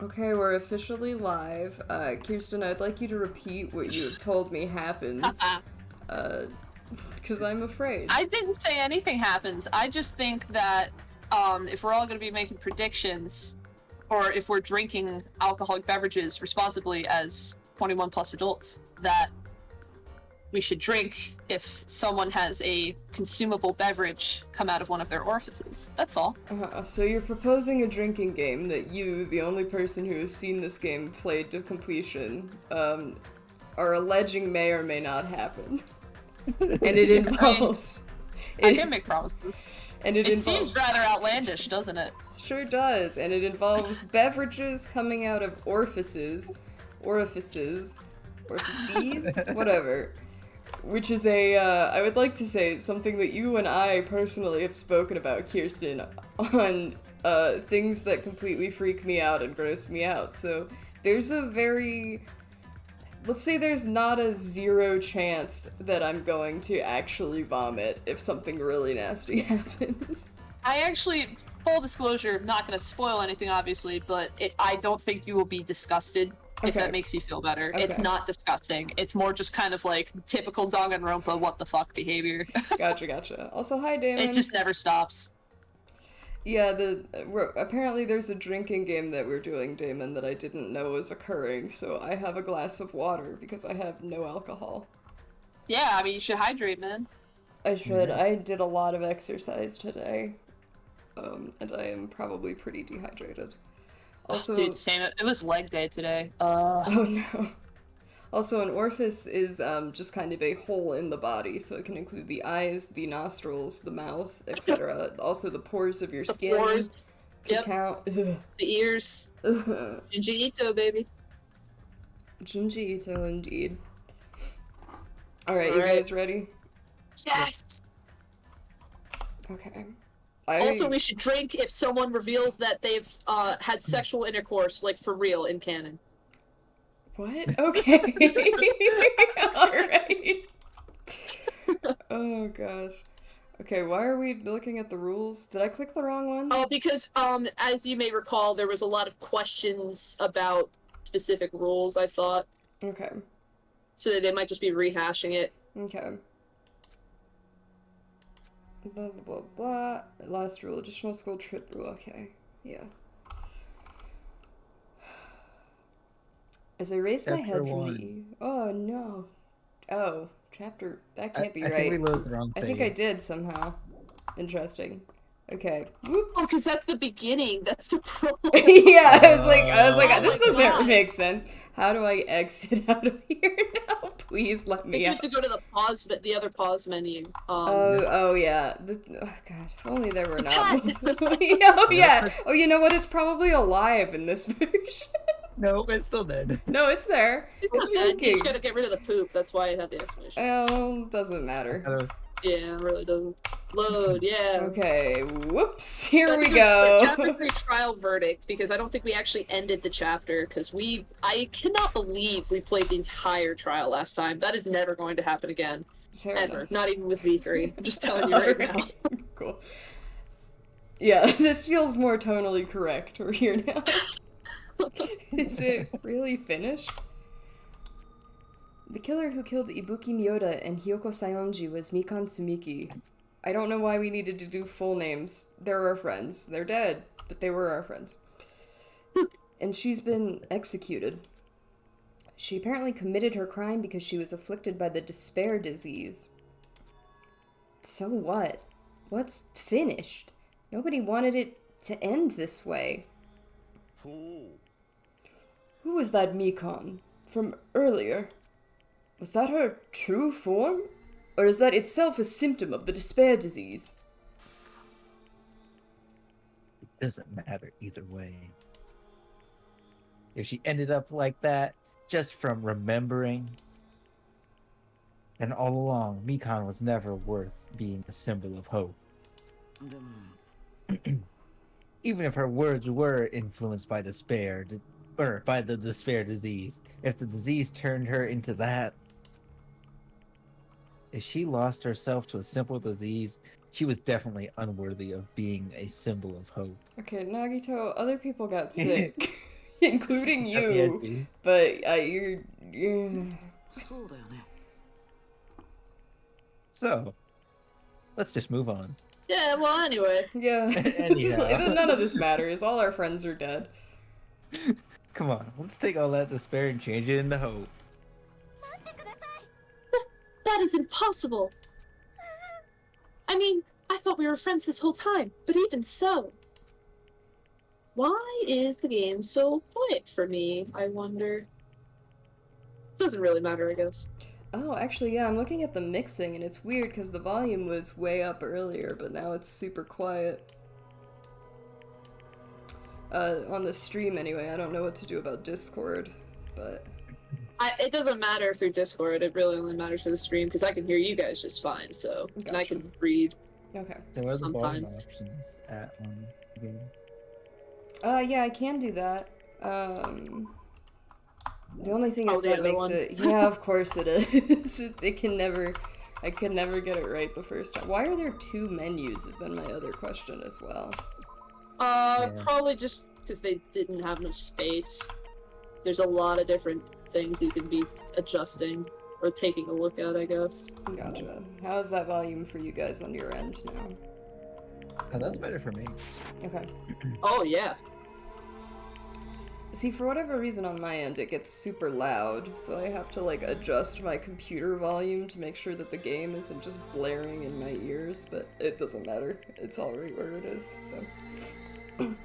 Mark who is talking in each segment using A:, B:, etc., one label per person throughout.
A: Okay, we're officially live. Kirsten, I'd like you to repeat what you have told me happens. Because I'm afraid.
B: I didn't say anything happens. I just think that if we're all going to be making predictions, or if we're drinking alcoholic beverages responsibly as 21 plus adults, that we should drink if someone has a consumable beverage come out of one of their orifices. That's all.
A: So you're proposing a drinking game that you, the only person who has seen this game played to completion, are alleging may or may not happen. And it involves...
B: I can make promises.
A: And it involves...
B: seems rather outlandish, doesn't it?
A: Sure does, and it involves beverages coming out of orifices, whatever. Which is I would like to say, something that you and I personally have spoken about, Kirsten, on things that completely freak me out and gross me out. So there's a very... Let's say there's not a 0 chance that I'm going to actually vomit if something really nasty happens.
B: I actually, full disclosure, not going to spoil anything, obviously, but I don't think you will be disgusted, if that makes you feel better. Okay. It's not disgusting. It's more just kind of like typical Danganronpa what the fuck behavior.
A: Gotcha. Also, hi, Damon.
B: It just never stops.
A: Yeah, apparently there's a drinking game that we're doing, Damon, that I didn't know was occurring, so I have a glass of water because I have no alcohol.
B: Yeah, I mean, you should hydrate, man.
A: I should. Yeah. I did a lot of exercise today, and I am probably pretty dehydrated. Also,
B: dude, same. It was leg day today.
A: Oh no. Also, an orifice is just kind of a hole in the body, so it can include the eyes, the nostrils, the mouth, etc. Also, the pores of your skin.
B: The pores. Yep.
A: Count.
B: The ears. Junji Ito, baby.
A: Junji Ito, indeed. Alright, you guys ready?
B: Yes!
A: Okay.
B: Also, we should drink if someone reveals that they've had sexual intercourse, like, for real, in canon.
A: What? Okay. Alright. Oh gosh. Okay, why are we looking at the rules? Did I click the wrong one?
B: Oh, because, as you may recall, there was a lot of questions about specific rules, I thought.
A: Okay.
B: So they might just be rehashing it.
A: Okay. Blah, blah, blah, blah. Last rule, additional school trip rule. Okay. Yeah. As I raised my head from the... Oh, no. Oh, chapter... That can't be right.
C: I think we loaded the wrong thing.
A: I think I did somehow. Interesting. Okay. Whoops.
B: Oh, because that's the beginning. That's the problem.
A: Yeah, I was like, this doesn't make sense. How do I exit out of here now? Please let me out.
B: You have to go to the other pause menu.
A: Oh yeah. Oh god, if only there were not. Oh yeah. Oh, you know what? It's probably alive in this version.
C: No, it's still dead.
A: No, it's there.
B: It's not dead. You just gotta get rid of the poop. That's why it had the exclamation.
A: Oh, doesn't matter.
B: Yeah, it really doesn't. Load, yeah.
A: Okay, whoops, here we go.
B: Chapter 3 trial verdict, because I don't think we actually ended the chapter, because I cannot believe we played the entire trial last time. That is never going to happen again.
A: Fair
B: Ever.
A: enough.
B: Not even with V3. I'm just telling you right now.
A: Cool. Yeah, this feels more tonally correct. We're here now. Is it really finished? The killer who killed Ibuki Miyoda and Hiyoko Sayonji was Mikan Sumiki. I don't know why we needed to do full names. They're our friends. They're dead, but they were our friends. And she's been executed. She apparently committed her crime because she was afflicted by the despair disease. So what? What's finished? Nobody wanted it to end this way. Who was that Mikan from earlier? Was that her true form? Or is that itself a symptom of the despair disease?
C: It doesn't matter either way. If she ended up like that, just from remembering, then all along, Mikan was never worth being a symbol of hope. Even if her words were influenced by despair, or by the despair disease, if the disease turned her into that, if she lost herself to a simple disease, she was definitely unworthy of being a symbol of hope.
A: Okay, Nagito, other people got sick. including you. But you're.
C: So, let's just move on.
B: Yeah, well, anyway.
A: Yeah.
C: Anyhow.
A: None of this matters. All our friends are dead.
C: Come on, let's take all that despair and change it into hope.
B: That is impossible. I mean, I thought we were friends this whole time, but even so. Why is the game so quiet for me, I wonder? Doesn't really matter, I guess.
A: Oh, actually, yeah, I'm looking at the mixing, and it's weird because the volume was way up earlier, but now it's super quiet. On the stream, anyway. I don't know what to do about Discord, but...
B: It doesn't matter through Discord, it really only matters for the stream, because I can hear you guys just fine, so...
A: Gotcha.
B: And I can read.
A: Okay.
C: So what are the volume
B: Sometimes.
C: options at on the game?
A: Yeah, I can do that. The only thing is
B: the
A: that
B: other
A: makes
B: one.
A: it... Yeah, of course it is. It can never... I could never get it right the first time. Why are there two menus is then my other question as well.
B: Probably just because they didn't have enough space. There's a lot of different things you can be adjusting or taking a look at, I guess.
A: Gotcha. How's that volume for you guys on your end now?
C: Oh, that's better for me.
A: Okay.
B: Oh, yeah.
A: See, for whatever reason on my end, it gets super loud, so I have to, like, adjust my computer volume to make sure that the game isn't just blaring in my ears, but it doesn't matter. It's all right where it is, so...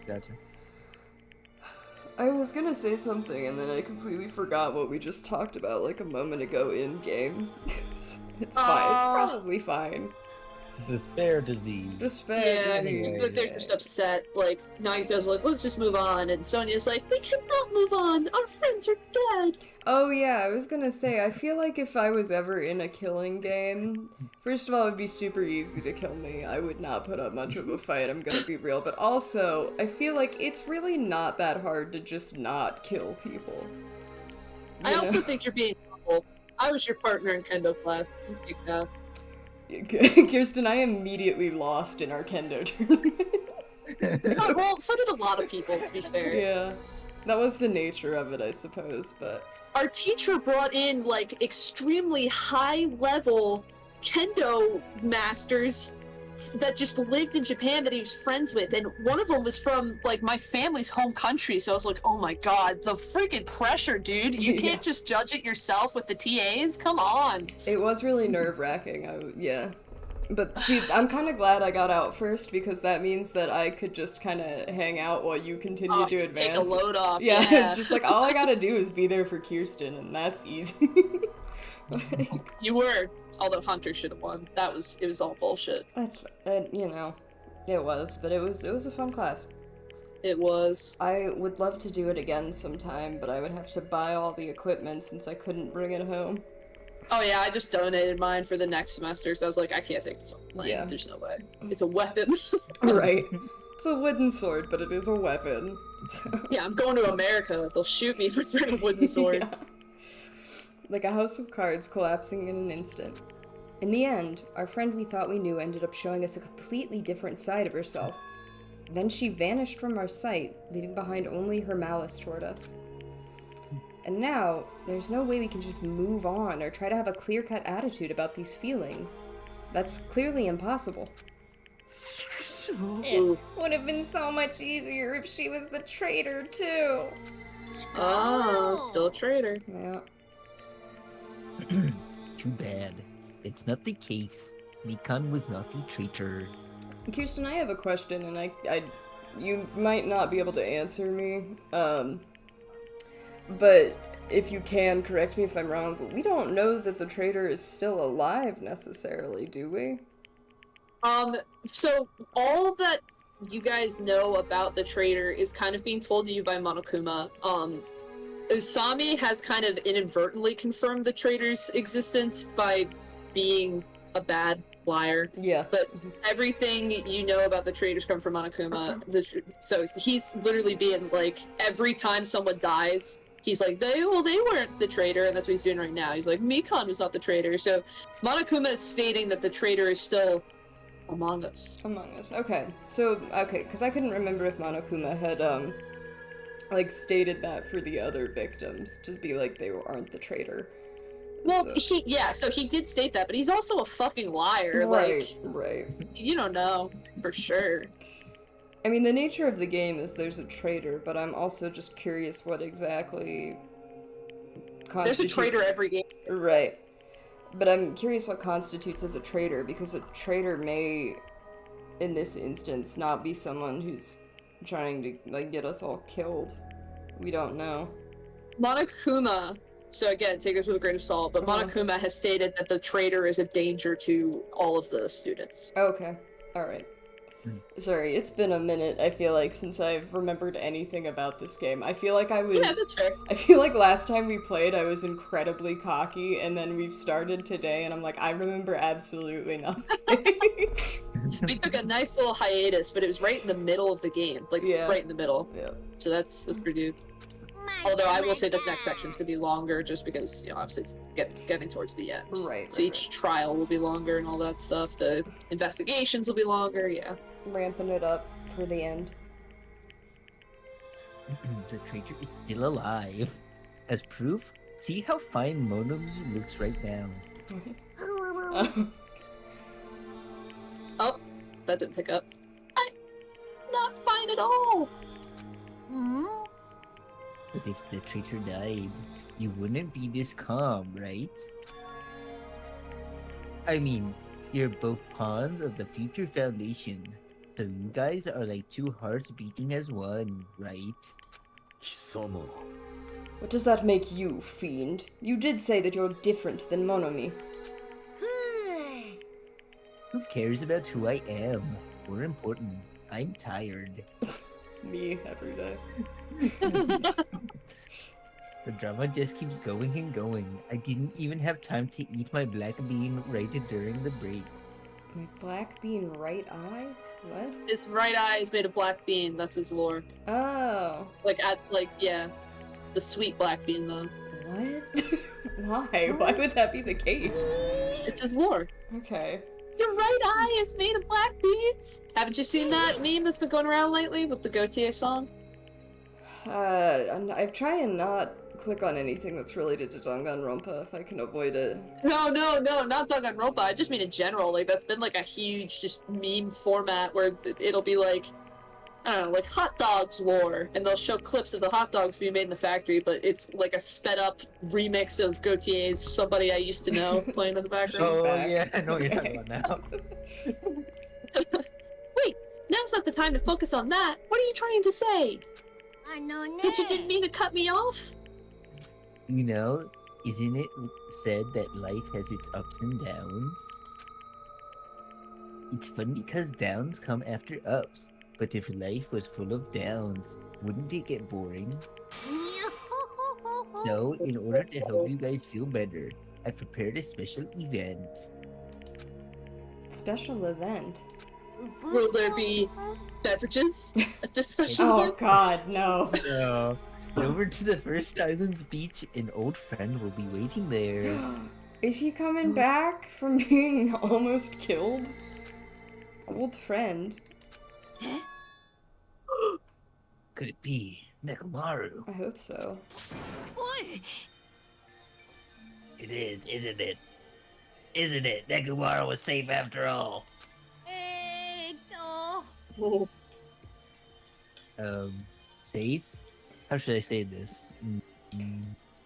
C: Gotcha.
A: I was gonna say something, and then I completely forgot what we just talked about, like, a moment ago in-game. It's fine. It's probably fine.
C: Despair disease.
A: Despair
B: Yeah,
A: disease.
B: it's like they're just upset. Like, Nagito's like, let's just move on, and Sonya's like, we cannot move on, our friends are dead.
A: Oh yeah, I was gonna say, I feel like if I was ever in a killing game, first of all, it would be super easy to kill me. I would not put up much of a fight, I'm gonna be real. But also, I feel like it's really not that hard to just not kill people.
B: I also think you're being humble. I was your partner in Kendo class. You take that.
A: Kirsten, I immediately lost in our kendo tournament.
B: Oh, well, so did a lot of people, to be fair.
A: Yeah, that was the nature of it, I suppose, but...
B: Our teacher brought in, like, extremely high-level Kendo masters that just lived in Japan that he was friends with, and one of them was from, like, my family's home country, so I was like, oh my god, the freaking pressure, dude! You can't just judge it yourself with the TAs? Come on!
A: It was really nerve-wracking, yeah. But see, I'm kind of glad I got out first, because that means that I could just kind of hang out while you continue to advance.
B: Take a load off,
A: yeah. It's just like, all I gotta do is be there for Kirsten, and that's easy.
B: You were. Although Hunter should have won. It was all bullshit.
A: That's, you know, it was, but it was a fun class.
B: It was.
A: I would love to do it again sometime, but I would have to buy all the equipment since I couldn't bring it home.
B: Oh yeah, I just donated mine for the next semester, so I was like, I can't take this on the plane.
A: Yeah.
B: There's no way. It's a weapon.
A: Right. It's a wooden sword, but it is a weapon. So.
B: Yeah, I'm going to America. They'll shoot me for throwing a wooden sword.
A: Yeah. Like a house of cards collapsing in an instant. In the end, our friend we thought we knew ended up showing us a completely different side of herself. Then she vanished from our sight, leaving behind only her malice toward us. And now, there's no way we can just move on or try to have a clear-cut attitude about these feelings. That's clearly impossible. It would have been so much easier if she was the traitor, too.
B: Oh, still a traitor.
A: Yeah.
C: Too bad. It's not the case. Mikan was not the traitor.
A: Kirsten, I have a question, and you might not be able to answer me, but if you can, correct me if I'm wrong, but we don't know that the traitor is still alive, necessarily, do we?
B: So all that you guys know about the traitor is kind of being told to you by Monokuma. Usami has kind of inadvertently confirmed the traitor's existence by being a bad liar.
A: Yeah.
B: But everything you know about the traitors come from Monokuma. So he's literally being like, every time someone dies, he's like, they weren't the traitor, and that's what he's doing right now. He's like, Mikan was not the traitor. So Monokuma is stating that the traitor is still among us.
A: Among us. Okay. So, okay, because I couldn't remember if Monokuma had, like, stated that for the other victims, to be like, they aren't the traitor.
B: Well,
A: So-
B: so he did state that, but he's also a fucking liar.
A: Right,
B: Like,
A: right.
B: you don't know for sure.
A: I mean, the nature of the game is there's a traitor, but I'm also just curious what exactly
B: There's a traitor every game.
A: Right. But I'm curious what constitutes as a traitor, because a traitor may, in this instance, not be someone who's trying to, like, get us all killed. We don't know.
B: Monokuma, so again, take this with a grain of salt, but Monokuma has stated that the traitor is a danger to all of the students.
A: Okay. Alright. Sorry, it's been a minute, I feel like, since I've remembered anything about this game. I feel like I was...
B: Yeah, that's fair.
A: I feel like last time we played, I was incredibly cocky, and then we've started today, and I'm like, I remember absolutely nothing.
B: We took a nice little hiatus, but it was right in the middle of the game. Like,
A: Yeah.
B: right in the middle.
A: Yeah.
B: So that's pretty good. Although I will say this next section's gonna be longer, just because, you know, obviously it's getting towards the end.
A: Right.
B: So each trial will be longer and all that stuff. The investigations will be longer, yeah.
A: Ramping it up for the end.
C: The traitor is still alive. As proof, see how fine Monomi looks right now.
B: Oh, that didn't pick up. I'm not fine at all.
C: But if the traitor died, you wouldn't be this calm, right? I mean, you're both pawns of the future foundation. So you guys are like two hearts beating as one, right?
A: What does that make you, fiend? You did say that you're different than Monomi.
C: Who cares about who I am? More important, I'm tired.
A: Me, every day.
C: The drama just keeps going and going. I didn't even have time to eat my black bean right during the break.
A: My black bean right eye? What?
B: His right eye is made of black bean. That's his lore.
A: Oh.
B: Yeah, the sweet black bean though.
A: What? Why? Why would that be the case?
B: It's his lore.
A: Okay.
B: Your right eye is made of black beans. Haven't you seen that meme that's been going around lately with the Gautier song?
A: I try and not click on anything that's related to Danganronpa if I can avoid it.
B: No, not Danganronpa. I just mean in general. Like, that's been like a huge just meme format where it'll be like, I don't know, like hot dogs lore, and they'll show clips of the hot dogs being made in the factory, but it's like a sped up remix of Gautier's Somebody I Used to Know playing in the background.
C: Oh
A: back.
C: yeah, I know what you're talking about now.
B: Wait, now's not the time to focus on that. What are you trying to say? But you didn't mean to cut me off?
C: You know, isn't it said that life has its ups and downs? It's fun because downs come after ups. But if life was full of downs, wouldn't it get boring? So, in order to help you guys feel better, I prepared a special event.
A: Special event?
B: Will there be beverages at this special
A: Oh
B: event?
A: god, no.
C: So, over to the First Islands beach, an old friend will be waiting there.
A: Is he coming back from being almost killed? Old friend.
C: Could it be Nekomaru?
A: I hope so.
C: It is, isn't it? Isn't it? Nekomaru was safe after all.
B: Oh,
C: Safe? How should I say this?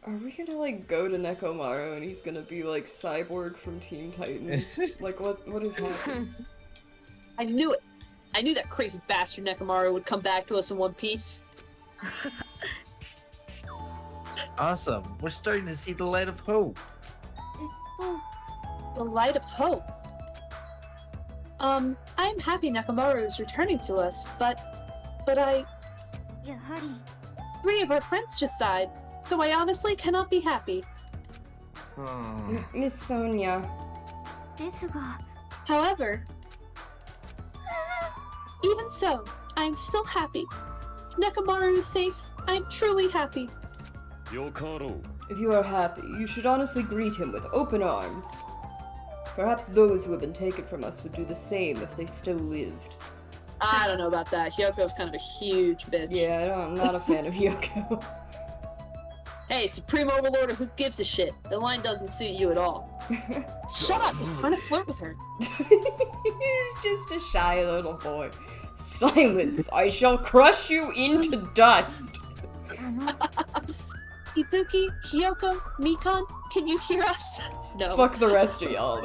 A: Are we gonna, like, go to Nekomaru and he's gonna be, like, Cyborg from Teen Titans? Like, what is happening?
B: I knew it. I knew that crazy bastard Nekomaru would come back to us in one piece.
C: Awesome. We're starting to see the light of hope.
B: The light of hope. I'm happy Nekomaru is returning to us, but I... 3 of our friends just died, so I honestly cannot be happy.
A: Miss Sonia.
B: However, even so, I am still happy. If Nekomaru is safe, I am truly happy.
A: If you are happy, you should honestly greet him with open arms. Perhaps those who have been taken from us would do the same if they still lived.
B: I don't know about that. Hyoko's kind of a huge bitch.
A: Yeah, I'm not a fan of Yoko.
B: Hey, Supreme Overlord, who gives a shit? The line doesn't suit you at all. Shut up! He's trying to flirt with her.
A: He's just a shy little boy. Silence! I shall crush you into dust!
B: Ibuki, Hyoko, Mikan, can you hear us? No.
A: Fuck the rest of y'all.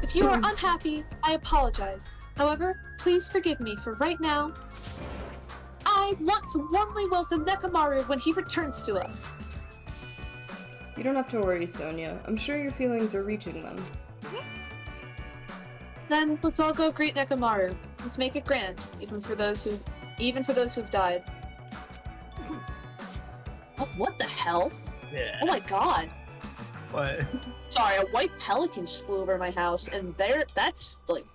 B: If you are unhappy, I apologize. However, please forgive me for right now. I want to warmly welcome Nekamaru when he returns to us.
A: You don't have to worry, Sonia. I'm sure your feelings are reaching them.
B: Then let's all go greet Nekamaru. Let's make it grand, even for those who've died. Oh, what the hell?
C: Yeah.
B: Oh my god.
C: What?
B: Sorry, a white pelican just flew over my house, and that's, like,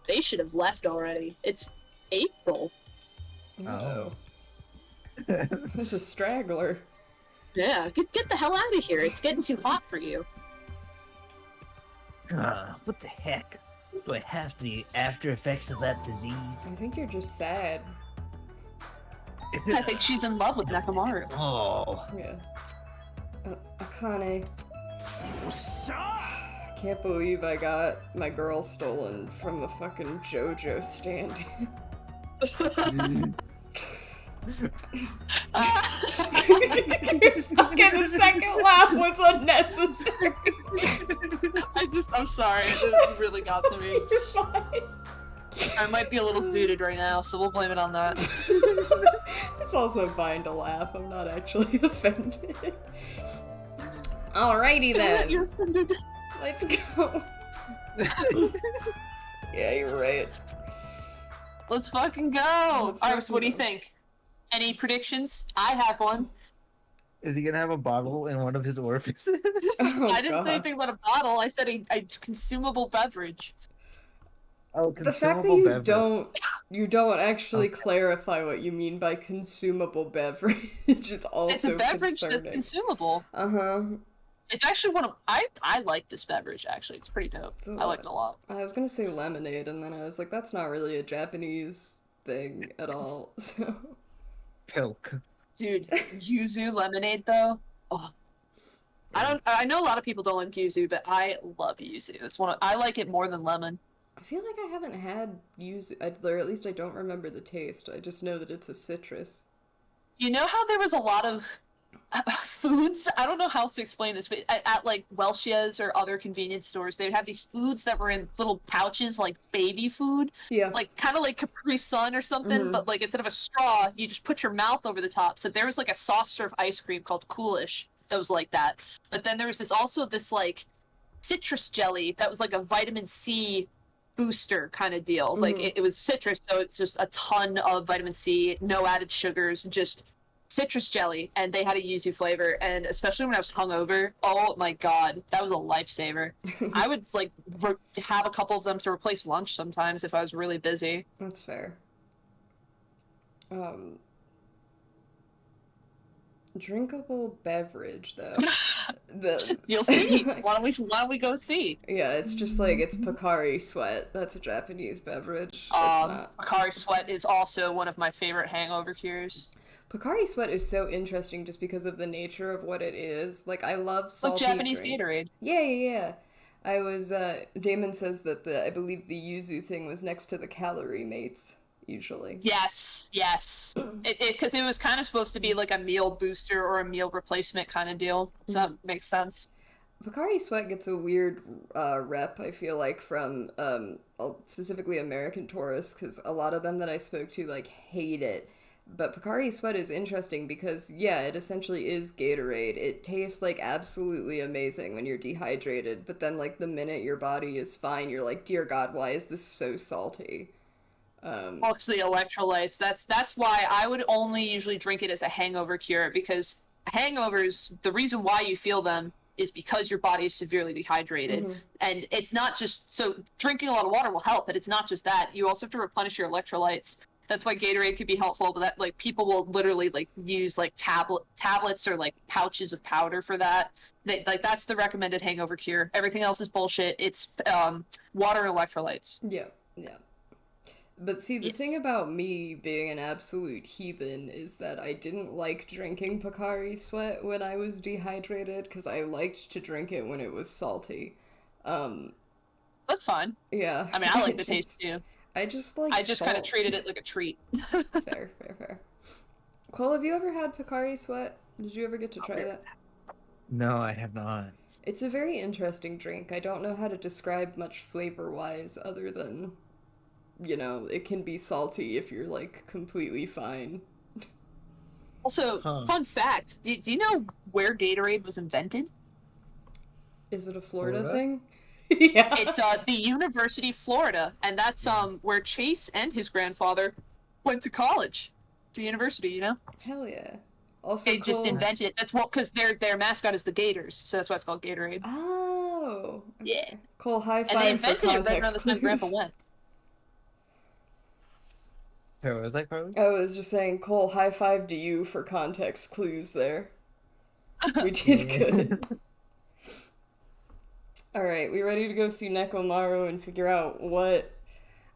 B: they should have left already. It's April.
A: Oh. There's a straggler.
B: Yeah, get the hell out of here. It's getting too hot for you.
C: What the heck? Do I have the after effects of that disease?
A: I think you're just sad.
B: I think she's in love with Nekamaru.
C: Oh.
A: Yeah. Akane. Can't believe I got my girl stolen from a fucking JoJo stand. Your fucking second laugh was unnecessary.
B: I'm sorry. It really got to me.
A: You're fine.
B: I might be a little zooted right now, so we'll blame it on that.
A: It's also fine to laugh. I'm not actually offended. Alrighty then.
B: You're offended.
A: Let's go. Yeah, you're right.
B: Let's fucking go! Alright, so what do you think? Any predictions? I have one.
C: Is he gonna have a bottle in one of his orifices?
A: Oh,
B: I didn't say
A: God.
B: anything about a bottle, I said a consumable beverage.
C: Oh,
A: The fact that
C: consumable
A: you
C: beverage.
A: don't actually clarify what you mean by consumable beverage is also
B: It's a beverage
A: concerning.
B: that's consumable.
A: Uh-huh.
B: It's actually one of I like this beverage actually. It's pretty dope. I like it a lot.
A: I was gonna say lemonade, and then I was like, that's not really a Japanese thing at all. So
C: Pilk.
B: Dude, yuzu lemonade though. Oh. I know a lot of people don't like yuzu, but I love yuzu. I like it more than lemon.
A: I feel like I haven't had yuzu, or at least I don't remember the taste. I just know that it's a citrus.
B: You know how there was a lot of foods? I don't know how else to explain this, but at like Welchia's or other convenience stores, they'd have these foods that were in little pouches, like baby food.
A: Yeah.
B: Like kind of like Capri Sun or something, but like instead of a straw, you just put your mouth over the top. So there was like a soft serve ice cream called Coolish that was like that. But then there was this like citrus jelly that was like a vitamin C booster kind of deal. Like it was citrus, so it's just a ton of vitamin C, no added sugars, just citrus jelly, and they had a yuzu flavor, and especially when I was hungover, oh my god, that was a lifesaver. I would like have a couple of them to replace lunch sometimes if I was really busy.
A: That's fair. Drinkable beverage though.
B: You'll see. Why don't we go see?
A: Yeah, it's just like it's Pocari Sweat. That's a Japanese beverage. It's not.
B: Pocari Sweat is also one of my favorite hangover cures.
A: Pocari Sweat is so interesting just because of the nature of what it is. Like, I love salty
B: Like Japanese
A: drinks.
B: Gatorade.
A: Yeah. I was, Damon says that I believe the yuzu thing was next to the calorie mates, usually.
B: Yes. Because it was kind of supposed to be like a meal booster or a meal replacement kind of deal. So that makes sense.
A: Pocari Sweat gets a weird rep, I feel like, from specifically American tourists, because a lot of them that I spoke to, like, hate it. But Pocari Sweat is interesting because, yeah, it essentially is Gatorade. It tastes, like, absolutely amazing when you're dehydrated, but then, like, the minute your body is fine, you're like, dear God, why is this so salty?
B: Well, it's the electrolytes. That's why I would only usually drink it as a hangover cure, because hangovers, the reason why you feel them is because your body is severely dehydrated. And it's not just, so drinking a lot of water will help, but it's not just that. You also have to replenish your electrolytes. That's why Gatorade could be helpful, but that, like, people will literally, like, use, like, tablets or, like, pouches of powder for that. That's the recommended hangover cure. Everything else is bullshit. It's water and electrolytes.
A: Yeah. But see, the thing about me being an absolute heathen is that I didn't like drinking Pocari Sweat when I was dehydrated, because I liked to drink it when it was salty.
B: That's fine.
A: Yeah.
B: I mean, I like the taste too.
A: I just like
B: I just kind of
A: salt.
B: treated it like a treat.
A: Fair. Cole, have you ever had Pocari Sweat? Did you ever get to try that?
C: No, I have not.
A: It's a very interesting drink. I don't know how to describe much flavor-wise other than, you know, it can be salty if you're, like, completely fine.
B: Also, fun fact, do you know where Gatorade was invented?
A: Is it a Florida
C: Florida?
A: thing? Yeah.
B: It's the University of Florida, and that's where Chase and his grandfather went to college, to university. You know,
A: Hell yeah. Also,
B: they just
A: Cole...
B: invented it. That's what, because their mascot is the Gators, so that's why it's called Gatorade.
A: Oh. Okay.
B: Yeah.
A: Cole, high five
B: And they
A: for
B: invented it right around the
A: context,
B: time Grandpa
A: please.
B: went.
C: Where was that, Carly?
A: I was just saying, Cole, high five to you for context clues there. We did good. Alright, we ready to go see Nekomaru and figure out what...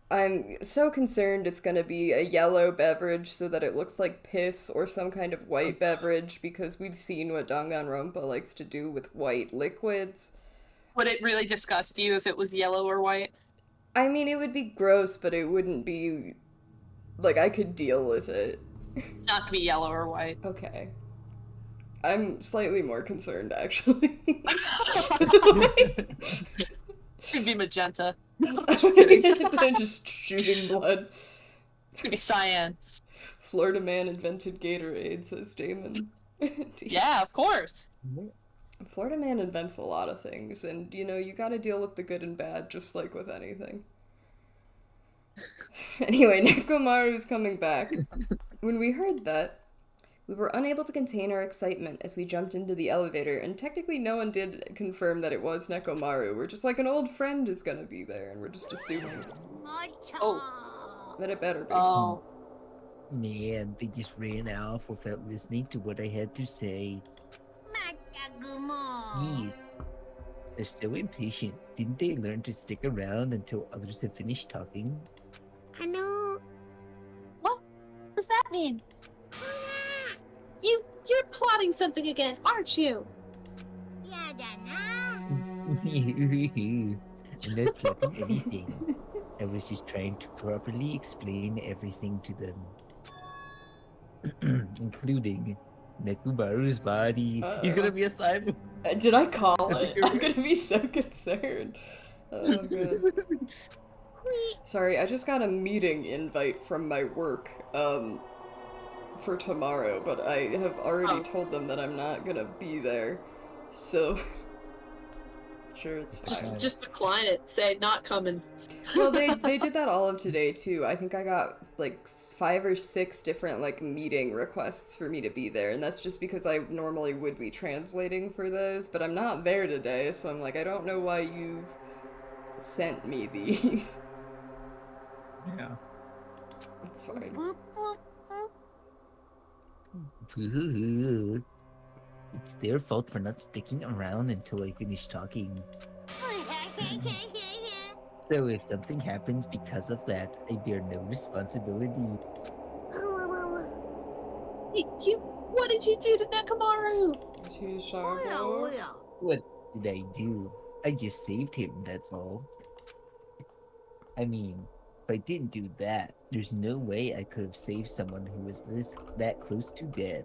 A: I'm so concerned it's gonna be a yellow beverage so that it looks like piss, or some kind of white beverage, because we've seen what Danganronpa likes to do with white liquids.
B: Would it really disgust you if it was yellow or white?
A: I mean, it would be gross, but it wouldn't be... Like, I could deal with it.
B: Not to be yellow or white.
A: Okay. I'm slightly more concerned, actually.
B: Could be magenta.
A: Just kidding. They're just shooting blood.
B: It's gonna be cyan.
A: Florida man invented Gatorade, says Damon.
B: Yeah, of course.
A: Florida man invents a lot of things, and, you know, you gotta deal with the good and bad, just like with anything. Anyway, Nekomaru's coming back. When we heard that, we were unable to contain our excitement as we jumped into the elevator, and technically no one did confirm that it was Nekomaru. We're just like, an old friend is gonna be there, and we're just assuming that it better be.
B: Oh.
C: Man, they just ran off without listening to what I had to say. Jeez. They're so impatient. Didn't they learn to stick around until others have finished talking?
B: What does that mean? You're plotting something again, aren't you?
C: I'm not plotting anything. I was just trying to properly explain everything to them. Including Nekomaru's body. He's gonna be a cyborg.
A: Did I call it? I'm gonna be so concerned. Oh, good. Sorry, I just got a meeting invite from my work, for tomorrow, but I have already told them that I'm not gonna be there, so... Sure, it's fine.
B: Just decline it. Say not coming.
A: Well, they did that all of today, too. I think I got, like, 5 or 6 different, like, meeting requests for me to be there, and that's just because I normally would be translating for those, but I'm not there today, so I'm like, I don't know why you've sent me these.
C: Yeah.
A: It's fine.
C: It's their fault for not sticking around until I finish talking. So if something happens because of that, I bear no responsibility.
B: What did you do to Nekomaru?
C: What did I do? I just saved him, that's all. I mean, if I didn't do that, there's no way I could have saved someone who was that close to death.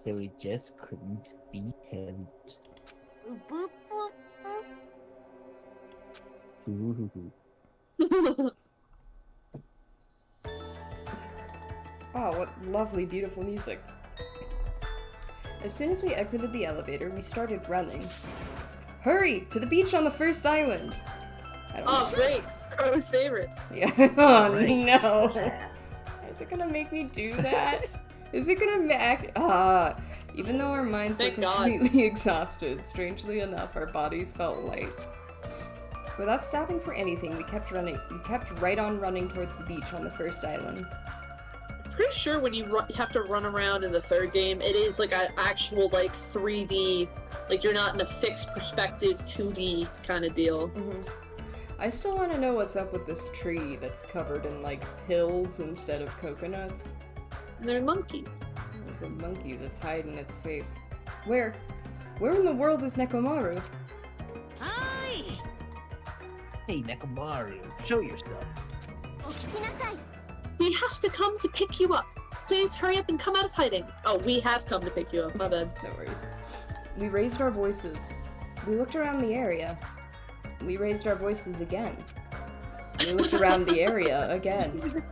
C: So it just couldn't be helped. Ooh.
A: Oh, what lovely, beautiful music. As soon as we exited the elevator, we started running. Hurry! To the beach on the first island! I don't know.
B: Great. Crow's favorite.
A: Yeah. Oh, no. Is it gonna make me do that? Is it gonna even though our minds
B: Thank
A: were
B: God.
A: completely exhausted, strangely enough, our bodies felt light. Without stopping for anything, we kept running. We kept right on running towards the beach on the first island.
B: Pretty sure when you have to run around in the third game, it is like an actual like 3D, like you're not in a fixed perspective 2D kind of deal.
A: Mm-hmm. I still want to know what's up with this tree that's covered in, like, pills instead of coconuts.
B: They're a monkey.
A: There's a monkey that's hiding its face. Where? Where in the world is Nekomaru?
D: Hi!
C: Hey, Nekomaru, show yourself.
B: We have to come to pick you up. Please hurry up and come out of hiding. Oh, we have come to pick you up. My bad.
A: No worries. We raised our voices. We looked around the area. We raised our voices again. We looked around the area again.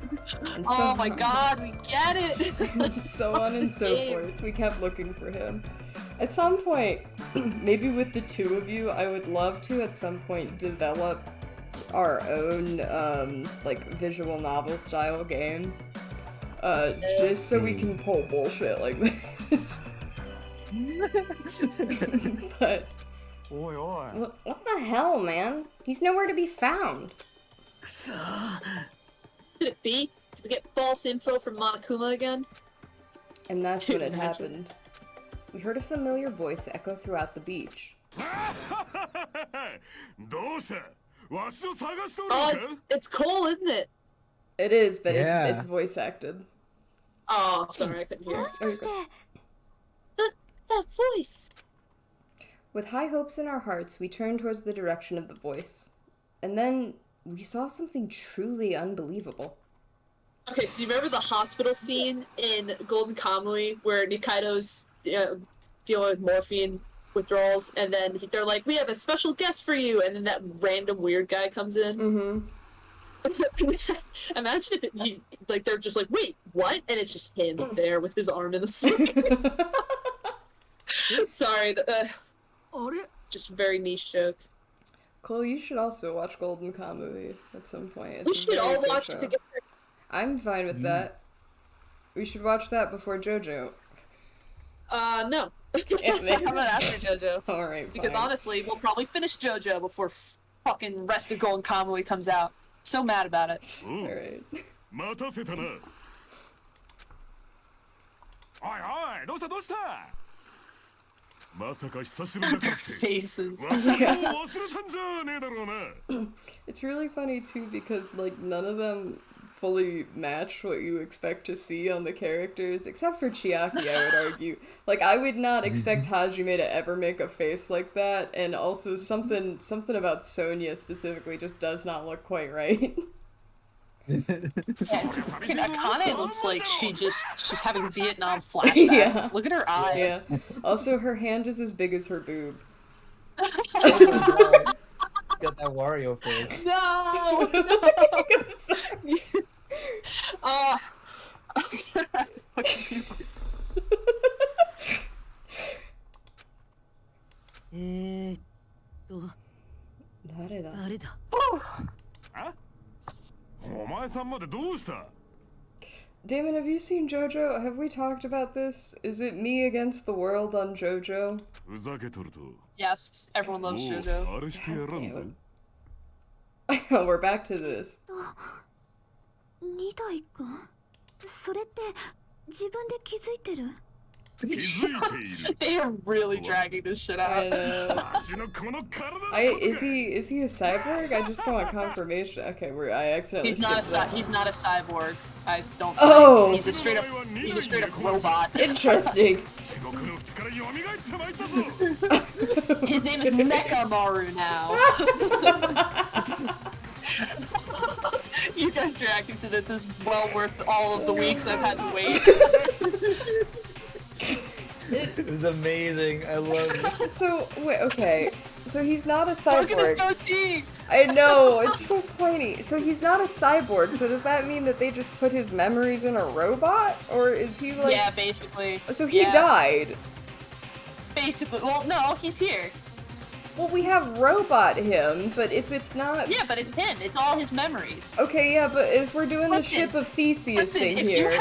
A: And
B: Oh my god, we get it!
A: so on and so forth. We kept looking for him. At some point, maybe with the two of you, I would love to at some point develop our own, like, visual novel style game. Just so we can pull bullshit like this. But... What the hell, man? He's nowhere to be found.
B: Could it be? Did we get false info from Monokuma again?
A: And that's
B: Dude,
A: when it
B: imagine.
A: happened. We heard a familiar voice echo throughout the beach.
B: Oh, it's Cole, isn't it?
A: It is, but
C: Yeah.
A: it's voice acted.
B: Oh, sorry, I couldn't hear. That voice.
A: With high hopes in our hearts, we turned towards the direction of the voice. And then we saw something truly unbelievable.
B: Okay, so you remember the hospital scene in Golden Kamuy where Nikaido's dealing with morphine withdrawals, and then they're like, "We have a special guest for you," and then that random weird guy comes in.
A: Mm-hmm.
B: Imagine if they're just like, "Wait, what?" and it's just him there with his arm in the sink. Sorry, just very niche joke.
A: Cole, you should also watch Golden Kamuy at some point. It's
B: We
A: a
B: should
A: very
B: all
A: good
B: watch
A: show.
B: it together.
A: I'm fine with that. We should watch that before JoJo.
B: No.
A: Damn it.
B: How about after JoJo?
A: Alright,
B: Because
A: fine.
B: honestly, we'll probably finish JoJo before fucking rest of Golden Kamuy comes out. So mad about it.
A: Alright.
B: Their faces.
A: It's really funny too because like none of them fully match what you expect to see on the characters, except for Chiaki, I would argue. Like I would not expect Hajime to ever make a face like that, and also something about Sonia specifically just does not look quite right.
B: Yeah, Akane looks like she's having Vietnam flashbacks.
A: Yeah.
B: Look at her eye.
A: Yeah. Also, her hand is as big as her boob.
C: Got that Wario face.
B: No! I'm gonna have to fucking mute myself.
A: 誰だ?
D: 誰だ
A: Damon, have you seen JoJo? Have we talked about this? Is it me against the world on JoJo?
B: Yes, everyone loves JoJo.
A: We're back to this.
D: 二代くんそれって自分で気づいてる
B: They are really dragging this shit
A: I
B: out.
A: know. Is he a cyborg? I just want confirmation. Okay, I accidentally
B: He's not
A: skipped that.
B: he's not a cyborg. I don't.
A: Oh!
B: He's a straight up robot.
A: Interesting.
B: His name is Mechamaru now. You guys reacting to this is well worth all of the weeks I've had to wait.
C: It was amazing. I love it.
A: So, wait, okay. So he's not a
B: Look at his
A: cyborg.
B: goatee!
A: I know, it's so pointy. So he's not a cyborg, so does that mean that they just put his memories in a robot? Or is he like...
B: Yeah, basically.
A: So he
B: Yeah.
A: died.
B: Basically. Well, no, he's here.
A: Well, we have robot him, but if it's not...
B: Yeah, but it's him. It's all his memories.
A: Okay, yeah, but if we're doing the
B: Listen,
A: ship of Theseus
B: Listen,
A: thing
B: if
A: here...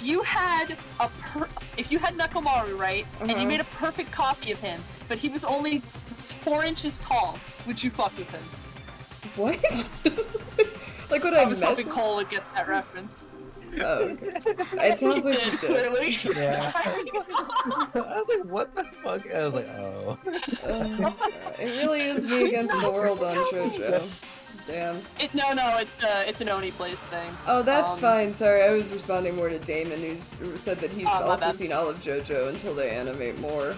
B: you had Nekomaru, right, and you made a perfect copy of him, but he was only 4 inches tall, would you fuck with him?
A: What? Like what
B: I
A: I
B: was
A: mess
B: hoping Cole would get that reference.
A: Oh, okay. It sounds like
B: He
A: you
B: did,
A: did.
B: clearly.
C: Yeah. I was like, what the fuck? I was like, oh.
A: It really is me against the world on JoJo. Damn.
B: It's an Oni Place thing.
A: Oh, that's fine. Sorry, I was responding more to Damon, who said that he's
B: my
A: also
B: bad.
A: seen all of JoJo until they animate more.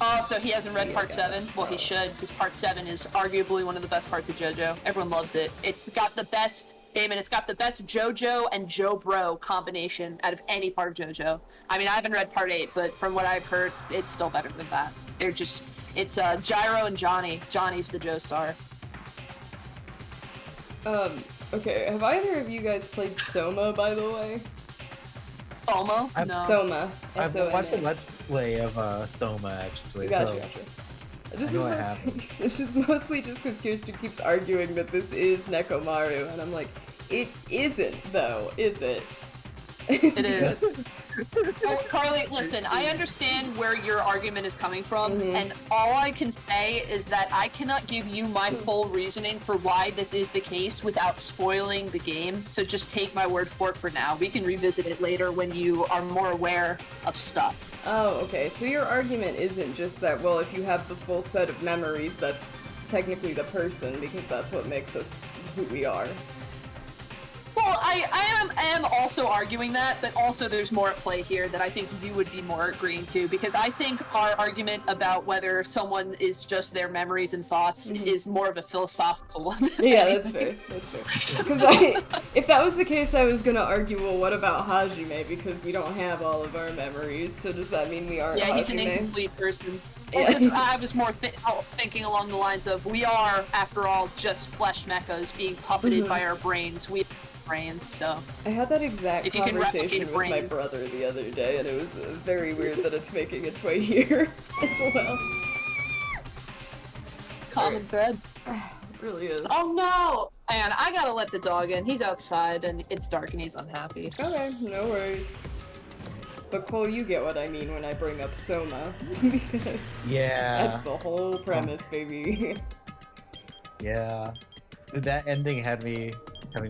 B: Oh, so he hasn't read
A: Yeah,
B: Part
A: I
B: 7?
A: guess.
B: Well, he should, because Part 7 is arguably one of the best parts of JoJo. Everyone loves it. It's got the best, Damon, it's got the best JoJo and Jobro combination out of any part of JoJo. I mean, I haven't read Part 8, but from what I've heard, it's still better than that. They're just, it's Gyro and Johnny. Johnny's the Joestar.
A: Okay, have either of you guys played Soma, by the way?
B: FOMO?
C: I've-
B: No.
A: Soma.
C: I've
A: S-O-M-A.
C: watched a let's play of Soma actually.
A: Gotcha,
C: so-
A: gotcha. This
C: I
A: is,
C: know what
A: mostly,
C: happened.
A: this is mostly just because Kirsten keeps arguing that this is Nekomaru, and I'm like, it isn't, though, is it?
B: It is. Oh, Carly, listen, I understand where your argument is coming from, and all I can say is that I cannot give you my full reasoning for why this is the case without spoiling the game, so just take my word for it for now. We can revisit it later when you are more aware of stuff.
A: Oh, okay, so your argument isn't just that, well, if you have the full set of memories, that's technically the person, because that's what makes us who we are.
B: Well, I am also arguing that, but also there's more at play here that I think you would be more agreeing to, because I think our argument about whether someone is just their memories and thoughts is more of a philosophical one.
A: Yeah, that's fair. That's fair. Because if that was the case, I was gonna argue, well, what about Hajime? Because we don't have all of our memories, so does that mean we aren't
B: Yeah,
A: Hajime?
B: he's an incomplete person.
A: Yeah.
B: Well, I was more thinking along the lines of, we are, after all, just flesh mechas being puppeted by our brains. We have brains, so...
A: I had that exact
B: If you can replicate
A: conversation
B: a
A: with my
B: brain.
A: brother the other day, and it was very weird that it's making its way here as well.
B: Common thread.
A: It really is.
B: Oh no! And I gotta let the dog in. He's outside, and it's dark, and he's unhappy.
A: Okay, no worries. But Cole, you get what I mean when I bring up Soma, because
C: Yeah.
A: that's the whole premise, baby.
C: Yeah. That ending had me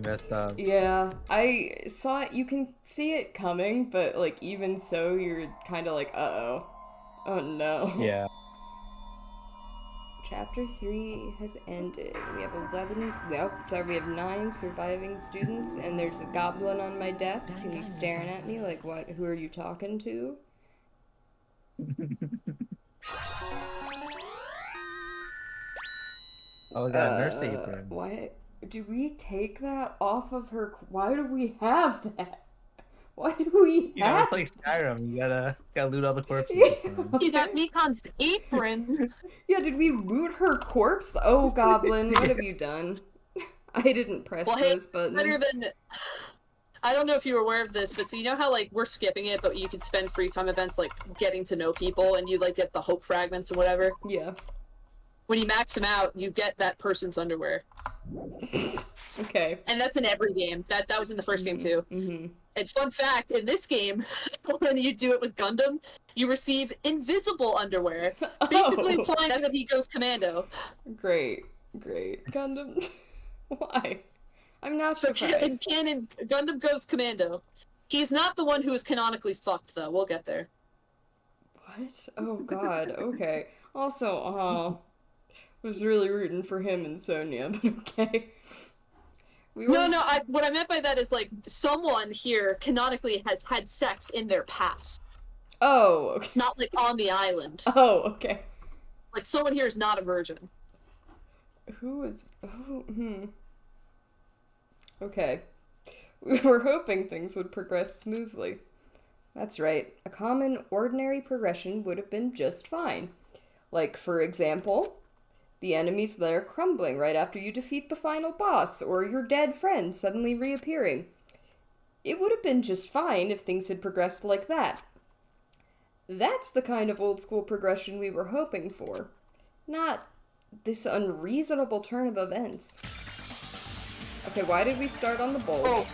C: messed up.
A: Yeah, I saw it. You can see it coming, but like even so, you're kind of like, uh-oh. Oh no.
C: Yeah.
A: Chapter 3 has ended. We have 9 surviving students, and there's a goblin on my desk, and he's staring at me like, what? Who are you talking to?
C: Oh, that nurse apron.
A: Why? Did we take that off of her? Why do we have that? Why do we
C: You know,
A: have
C: it's like Skyrim. You gotta loot all the corpses.
B: You got Mikon's apron!
A: Yeah, did we loot her corpse? Oh, goblin, what have you done? I didn't press
B: Well, hey,
A: those buttons.
B: better than... I don't know if you're aware of this, but so you know how, like, we're skipping it, but you can spend free time events, like, getting to know people, and you, like, get the hope fragments or whatever?
A: Yeah.
B: When you max them out, you get that person's underwear.
A: Okay.
B: And that's in every game. That was in the first game, too.
A: Mm-hmm.
B: And fun fact, in this game, when you do it with Gundam, you receive invisible underwear, basically
A: Oh.
B: implying that he goes commando.
A: Great. Gundam. Why? I'm not
B: So in
A: surprised.
B: canon, Gundam goes commando. He's not the one who is canonically fucked, though. We'll get there.
A: What? Oh god, okay. Also, was really rooting for him and Sonya, but okay.
B: No, what I meant by that is, like, someone here canonically has had sex in their past.
A: Oh, okay.
B: Not, like, on the island.
A: Oh, okay.
B: Like, someone here is not a virgin.
A: Who is... Okay. We were hoping things would progress smoothly. That's right. A common, ordinary progression would have been just fine. Like, for example, the enemies there crumbling right after you defeat the final boss, or your dead friend suddenly reappearing. It would have been just fine if things had progressed like that. That's the kind of old-school progression we were hoping for. Not this unreasonable turn of events. Okay, why did we start on the bulge?
B: Oh,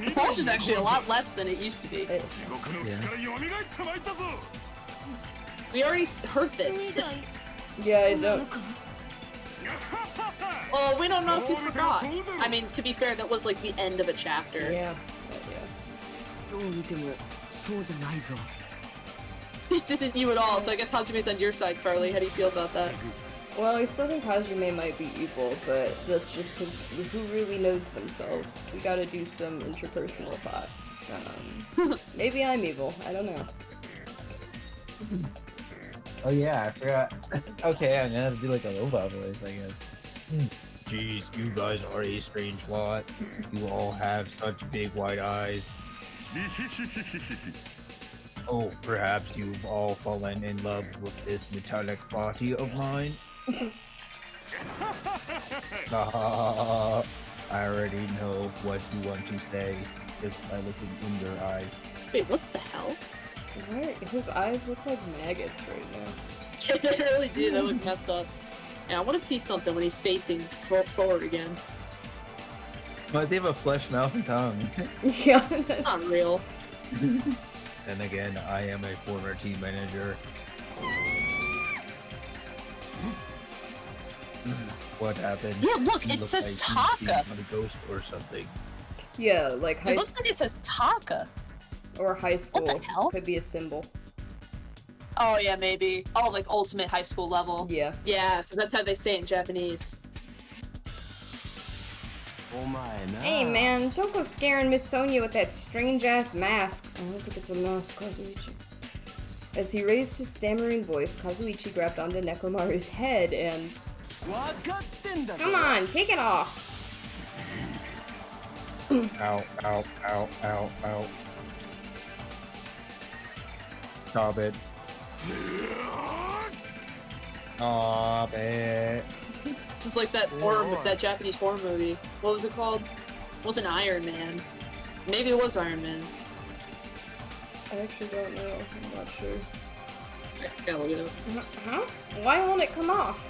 B: the bulge is actually a lot less than it used to be. We already heard this.
A: Yeah, I don't...
B: Oh, we don't know if you forgot. I mean, to be fair, that was like the end of a chapter.
A: Yeah.
B: This isn't you at all, so I guess Hajime's on your side, Carly. How do you feel about that?
A: Well, I still think Hajime might be evil, but that's just because who really knows themselves? We gotta do some interpersonal thought. Maybe I'm evil. I don't know.
C: Oh yeah, I forgot. Okay, I'm gonna have to do like a robot voice, I guess. Jeez, you guys are a strange lot. You all have such big white eyes. Oh, perhaps you've all fallen in love with this metallic body of mine? I already know what you want to say just by looking in your eyes.
B: Wait, what the hell?
A: Why? His eyes look like maggots right now.
B: They really do. They look messed up. And I want to see something when he's facing forward again.
C: Why does he have a flesh mouth and tongue?
A: Yeah.
B: Not real.
C: Then again, I am a former team manager. What happened?
B: Yeah, look,
C: He
B: it
C: looked
B: says
C: like he
B: Taka.
C: seen a ghost or something.
A: Yeah, like
B: It looks like it says Taka.
A: or high school.
B: What the hell?
A: Could be a symbol.
B: Oh yeah, maybe. Oh, like ultimate high school level.
A: Yeah.
B: Yeah, because that's how they say it in Japanese.
A: Hey man, don't go scaring Miss Sonia with that strange ass mask. I don't think it's a mask, Kazuichi. As he raised his stammering voice, Kazuichi grabbed onto Nekomaru's head and... Come on, take it off!
C: Ow, ow, ow, ow, ow. Stop it. Stop it.
B: This is like that that Japanese horror movie. What was it called? It wasn't Iron Man. Maybe it was Iron Man.
A: I actually don't know. I'm not sure.
B: I gotta look it up.
A: Huh? Why won't it come off?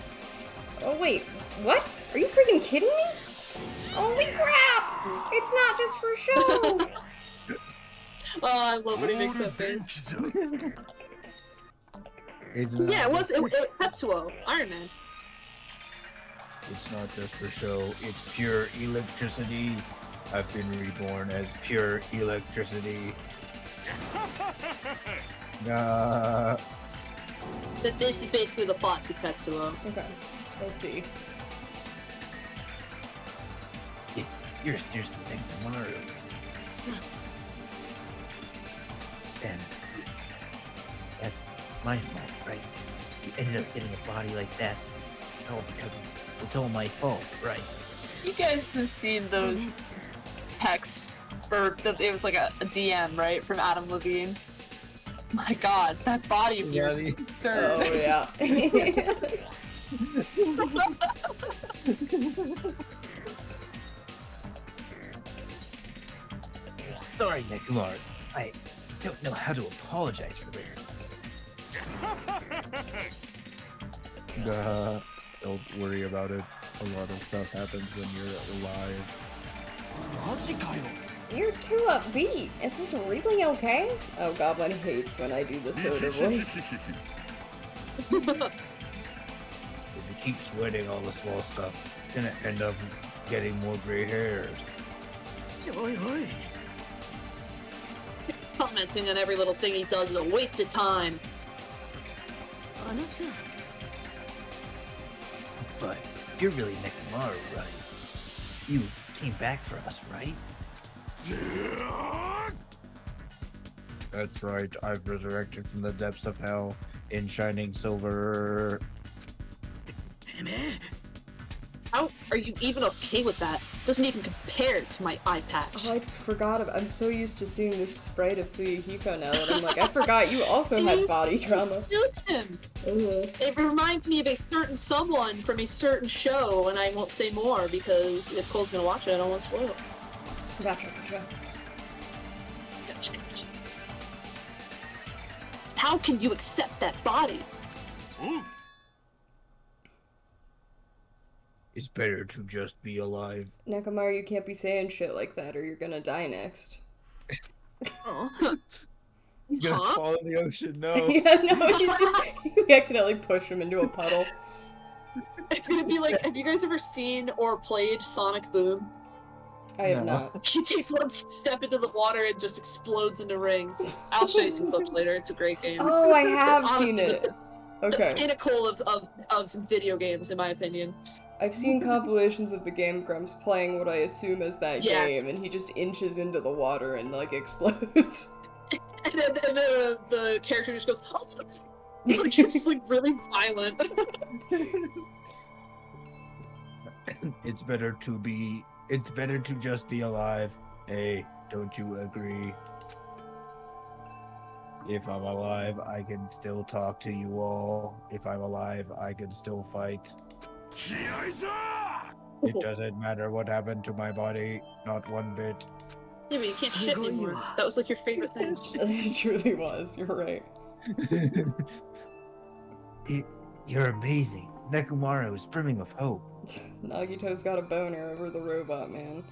A: Oh wait, what? Are you freaking kidding me? Holy crap! It's not just for show!
B: Oh, I love when he makes that face.
C: It's not
B: Yeah, it was
C: just-
B: Tetsuo, Iron Man.
C: It's not just for show, it's pure electricity. I've been reborn as pure electricity.
B: That this is basically the plot to Tetsuo.
A: Okay, let's see.
C: If you're seriously thinking Mario, then that's my fault, right? You ended up getting a body like that. All because it's all my fault, right?
B: You guys have seen those texts, or it was like a DM, right, from Adam Levine. My God, that body of yours is absurd.
A: Oh yeah.
C: Sorry, Nekumar. I don't know how to apologize for this. Don't worry about it. A lot of stuff happens when you're alive.
A: You're too upbeat. Is this really okay? Oh, Goblin hates when I do the soda voice.
C: If you keep sweating all the small stuff, you're gonna end up getting more gray hairs.
B: Commenting on every little thing he does is a waste of time.
C: But you're really Nekomaru, right? You came back for us, right? That's right. I've resurrected from the depths of hell in shining silver.
B: How are you even okay with that? Doesn't even compare to my eye patch.
A: Oh, I forgot about. I'm so used to seeing this sprite of Fuyuhiko now that I'm like, I forgot you also
B: See?
A: had body trauma.
B: It suits him.
A: Mhm.
B: It reminds me of a certain someone from a certain show, and I won't say more because if Cole's gonna watch it, I don't want to spoil it.
A: Gotcha.
B: Gotcha. How can you accept that body?
C: It's better to just be alive.
A: Nekomaru, you can't be saying shit like that or you're gonna die next.
B: Oh.
C: He's gonna
B: Huh?
C: fall in the ocean. No.
A: Yeah, no, you accidentally push him into a puddle.
B: It's gonna be like, have you guys ever seen or played Sonic Boom?
A: I have
C: No.
A: not.
B: He takes one step into the water and just explodes into rings. I'll show you some clips later. It's a great game.
A: Oh, I have
B: Honestly,
A: seen it. Okay.
B: the pinnacle of video games, in my opinion.
A: I've seen compilations of the Game Grumps playing what I assume is that
B: Yes.
A: game, and he just inches into the water and, like, explodes.
B: And then the character just goes, oh, like, just like really violent.
C: It's better to just be alive. Hey, don't you agree? If I'm alive, I can still talk to you all. If I'm alive, I can still fight. It doesn't matter what happened to my body, not one bit.
B: Yeah, but you can't shit anymore. That was like your favorite thing.
A: It truly was, you're right.
C: You're amazing. Nekomaru is brimming with hope.
A: Nagito's got a boner over the robot man.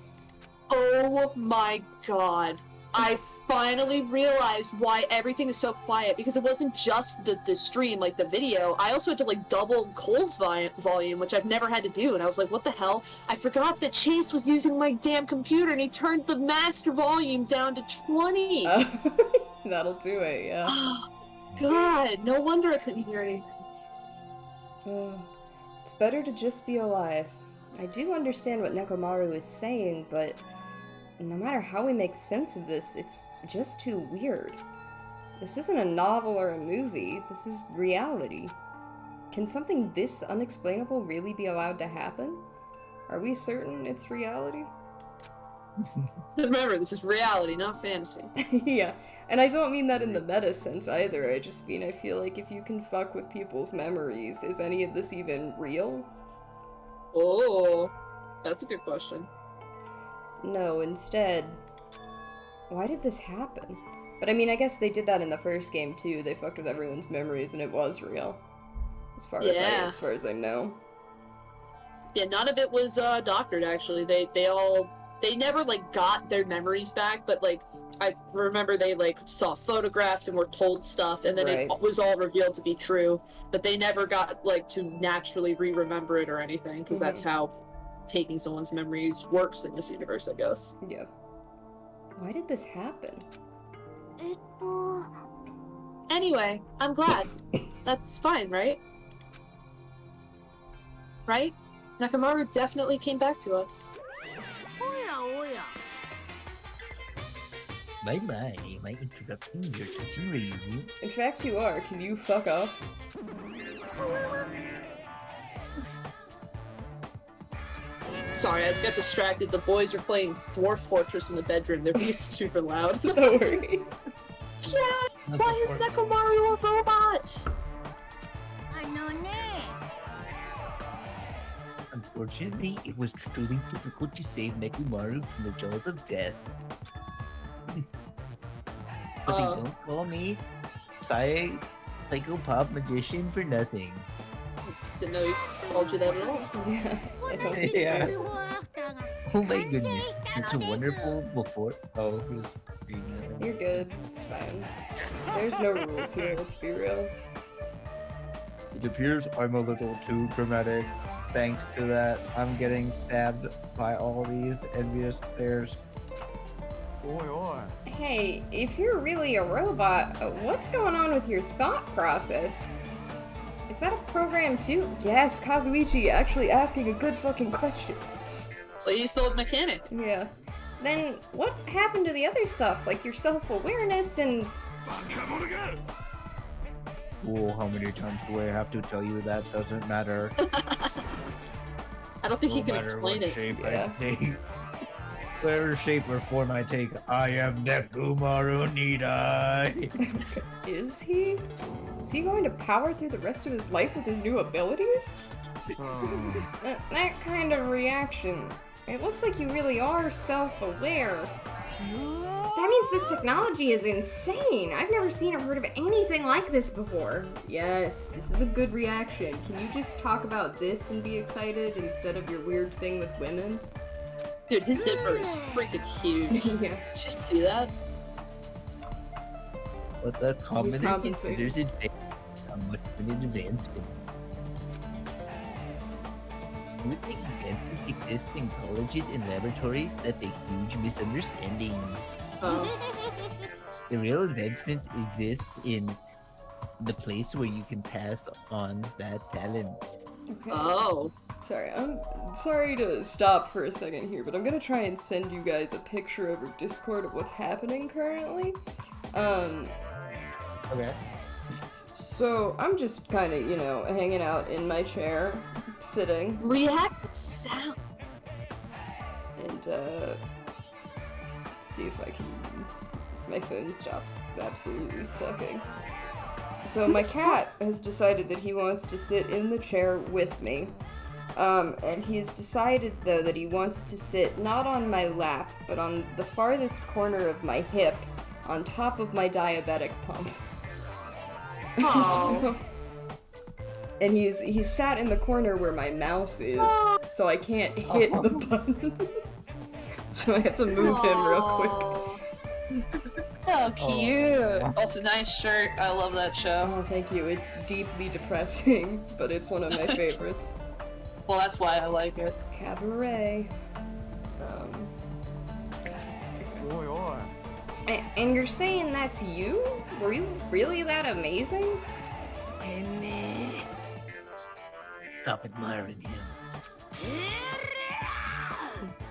B: Oh my god. I finally realized why everything is so quiet, because it wasn't just the stream, like the video. I also had to like double Cole's volume, which I've never had to do, and I was like, what the hell? I forgot that Chase was using my damn computer, and he turned the master volume down to 20!
A: That'll do it, yeah.
B: God, no wonder I couldn't hear anything.
A: It's better to just be alive. I do understand what Nekomaru is saying, but no matter how we make sense of this, it's just too weird. This isn't a novel or a movie, this is reality. Can something this unexplainable really be allowed to happen? Are we certain it's reality?
B: Remember, this is reality, not fantasy.
A: Yeah, and I don't mean that in the meta sense either, I just mean I feel like if you can fuck with people's memories, is any of this even real?
B: Oh, that's a good question.
A: No, instead, why did this happen? But I mean, I guess they did that in the first game too. They fucked with everyone's memories and it was real. As far as I know.
B: Yeah, none of it was doctored actually. They never like got their memories back, but like I remember they like saw photographs and were told stuff, and then it was all revealed to be true. But they never got like to naturally re-remember it or anything, because that's how taking someone's memories works in this universe, I guess.
A: Yeah. Why did this happen?
B: Anyway, I'm glad. That's fine, right? Right? Nekomaru definitely came back to us.
C: My, am I interrupting your touching review?
A: In fact, you are. Can you fuck up?
B: Sorry, I got distracted. The boys are playing Dwarf Fortress in the bedroom. They're being super loud.
A: No worries.
B: Yeah! Why is Nekomaru a robot?
C: Unfortunately, it was truly difficult to save Nekomaru from the jaws of death. But they don't call me Psychopop Magician for nothing.
B: Didn't know he called you that at all.
A: Yeah, I don't think
C: Yeah.
A: so.
C: Oh my goodness, such a wonderful before. Oh, he was reading it.
A: You're good. It's fine. There's no rules here, let's be real.
C: It appears I'm a little too dramatic. Thanks to that, I'm getting stabbed by all these envious stares.
A: Hey, if you're really a robot, what's going on with your thought process? Is that a program too? Yes, Kazuichi actually asking a good fucking question.
B: Well, he's still a mechanic.
A: Yeah. Then what happened to the other stuff, like your self-awareness and...
C: Oh, how many times do I have to tell you that doesn't matter?
B: I don't think he
C: No
B: can
C: matter
B: explain
C: what
B: it.
C: shape
A: Yeah.
C: I take, whatever shape or form I take, I am Nekomaru Nidai.
A: Is he? Is he going to power through the rest of his life with his new abilities? That kind of reaction. It looks like you really are self-aware. That means this technology is insane. I've never seen or heard of anything like this before. Yes, this is a good reaction. Can you just talk about this and be excited instead of your weird thing with women?
B: Dude, his zipper is freaking huge. Did
A: Yeah.
B: you just see that?
C: But the commoner
A: compensating.
C: considers it how much of an advancement. You would think advancements exist in colleges and laboratories. That's a huge misunderstanding.
B: Oh.
C: The real advancements exist in the place where you can pass on that talent.
A: Okay.
B: Oh.
A: Sorry, I'm sorry to stop for a second here, but I'm gonna try and send you guys a picture over Discord of what's happening currently.
C: Okay.
A: So I'm just kind of, you know, hanging out in my chair, sitting,
B: React to sound.
A: and let's see if I can. If my phone stops absolutely sucking. So my cat has decided that he wants to sit in the chair with me. And he has decided, though, that he wants to sit not on my lap, but on the farthest corner of my hip, on top of my diabetic pump.
B: Oh.
A: And he's sat in the corner where my mouse is, so I can't hit the button. So I have to move him real quick.
B: So cute. Also, nice shirt. I love that show.
A: Oh, thank you. It's deeply depressing, but it's one of my favorites.
B: Well, that's why I like it.
A: Cabaret. And you're saying that's you? Were you really that amazing?
C: Stop admiring him.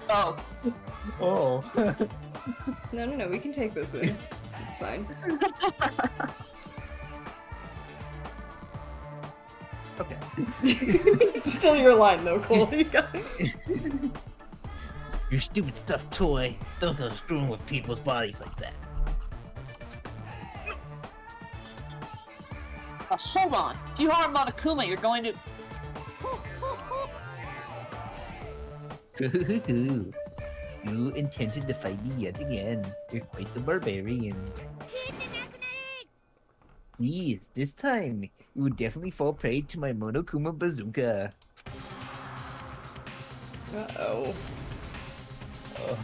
B: Oh.
C: Oh.
A: No, we can take this in. It's fine.
C: Okay.
A: It's still your line though, Cole.
C: Your stupid stuffed toy. Don't go screwing with people's bodies like that.
B: Hold on. If you harm Monokuma, you're going to...
C: You intended to fight me yet again. You're quite the barbarian. Please, this time, you would definitely fall prey to my Monokuma bazooka.
A: Uh-oh.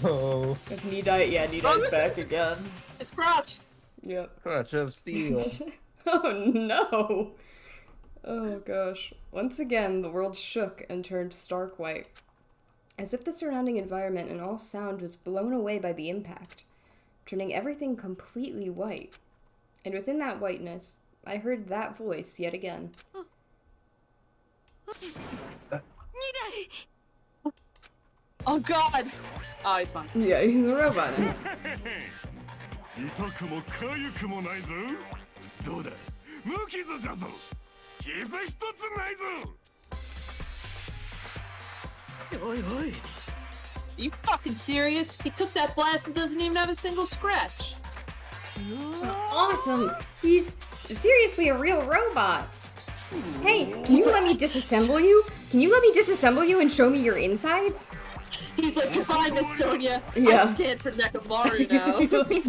C: Oh,
A: It's Nidai's back again.
B: It's crotch.
A: Yep.
C: crotch of steel.
A: Oh no! Oh gosh. Once again, the world shook and turned stark white, as if the surrounding environment and all sound was blown away by the impact, turning everything completely white. And within that whiteness, I heard that voice yet again.
B: Oh god! Oh, he's fine.
A: Yeah, he's a robot now.
E: 痛くも痒くもないぞ。どうだ、無傷じゃぞ。傷一つないぞ。おいおい。
B: Are you fucking serious? He took that blast and doesn't even have a single scratch.
A: Awesome! He's seriously a real robot! Hey, can you let me disassemble you? Can you let me disassemble you and show me your insides?
B: He's like, goodbye, Miss Sonia.
A: Yeah.
B: I stand for Nekomaru now.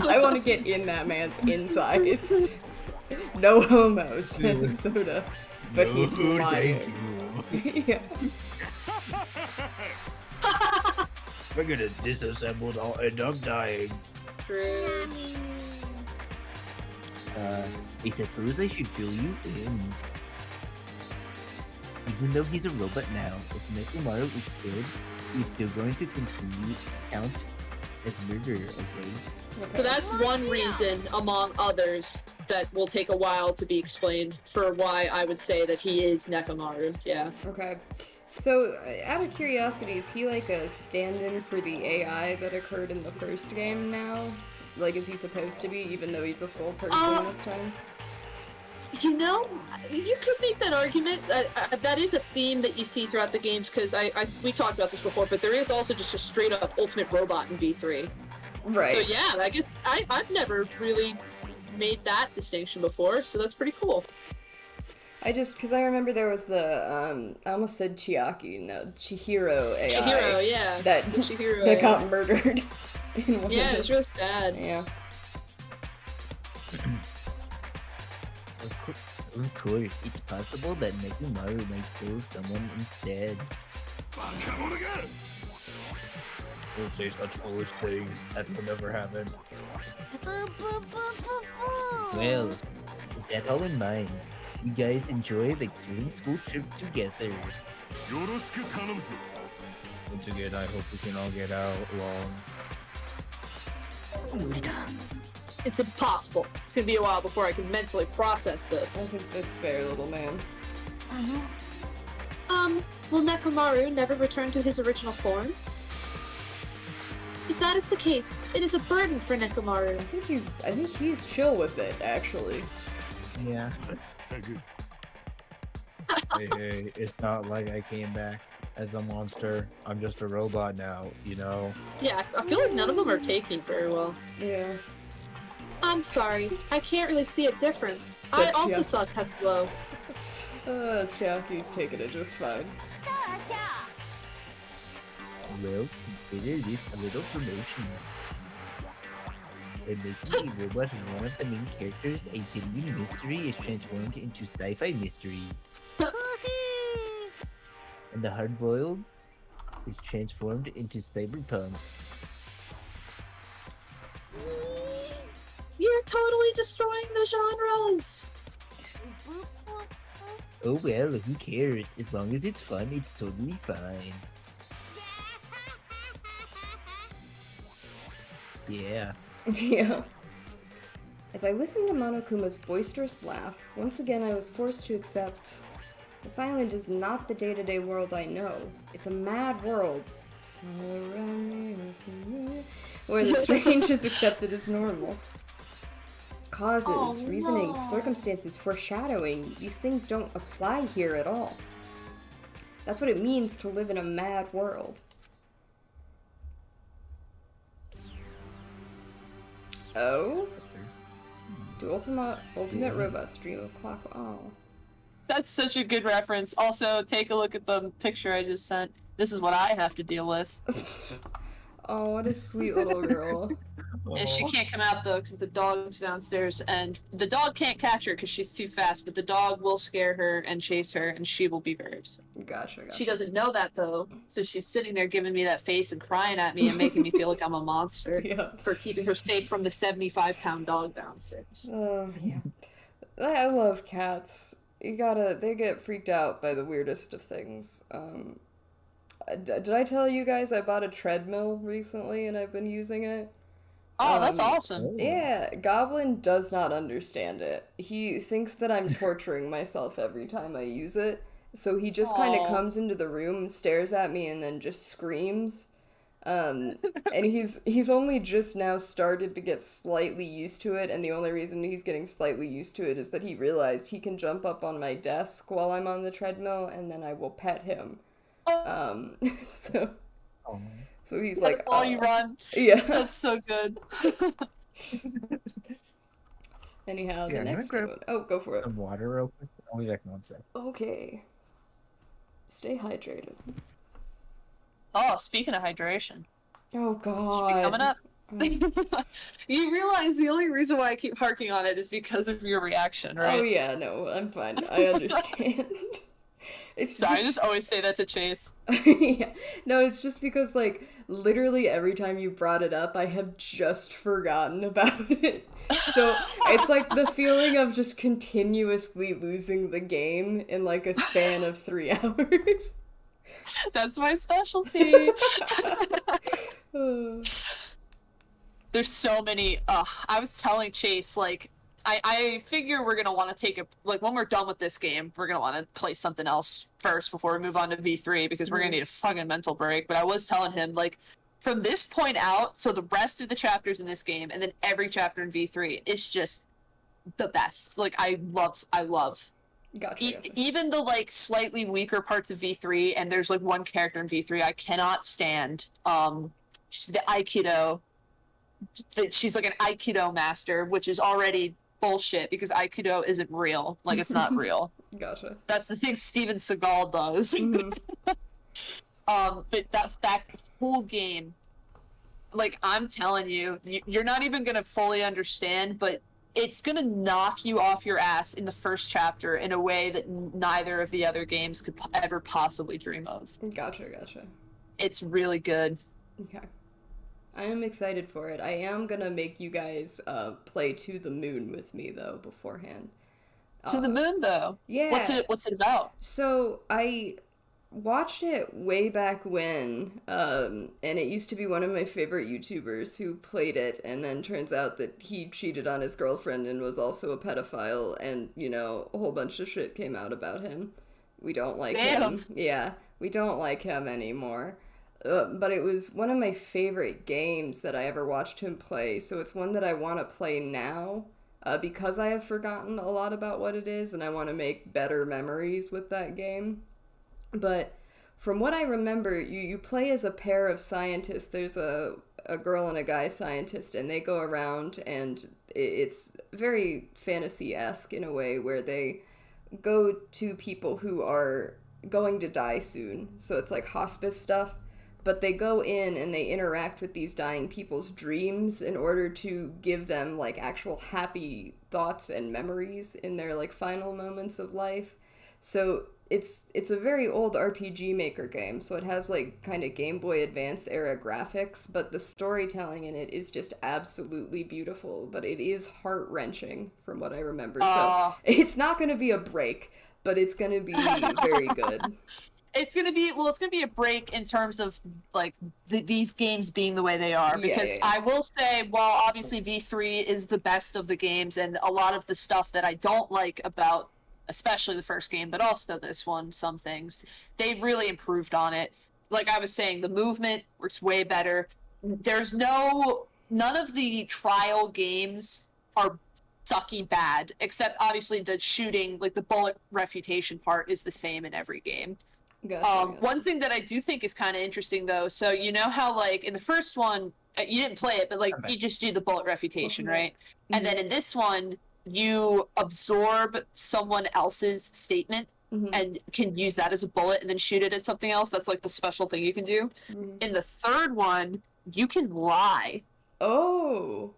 A: I want to get in that man's insides. No homo, said Soda. But
C: No
A: he's
C: food,
A: lying.
C: thank
A: Yeah.
C: We're gonna disassemble all end up dying.
B: True.
C: I suppose I should fill you in. Even though he's a robot now, if Nekomaru is killed, he's still going to continue to count as murder, okay?
B: So that's one reason, among others, that will take a while to be explained for why I would say that he is Nekomaru. Yeah.
A: Okay. So, out of curiosity, is he like a stand-in for the AI that occurred in the first game now? Like, is he supposed to be, even though he's a full person this time?
B: You know, you could make that argument. That is a theme that you see throughout the games, because we talked about this before, but there is also just a straight-up ultimate robot in V3.
A: Right.
B: So yeah, I guess I've never really made that distinction before, so that's pretty cool.
A: Because I remember there was the, I almost said Chiaki, no, Chihiro AI.
B: Chihiro, yeah.
A: That,
B: Chihiro,
A: that
B: yeah.
A: got murdered. In one
B: Yeah,
A: of
B: it was really sad.
A: Yeah.
C: Of course, it's possible that Nekomaru might kill someone instead.
E: バカ者が。
C: Don't say such foolish things. That will never happen. Well, with that all in mind, you guys enjoy the killing school trip together.
E: よろしく頼むぞ。
C: Once again, I hope we can all get out along.
D: 無理だ
B: It's impossible. It's gonna be a while before I can mentally process
A: I
B: this.
A: think that's fair, little man.
B: Will Nekomaru never return to his original form? If that is the case, it is a burden for Nekomaru.
A: I think he's chill with it, actually.
C: Yeah. Hey, it's not like I came back as a monster. I'm just a robot now, you know?
B: Yeah, I feel like none of them are taking very well.
A: Yeah.
B: I'm sorry, I can't really see a difference.
A: So
B: I also
A: Chia-
B: saw Tetsuo.
A: Chiaki's taking it just fine.
C: Well, consider this a little promotion. By making a robot one of the main characters, a genuine mystery is transformed into sci-fi mystery. And the hard-boiled is transformed into cyberpunk.
B: You're totally destroying the genres!
C: Oh well, who cares? As long as it's fun, it's totally fine. Yeah.
A: Yeah. As I listened to Monokuma's boisterous laugh, once again I was forced to accept this island is not the day-to-day world I know. It's a mad world. Where the strange is accepted as normal. Causes, reasoning, circumstances, foreshadowing, these things don't apply here at all. That's what it means to live in a mad world. Oh? Do ultimate robots dream of clock? Oh.
B: That's such a good reference. Also, take a look at the picture I just sent. This is what I have to deal with.
A: Oh, what a sweet little girl.
B: And she can't come out though because the dog's downstairs, and the dog can't catch her because she's too fast. But the dog will scare her and chase her, and she will be very upset.
A: Gotcha.
B: She doesn't know that though, so she's sitting there giving me that face and crying at me and making me feel like I'm a monster
A: Yeah.
B: for keeping her safe from the 75-pound dog downstairs.
A: Oh, yeah. I love cats. They get freaked out by the weirdest of things. Did I tell you guys I bought a treadmill recently and I've been using it?
B: Oh, that's awesome.
A: Yeah, Goblin does not understand it. He thinks that I'm torturing myself every time I use it. So he just kind of
B: Aw.
A: comes into the room, stares at me, and then just screams. And he's only just now started to get slightly used to it, and the only reason he's getting slightly used to it is that he realized he can jump up on my desk while I'm on the treadmill, and then I will pet him. So he's like,
B: while you run.
A: Yeah.
B: That's so good.
A: Anyhow,
C: Yeah,
A: the
C: I'm
A: next
C: gonna
A: one. Oh, go for it.
C: Some water real quick. Only like 1 sec.
A: Okay. Stay hydrated.
B: Oh, speaking of hydration,
A: Oh god.
B: coming up. You realize the only reason why I keep harking on it is because of your reaction, right?
A: Oh yeah, no, I'm fine. I understand. It's
B: So I just always say that to Chase.
A: yeah. No, it's just because like literally every time you brought it up, I have just forgotten about it. So it's like the feeling of just continuously losing the game in like a span of 3 hours.
B: That's my specialty.
A: Oh.
B: There's so many. I was telling Chase, like, I figure we're gonna want to take a, like, when we're done with this game, we're gonna want to play something else first before we move on to V3 because we're gonna need a fucking mental break. But I was telling him, like, from this point out, so the rest of the chapters in this game and then every chapter in V3 is just the best. Like, I love.
A: Gotcha.
B: Even the like slightly weaker parts of V3, and there's like one character in V3 I cannot stand. She's the Aikido. She's like an Aikido master, which is already bullshit because Aikido isn't real. Like, it's not real.
A: Gotcha.
B: That's the thing Steven Seagal does.
A: Mhm.
B: But that whole game, like, I'm telling you, you're not even gonna fully understand, but it's gonna knock you off your ass in the first chapter in a way that neither of the other games could ever possibly dream of.
A: Gotcha.
B: It's really good.
A: Okay. I am excited for it. I am gonna make you guys play To the Moon with me though beforehand.
B: To the Moon, though.
A: Yeah.
B: What's it about?
A: So watched it way back when, and it used to be one of my favorite YouTubers who played it, and then turns out that he cheated on his girlfriend and was also a pedophile, and, you know, a whole bunch of shit came out about him. We don't like him. Yeah, we don't like him anymore. But it was one of my favorite games that I ever watched him play, so it's one that I want to play now, because I have forgotten a lot about what it is, and I want to make better memories with that game. But from what I remember, you play as a pair of scientists. There's a girl and a guy scientist, and they go around, and it's very fantasy-esque in a way, where they go to people who are going to die soon. So it's like hospice stuff. But they go in and they interact with these dying people's dreams in order to give them, like, actual happy thoughts and memories in their, like, final moments of life. So it's a very old RPG Maker game, so it has, like, kind of Game Boy Advance era graphics, but the storytelling in it is just absolutely beautiful, but it is heart-wrenching from what I remember. So it's not going to be a break, but it's going to be very good.
B: It's gonna be a break in terms of like these games being the way they are, because I will say, while obviously V3 is the best of the games, and a lot of the stuff that I don't like about especially the first game, but also this one, some things they've really improved on it. Like I was saying, the movement works way better. There's none of the trial games are sucky bad, except obviously the shooting, like the bullet refutation part is the same in every game.
A: Gotcha.
B: One thing that I do think is kind of interesting, though, so you know how, like, in the first one, you didn't play it, but, like, you just do the bullet refutation, right? Mm-hmm. And then in this one, you absorb someone else's statement and can use that as a bullet and then shoot it at something else. That's, like, the special thing you can do. In the third one, you can lie.
A: Oh.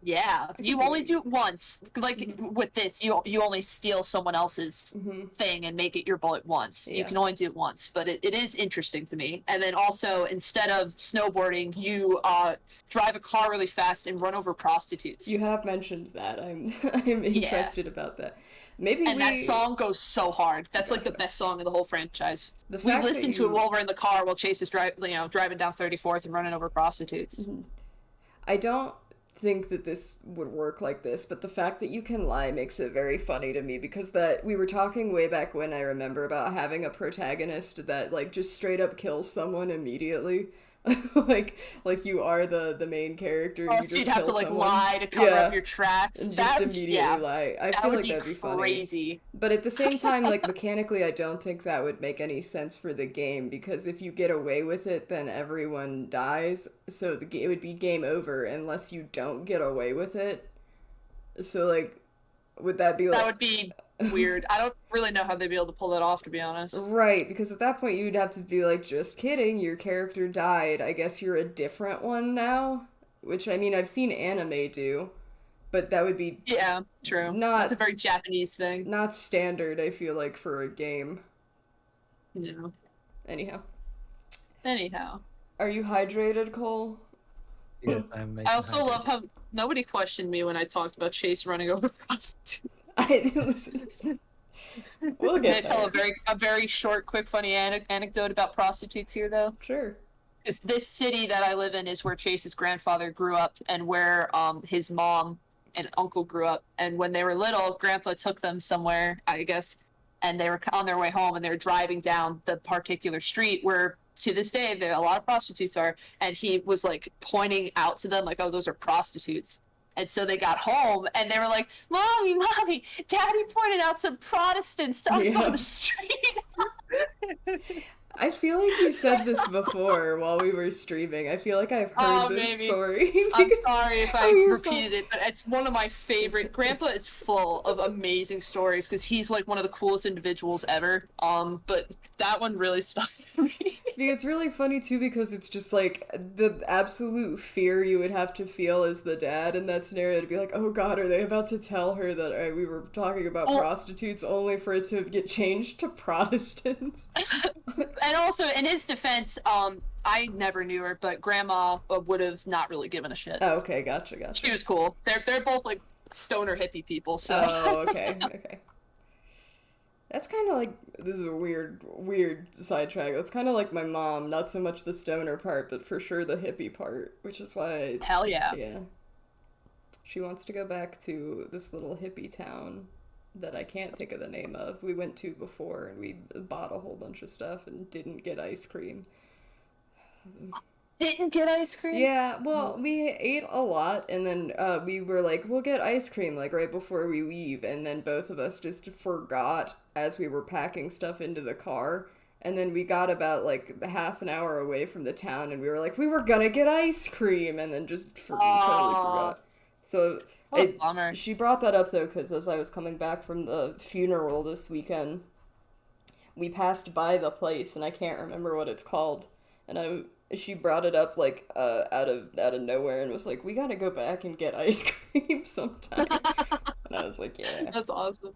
B: Yeah, you only do it once. Like with this, you only steal someone else's thing and make it your bullet once. You can only do it once, but it is interesting to me. And then also, instead of snowboarding, you drive a car really fast and run over prostitutes.
A: You have mentioned that. I'm interested about that.
B: That song goes so hard. That's like the best song in the whole franchise. We listened to it while we're in the car while Chase is driving down 34th and running over prostitutes.
A: I don't think that this would work like this, but the fact that you can lie makes it very funny to me, because that we were talking way back when, I remember, about having a protagonist that, like, just straight up kills someone immediately. like you are the main character.
B: Oh, so you'd have to, like, lie to cover up your tracks.
A: And just immediately lie. I feel like that'd be
B: crazy.
A: Funny. But at the same time, like, mechanically, I don't think that would make any sense for the game, because if you get away with it, then everyone dies. So it would be game over unless you don't get away with it. So, like, would that be like...
B: That would be weird. I don't really know how they'd be able to pull that off, to be honest.
A: Right, because at that point you'd have to be like, just kidding, your character died. I guess you're a different one now? Which, I mean, I've seen anime do, but that would be...
B: Yeah, true. It's a very Japanese thing.
A: Not standard, I feel like, for a game.
B: No.
A: Anyhow.
B: Are
A: you hydrated, Cole?
C: Yes, I'm.
B: I also love how nobody questioned me when I talked about Chase running over prostitutes.
A: I didn't listen. We'll get
B: Can I tell a very short, quick, funny anecdote about prostitutes here, though?
A: Sure.
B: Because this city that I live in is where Chase's grandfather grew up, and where his mom and uncle grew up. And when they were little, Grandpa took them somewhere, I guess, and they were on their way home, and they were driving down the particular street where, to this day, there a lot of prostitutes are, and he was, like, pointing out to them, like, oh, those are prostitutes. And so they got home, and they were like, Mommy, Daddy pointed out some Protestants on the street.
A: I feel like you said this before while we were streaming. I feel like I've heard this story.
B: I'm sorry if I repeated it, but it's one of my favorite. Grandpa is full of amazing stories because he's like one of the coolest individuals ever. But that one really stuck with me.
A: It's really funny too, because it's just like the absolute fear you would have to feel as the dad in that scenario, to be like, oh God, are they about to tell her that we were talking about prostitutes, only for it to get changed to Protestants?
B: And also, in his defense, I never knew her, but Grandma would have not really given a shit.
A: Oh, okay, gotcha.
B: She was cool. They're both like stoner hippie people, so.
A: Oh, okay. That's kind of like, this is a weird sidetrack. That's kind of like my mom, not so much the stoner part, but for sure the hippie part, which is why,
B: Hell yeah.
A: yeah. She wants to go back to this little hippie town that I can't think of the name of. We went to before, and we bought a whole bunch of stuff and didn't get ice cream.
B: Didn't get ice cream?
A: Yeah, well, we ate a lot, and then we were like, we'll get ice cream, like, right before we leave, and then both of us just forgot as we were packing stuff into the car, and then we got about, like, half an hour away from the town, and we were like, we were gonna get ice cream, and then just totally forgot. So,
B: Bummer.
A: she brought that up, though, because as I was coming back from the funeral this weekend, we passed by the place, and I can't remember what it's called, and she brought it up, like, out of nowhere and was like, we gotta go back and get ice cream sometime. And I was like, yeah.
B: That's awesome.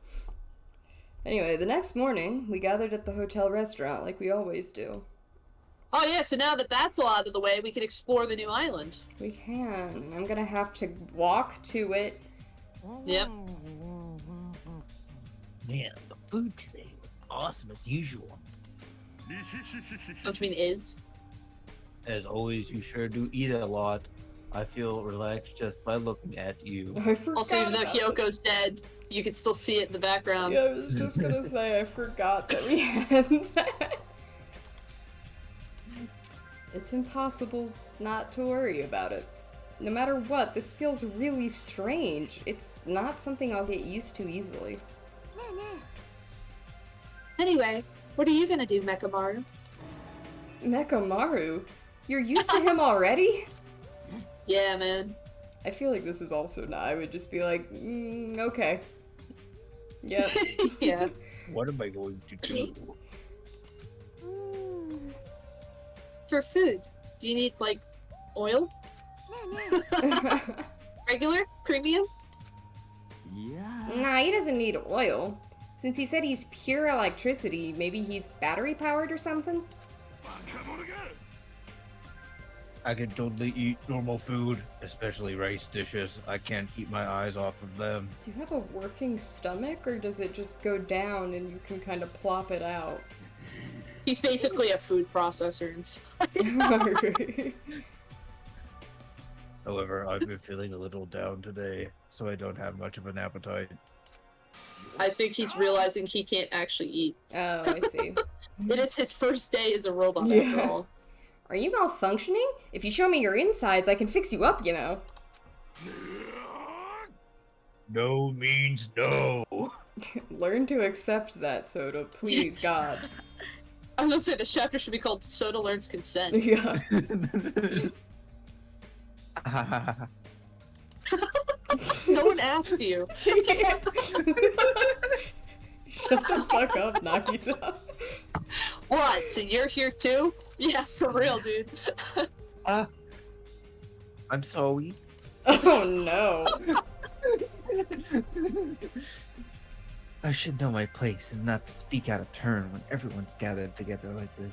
A: Anyway, the next morning, we gathered at the hotel restaurant like we always do.
B: Oh yeah, so now that that's all out of the way, we can explore the new island.
A: We can. I'm gonna have to walk to it.
B: Yep.
C: Man, the food today was awesome as usual.
B: Don't you mean is?
F: As always, you sure do eat a lot. I feel relaxed just by looking at you.
A: I forgot.
B: Also, even though
A: about
B: Hyoko's dead, you can still see it in the background.
A: Yeah, I was just gonna say, I forgot that we had that. It's impossible not to worry about it. No matter what, this feels really strange. It's not something I'll get used to easily.
B: Anyway, what are you gonna do, Mechamaru?
A: Mechamaru? You're used to him already?
B: Yeah, man.
A: I feel like this is also not. I would just be like, okay. Yep.
B: Yeah.
F: What am I going to do?
B: For food, do you need, like, oil? Regular? Premium?
E: Yeah.
A: Nah, he doesn't need oil. Since he said he's pure electricity, maybe he's battery powered or something?
F: I can totally eat normal food, especially rice dishes. I can't keep my eyes off of them.
A: Do you have a working stomach, or does it just go down and you can kind of plop it out?
B: He's basically a food processor inside.
A: Alright.
F: However, I've been feeling a little down today, so I don't have much of an appetite.
B: I think he's realizing he can't actually eat.
A: Oh, I see.
B: It is his first day as a robot,
A: Yeah.
B: after all.
A: Are you malfunctioning? If you show me your insides, I can fix you up, you know.
F: No means no.
A: Learn to accept that, Soda, please, God.
B: I was gonna say this chapter should be called Soda Learns Consent.
A: Yeah.
B: No one asked you.
A: Shut the fuck up, Nagita.
B: What? So you're here too? Yeah, for real, dude.
C: I'm sorry.
A: Oh no.
C: I should know my place and not speak out of turn when everyone's gathered together like this.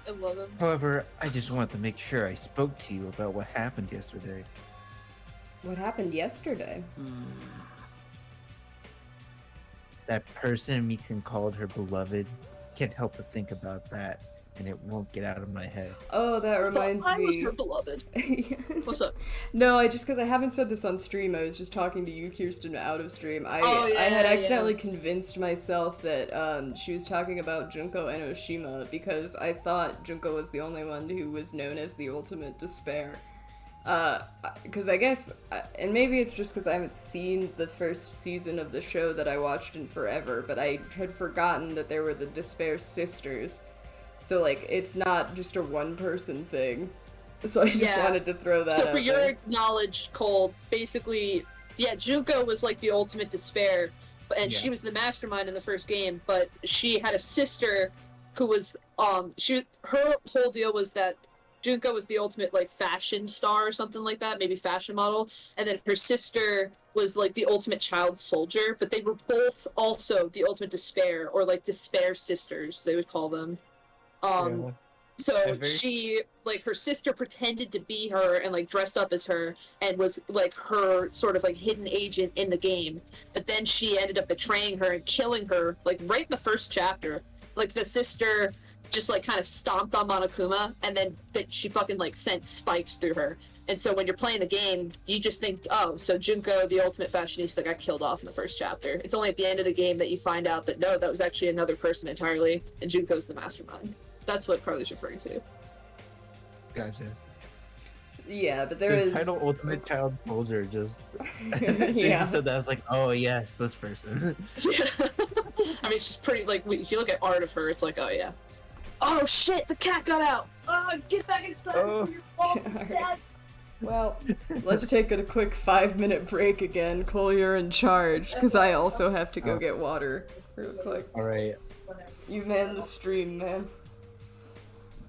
B: I love him.
C: However, I just wanted to make sure I spoke to you about what happened yesterday.
A: What happened yesterday?
C: That person Mikan called her beloved. Can't help but think about that, and it won't get out of my head.
A: Oh, that reminds
B: I was
A: me.
B: her beloved. What's up?
A: No, because I haven't said this on stream, I was just talking to you, Kirsten, out of stream. I
B: yeah,
A: had
B: yeah.
A: accidentally convinced myself that she was talking about Junko Enoshima because I thought Junko was the only one who was known as the ultimate despair. Because I guess, and maybe it's just because I haven't seen the first season of the show that I watched in forever, but I had forgotten that there were the Despair sisters. So, like, it's not just a one-person thing. So I just wanted to throw that
B: So
A: out
B: for your
A: there.
B: knowledge, Cole, basically, yeah, Junko was like the ultimate despair, and she was the mastermind in the first game, but she had a sister who was, her whole deal was that Junko was the ultimate, like, fashion star or something like that, maybe fashion model, and then her sister was, like, the ultimate child soldier, but they were both also the ultimate despair, or, like, despair sisters, they would call them. So
C: very-
B: she, like, her sister pretended to be her and, like, dressed up as her and was, like, her sort of, like, hidden agent in the game. But then she ended up betraying her and killing her, like, right in the first chapter. Like, the sister just, like, kind of stomped on Monokuma, and then she fucking, like, sent spikes through her. And so when you're playing the game, you just think, oh, so Junko, the ultimate fashionista, got killed off in the first chapter. It's only at the end of the game that you find out that, no, that was actually another person entirely, and Junko's the mastermind. That's what Carly's referring to.
F: Gotcha.
A: Yeah, but there
C: The
A: is
C: title Ultimate Child Soldier just
A: yeah.
C: so that I was like, oh yes, this person.
B: Yeah. I mean, she's pretty, like, if you look at art of her, it's like, oh yeah. Oh shit, the cat got out! Oh, get back inside
C: Oh.
B: before your fault,
A: Alright.
B: Dad!
A: Well, let's take a quick 5-minute break again. Cole, you're in charge, because I also have to go get water real quick.
C: All right,
A: You man the stream, man.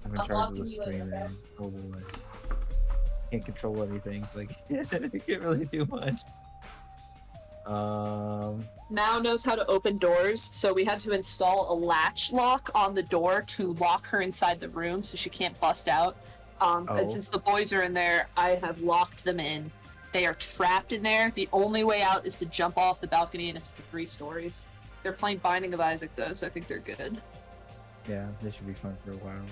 C: I'm in charge of the stream, man. Oh boy, can't control anything, so I can't really do much.
B: Mao knows how to open doors, so we had to install a latch lock on the door to lock her inside the room so she can't bust out. And since the boys are in there, I have locked them in. They are trapped in there. The only way out is to jump off the balcony, and it's 3 stories. They're playing Binding of Isaac, though, so I think they're good.
C: Yeah, this should be fun for a while.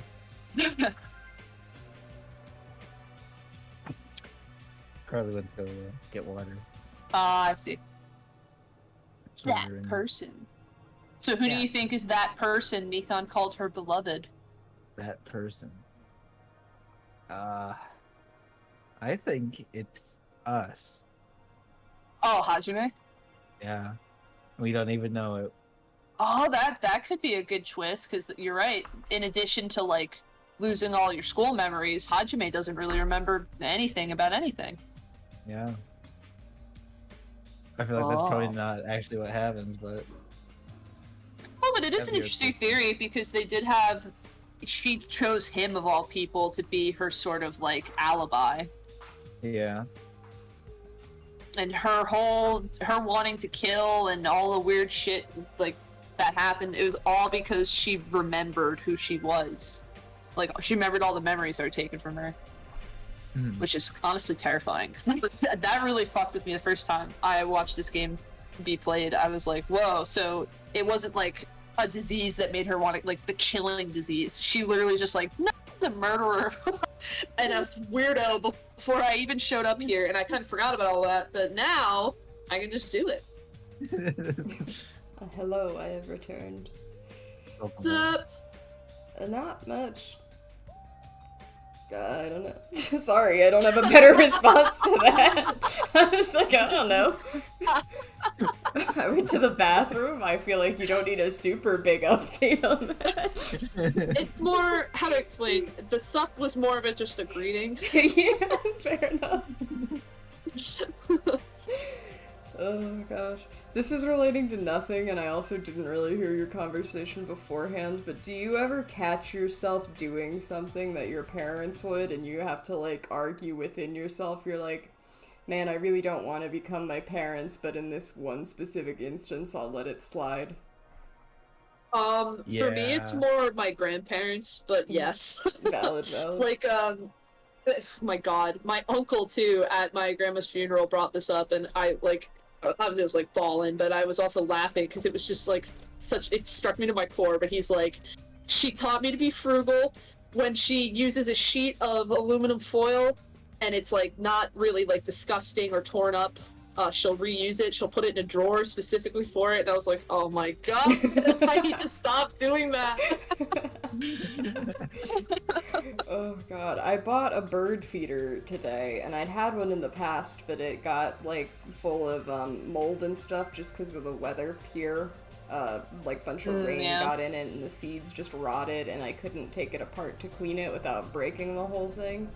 C: Carly went to go get water.
B: I see.
C: So
B: That
C: you're in-
B: person. So who do
C: Yeah.
B: you think is that person Mikon called her beloved?
C: That person. I think it's us.
B: Oh, Hajime?
C: Yeah, we don't even know it.
B: Oh, that could be a good twist, because you're right. In addition to, like, losing all your school memories, Hajime doesn't really remember anything about anything.
C: Yeah. I feel like that's probably
B: Oh.
C: not actually what happens, but
B: Oh, but it is
C: That'd
B: an
C: be a
B: interesting
C: cool
B: theory, because they did have... She chose him, of all people, to be her sort of, like, alibi.
C: yeah.
B: And her wanting to kill and all the weird shit, like, that happened, it was all because she remembered who she was. Like, she remembered all the memories that were taken from her.
C: Mhm.
B: Which is honestly terrifying. That really fucked with me the first time I watched this game be played. I was like, whoa, so it wasn't like a disease that made her want to, like, the killing disease. She literally just like, no, I'm a murderer. And I was weirdo before I even showed up here, and I kind of forgot about all that, but now I can just do it.
A: Hello, I have returned.
B: What's up?
A: Not much. I don't know. Sorry, I don't have a better response to that. I was like, I don't know. I went to the bathroom. I feel like you don't need a super big update on that.
B: It's more, how to explain, the suck was more of it just a greeting.
A: Yeah, fair enough. Oh gosh. This is relating to nothing, and I also didn't really hear your conversation beforehand, but do you ever catch yourself doing something that your parents would, and you have to, like, argue within yourself? You're like, man, I really don't want to become my parents, but in this one specific instance, I'll let it slide.
B: For me, it's
C: Yeah.
B: more my grandparents, but yes.
A: Valid.
B: Like, oh my god, my uncle too at my grandma's funeral brought this up, and I was like bawling, but I was also laughing because it was just like it struck me to my core. But he's like, she taught me to be frugal. When she uses a sheet of aluminum foil and it's like not really like disgusting or torn up, she'll reuse it. She'll put it in a drawer specifically for it. And I was like, oh my god, I need to stop doing that.
A: Oh god, I bought a bird feeder today, and I'd had one in the past, but it got, like, full of mold and stuff just because of the weather here. Like, bunch of rain
B: yeah.
A: got in it, and the seeds just rotted, and I couldn't take it apart to clean it without breaking the whole thing.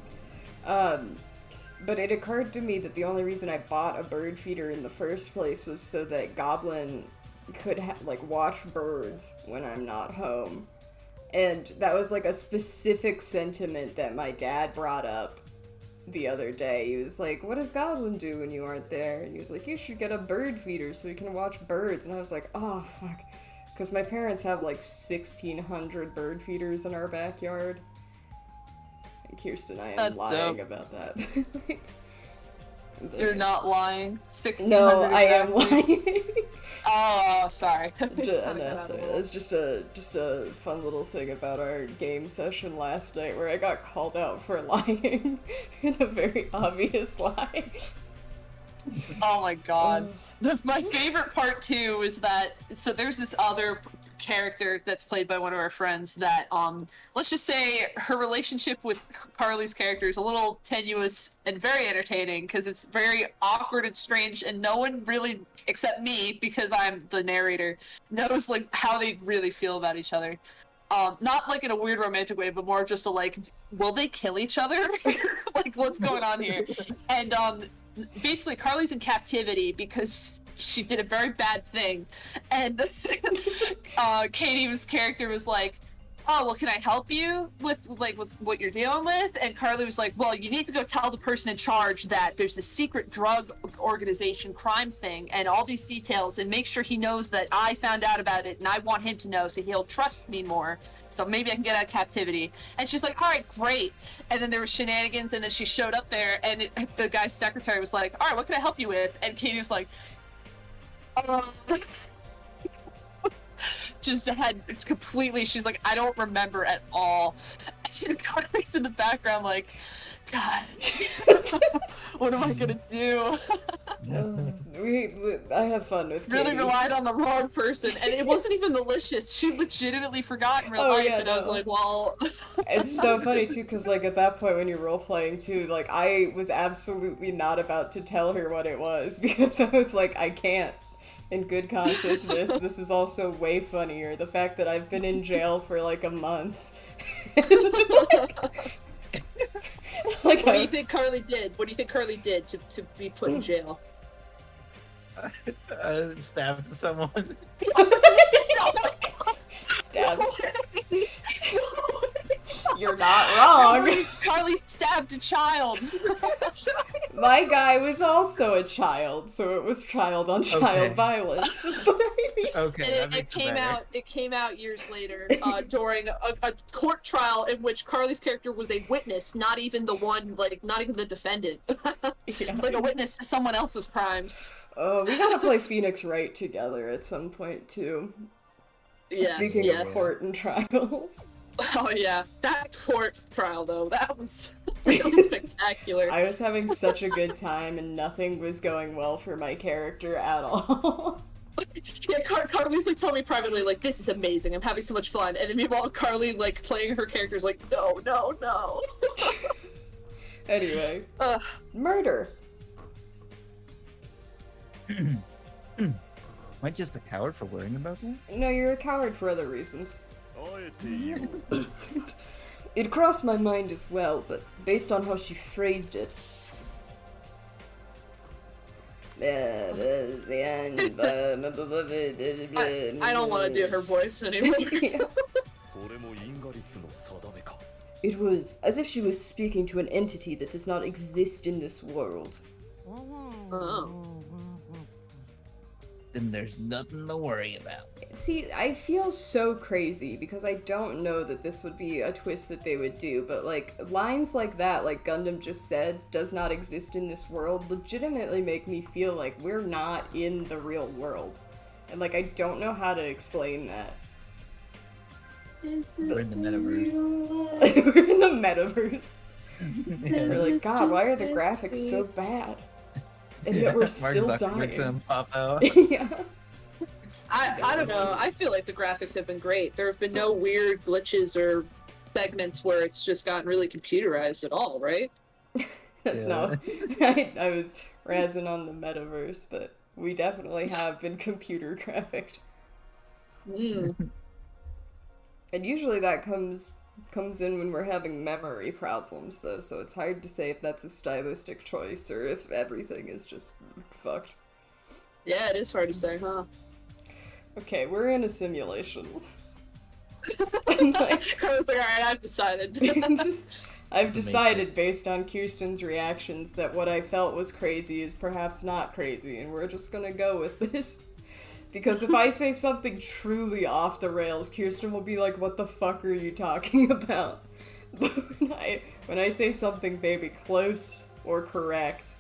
A: But it occurred to me that the only reason I bought a bird feeder in the first place was so that Goblin could, watch birds when I'm not home. And that was, like, a specific sentiment that my dad brought up the other day. He was like, what does Goblin do when you aren't there? And he was like, you should get a bird feeder so we can watch birds. And I was like, oh, fuck. Because my parents have, like, 1,600 bird feeders in our backyard. Kirsten, I am
B: That's
A: lying
B: dope.
A: about that.
B: You're not lying. 1600
A: No, I am
B: exactly.
A: lying.
B: Oh, sorry.
A: It's just a fun little thing about our game session last night where I got called out for lying in a very obvious lie.
B: Oh my god. My favorite part too is that, so there's this other character that's played by one of our friends that, let's just say her relationship with Carly's character is a little tenuous and very entertaining because it's very awkward and strange, and no one really, except me, because I'm the narrator, knows like how they really feel about each other. Not like in a weird romantic way, but more just a like, will they kill each other? Like, what's going on here? And basically Carly's in captivity because she did a very bad thing, and Katie's character was like, oh, well, can I help you with what you're dealing with? And Carly was like, well, you need to go tell the person in charge that there's this secret drug organization crime thing and all these details, and make sure he knows that I found out about it and I want him to know so he'll trust me more, so maybe I can get out of captivity. And she's like, all right, great. And then there were shenanigans, and then she showed up there, and the guy's secretary was like, all right, what can I help you with? And Katie was like, just had completely, she's like, I don't remember at all. And Carly's in the background like, God, what am I gonna do?
A: I have fun with Katie.
B: Really relied on the wrong person, and it wasn't even malicious. She legitimately forgot in real life,
A: yeah,
B: and I was like, well...
A: It's so funny too, because like at that point when you're role-playing too, like I was absolutely not about to tell her what it was, because I was like, I can't. In good consciousness, this is also way funnier. The fact that I've been in jail for like a month.
B: What do you think Carly did? What do you think Carly did to be put in jail?
F: Stabbed someone.
A: Stabbed. You're not wrong.
B: Carly stabbed a child.
A: My guy was also a child, so it was child-on-child violence. But I mean,
F: Okay,
B: And it came out years later during a court trial in which Carly's character was a witness, not even the one, like, not even the defendant.
A: yeah.
B: Like a witness to someone else's crimes.
A: We gotta play Phoenix Wright together at some point too.
B: Yes,
A: Speaking of court and trials.
B: Oh yeah, that court trial though, that was really spectacular.
A: I was having such a good time and nothing was going well for my character at all.
B: Yeah, Carly's like told me privately, like, this is amazing, I'm having so much fun, and then meanwhile Carly, like, playing her character's like, no.
A: Anyway, murder.
F: Am I just a coward for worrying about that?
A: No, you're a coward for other reasons. It crossed my mind as well, but based on how she phrased it. That is the end.
B: I don't want to do her voice anymore.
A: Yeah. It was as if she was speaking to an entity that does not exist in this world.
B: Oh.
C: Then there's nothing to worry about.
A: See, I feel so crazy because I don't know that this would be a twist that they would do, but like lines like that, like Gundam just said, does not exist in this world, legitimately make me feel like we're not in the real world. And like I don't know how to explain that.
C: We're in the metaverse.
A: We're in the metaverse. We're like, God, why are the graphics so bad? And yet we're still dying.
F: Pop out.
A: Yeah.
B: I don't know, I feel like the graphics have been great. There have been no weird glitches or segments where it's just gotten really computerized at all, right?
A: That's not. I was razzing on the metaverse, but we definitely have been computer graphicked. And usually that comes in when we're having memory problems, though, so it's hard to say if that's a stylistic choice or if everything is just fucked.
B: Yeah, it is hard to say, huh?
A: Okay, we're in a simulation.
B: I was like, alright, I've decided.
A: I've decided, based on Kirsten's reactions, that what I felt was crazy is perhaps not crazy, and we're just gonna go with this. Because if I say something truly off the rails, Kirsten will be like, what the fuck are you talking about? when I say something maybe close or correct,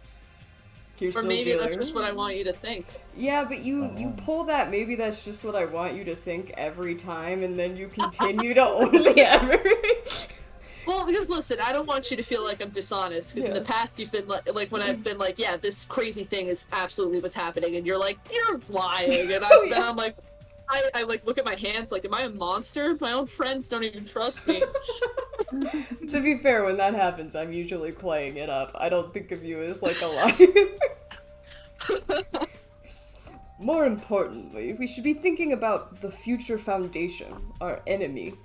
A: you're
B: Or
A: still
B: maybe
A: be
B: that's
A: like,
B: just what I want you to think.
A: yeah, but you pull that maybe that's just what I want you to think every time, and then you continue to only ever.
B: Well, because listen, I don't want you to feel like I'm dishonest, because in the
A: Yeah.
B: past you've been like when I've been like, yeah, this crazy thing is absolutely what's happening, and you're like, you're lying, and
A: Oh,
B: then
A: yeah.
B: I'm like, I like look at my hands like, am I a monster? My own friends don't even trust me.
A: To be fair, when that happens, I'm usually playing it up. I don't think of you as like a liar. More importantly, we should be thinking about the Future Foundation, our enemy.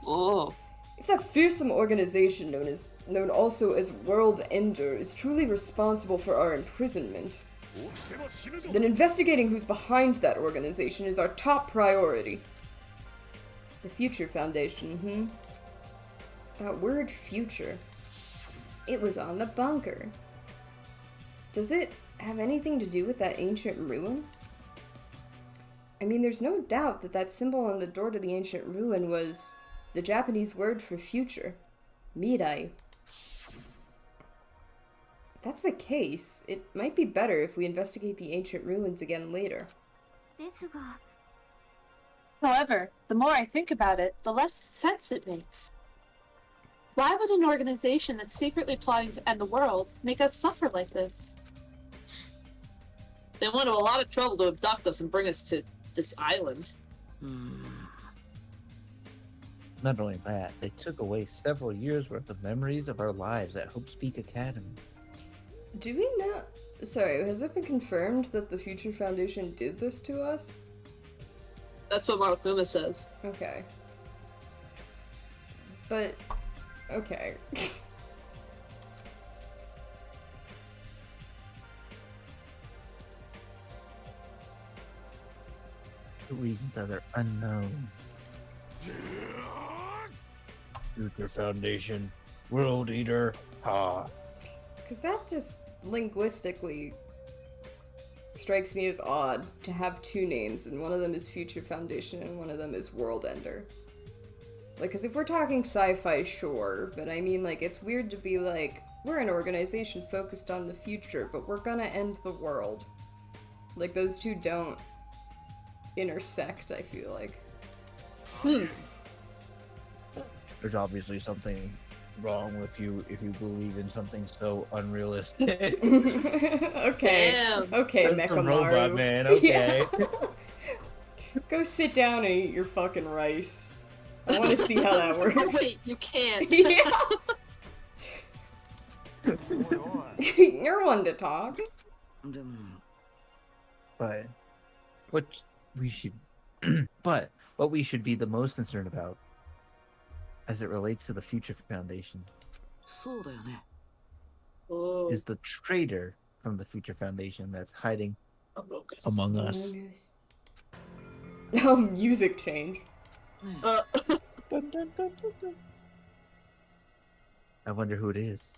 B: Oh.
A: If that fearsome organization known also as World Ender is truly responsible for our imprisonment, then investigating who's behind that organization is our top priority. The Future Foundation, That word future. It was on the bunker. Does it have anything to do with that ancient ruin? I mean, there's no doubt that that symbol on the door to the ancient ruin was the Japanese word for future. Mirai. If that's the case, it might be better if we investigate the ancient ruins again later.
D: ですが
B: However, the more I think about it, the less sense it makes. Why would an organization that's secretly plotting to end the world make us suffer like this? They went to a lot of trouble to abduct us and bring us to this island.
C: Not only that, they took away several years worth of memories of our lives at Hope Speak Academy.
A: Do we know... Sorry, has it been confirmed that the Future Foundation did this to us?
B: That's what Marufuma says.
A: Okay. But... Okay.
C: For reasons that are unknown.
F: Future Foundation, World Eater, ha.
A: Because that just linguistically strikes me as odd to have two names, and one of them is Future Foundation and one of them is World Ender. Like, because if we're talking sci-fi, sure, but I mean, like, it's weird to be like, we're an organization focused on the future, but we're gonna end the world. Like, those two don't intersect, I feel like.
F: There's obviously something wrong with you if you believe in something so unrealistic.
A: Okay.
B: Damn.
A: Okay,
F: That's a
A: Mechamaru.
F: robot man, okay.
A: Yeah. Go sit down and eat your fucking rice. I want to see how that works.
B: Oh, wait, you can't.
A: Yeah. You're one to talk.
C: But what we should what we should be the most concerned about as it relates to the Future Foundation
G: そうだよね
B: Oh.
C: is the traitor from the Future Foundation that's hiding
B: Amogus.
C: among us.
A: Oh, music change.
C: I wonder who it is.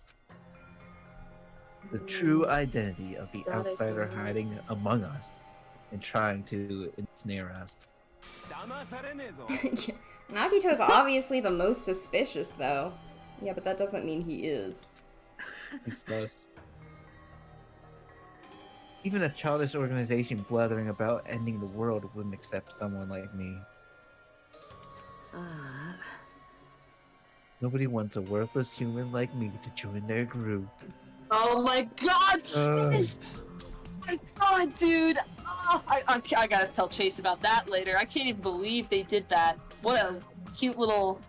C: The true identity of the
B: That I
C: outsider
B: don't know.
C: hiding among us and trying to ensnare us.
A: Nagito's obviously the most suspicious, though. Yeah, but that doesn't mean he is.
C: It's those. Even a childish organization blathering about ending the world wouldn't accept someone like me.
G: ああ
C: Nobody wants a worthless human like me to join their group.
B: Oh my god!
C: Uh.
B: This- Oh my god, dude! Oh, I gotta tell Chase about that later. I can't even believe they did that. What a cute little